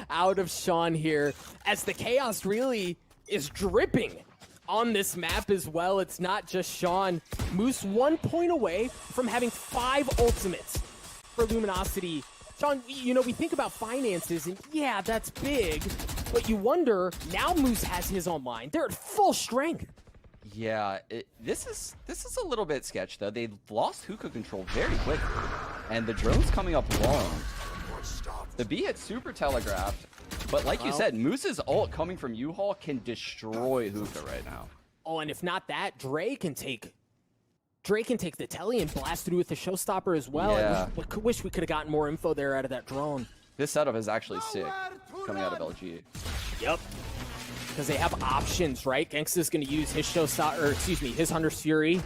out of Sean here, as the chaos really is dripping on this map as well. It's not just Sean. Moose 1 point away from having 5 ultimates for Luminosity Sean, you know, we think about finances, and yeah, that's big, but you wonder, now Moose has his online. They're at full strength. Yeah, this is a little bit sketch though. They lost hookah control very quickly, and the drone's coming up long. The B hit super telegraphed, but like you said, Moose's ult coming from U-Haul can destroy hookah right now. Oh, and if not that, Dre can take the telly and blast through with the showstopper as well. Yeah. I wish we could have gotten more info there out of that drone. This setup is actually sick coming out of LG. Yep. Because they have options, right? Gangsta's going to use his his Hunter's Fury.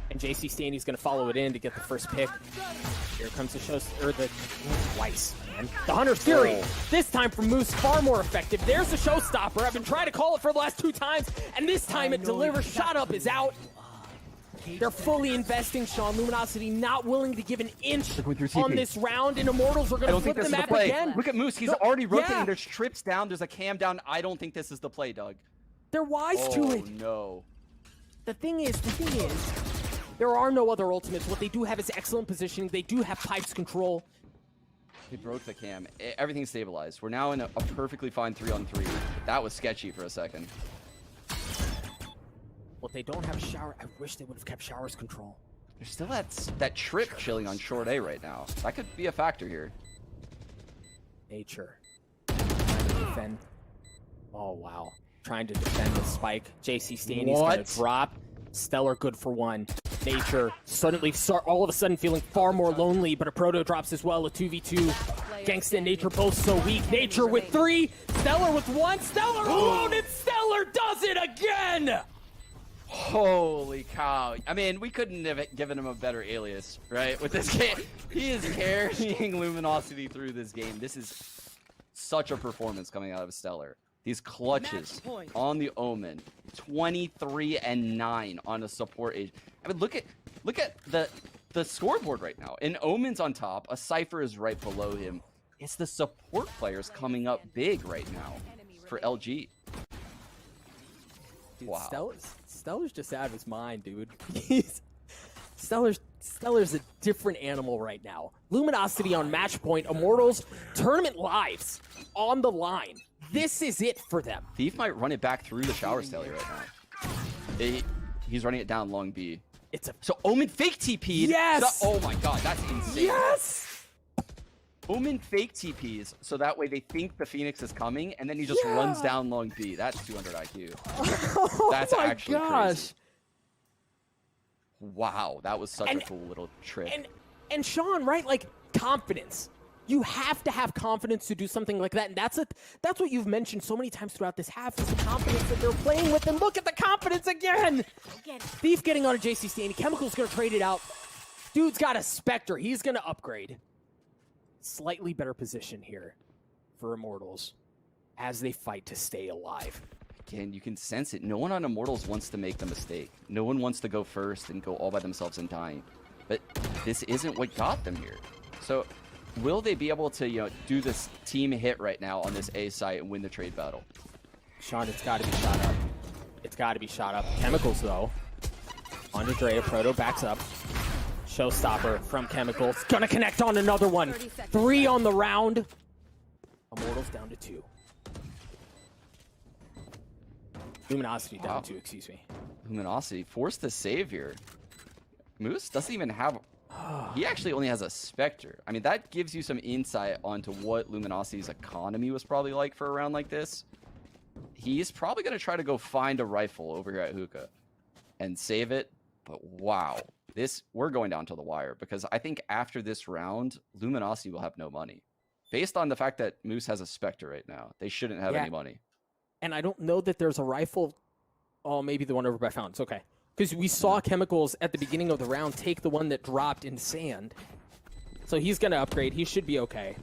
And JC Staney's going to follow it in to get the first pick. Here comes the twice, man. The Hunter's Fury. Oh. This time from Moose, far more effective. There's the showstopper. I've been trying to call it for the last 2 times, and this time it delivers. Shot up is out. They're fully investing, Sean. Luminosity not willing to give an inch on this round, and Immortals are going to flip the map again. Look at Moose. He's already rotating. There's trips down. There's a cam down. I don't think this is the play, Doug. They're wise to it. Oh, no. The thing is, there are no other ultimates. What they do have is excellent positioning. They do have pipes control. They broke the cam. Everything's stabilized. We're now in a perfectly fine 3-on-3. That was sketchy for a second. Well, they don't have shower. I wish they would have kept showers control. There's still that trip chilling on short A right now. That could be a factor here. Nature. Trying to defend. Oh, wow. Trying to defend the spike. JC Staney's going to drop. Stellar good for 1. Nature suddenly all of a sudden feeling far more lonely, but a proto drops as well. A 2v2. Gangsta and Nature both so weak. Nature with 3. Stellar with 1. Stellar alone, and Stellar does it again! Holy cow. I mean, we couldn't have given him a better alias, right? With this game, he is carrying Luminosity through this game. This is such a performance coming out of Stellar. These clutches on the Omen, 23-9 on a support age. I mean, look at the scoreboard right now. An Omen's on top, a Cypher is right below him. It's the support players coming up big right now for LG. Dude, Wow. Stellar's just out of his mind, dude. Stellar's a different animal right now. Luminosity on match point. Immortals tournament lives on the line. This is it for them. Thief might run it back through the shower stelly right now. He's running it down long B. So Omen fake TP'd. Yes! Oh my god, that's insane. Yes! Omen fake TPs, so that way they think the Phoenix is coming, and then he just runs down long B. That's 200 IQ. Oh That's my actually gosh. crazy. Wow, that was such a cool little trick. And Sean, right? Like, confidence. You have to have confidence to do something like that, and that's what you've mentioned so many times throughout this half, is the confidence that they're playing with. And look at the confidence again! Thief getting on a JC Staney. Chemical's gonna trade it out. Dude's got a Spectre. He's gonna upgrade. Slightly better position here for Immortals as they fight to stay alive. Again, you can sense it. No one on Immortals wants to make the mistake. No one wants to go first and go all by themselves and dying. But this isn't what got them here. So will they be able to, do this team hit right now on this A site and win the trade battle? Sean, it's got to be shot up. It's got to be shot up. Chemicals, though. On to Dre. Proto backs up. Showstopper from Chemicals. Gonna connect on another one. 3 on the round. Immortals down to 2. Luminosity down to 2, excuse me. Luminosity forced the save here. Moose doesn't even have... He actually only has a Spectre. I mean, that gives you some insight onto what Luminosity's economy was probably like for a round like this. He's probably going to try to go find a rifle over here at Hookah and save it. But wow, we're going down to the wire, because I think after this round, Luminosity will have no money. Based on the fact that Moose has a Spectre right now, they shouldn't have any money. And I don't know that there's a rifle. Oh, maybe the one over by Fountains. Okay. Because we saw Chemicals at the beginning of the round take the one that dropped in sand. So he's going to upgrade. He should be okay.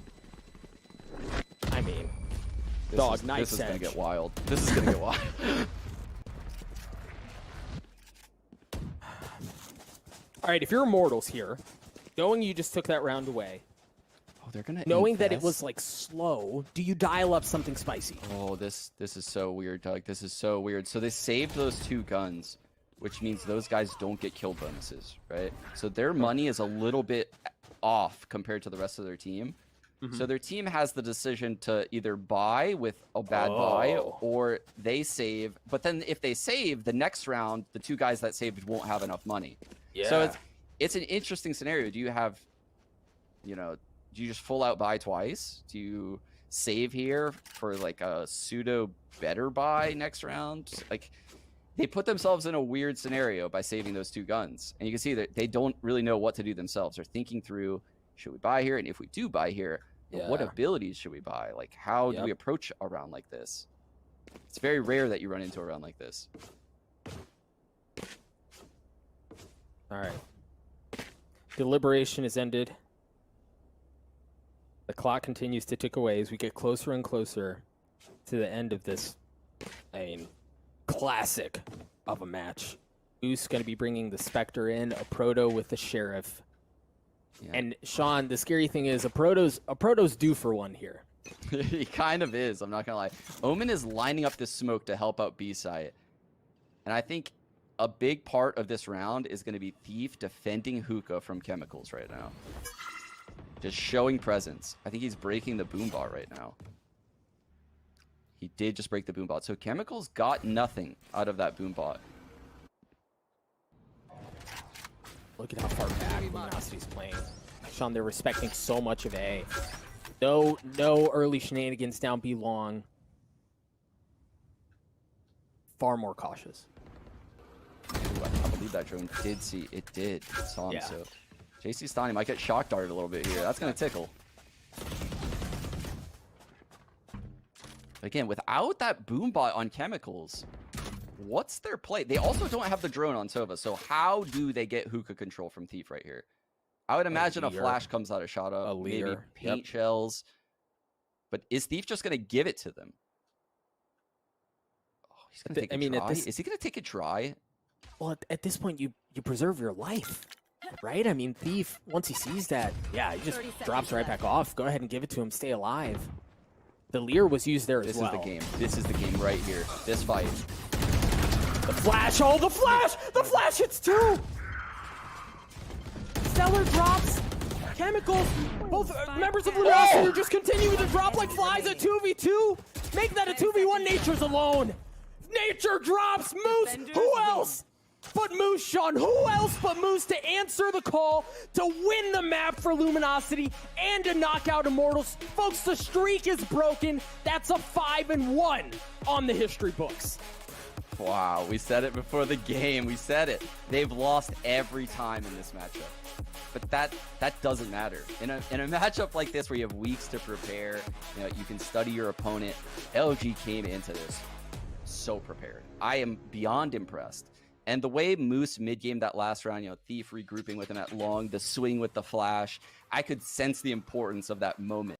I mean, nice edge. This is going to get wild. This is going to get wild. All right, if you're Immortals here, knowing you just took that round away, they're gonna knowing that it was like slow, do you dial up something spicy? Oh, this is so weird, Doug. This is so weird. So they saved those 2 guns, which means those guys don't get kill bonuses, right? So their money is a little bit off compared to the rest of their team. So their team has the decision to either buy with a bad buy or they save. But then if they save, the next round, the two guys that saved won't have enough money. Yeah. So it's an interesting scenario. Do you have, you know, do you just full out buy twice? Do you save here for like a pseudo better buy next round? Like, they put themselves in a weird scenario by saving those two guns. And you can see that they don't really know what to do themselves. They're thinking through, should we buy here? And if we do buy here, what abilities should we buy? Like, how do we approach a round like this? It's very rare that you run into a round like this. All right. Deliberation is ended. The clock continues to tick away as we get closer and closer to the end of this, I mean, classic of a match. Moose going to be bringing the Spectre in, a Proto with the Sheriff. Yeah. And Sean, the scary thing is a Proto's due for one here. He kind of is, I'm not gonna lie. Omen is lining up this smoke to help out B-site. And I think a big part of this round is gonna be Thief defending Hookah from Chemicals right now. Just showing presence. I think he's breaking the boombot right now. He did just break the boombot. So Chemicals got nothing out of that boombot. Look at how far back Luminosity's playing. Sean, they're respecting so much of A. No early shenanigans down B long. Far more cautious. Ooh, I believe that drone did see. It did. It saw him, so JC Stani might get shock darted a little bit here. That's going to tickle. Again, without that boombot on Chemicals, what's their play? They also don't have the drone on Sova, so how do they get Hookah control from Thief right here? I would imagine a flash comes out of shot up, maybe paint shells. But is Thief just going to give it to them? Oh, he's going to take a try? Is he going to take a try? Well, at this point, you preserve your life, right? I mean, Thief, once he sees that, he just drops right back off. Go ahead and give it to him. Stay alive. The Leer was used there as well. This is the game. This is the game right here. This fight. The flash! Oh, the flash! The flash hits two! Stellar drops. Chemicals. Both members of Luminosity are just continuing to drop like flies at 2v2. Make that a 2v1. Nature's alone. Nature drops. Moose. Who else but Moose, Sean? Who else but Moose to answer the call to win the map for Luminosity and to knock out Immortals? Folks, the streak is broken. That's a 5-1 on the history books. Wow, we said it before the game. We said it. They've lost every time in this matchup. But that doesn't matter. In a matchup like this where you have weeks to prepare, you know, you can study your opponent. LG came into this so prepared. I am beyond impressed. And the way Moose mid-game that last round, you know, Thief regrouping with him at long, the swing with the flash, I could sense the importance of that moment.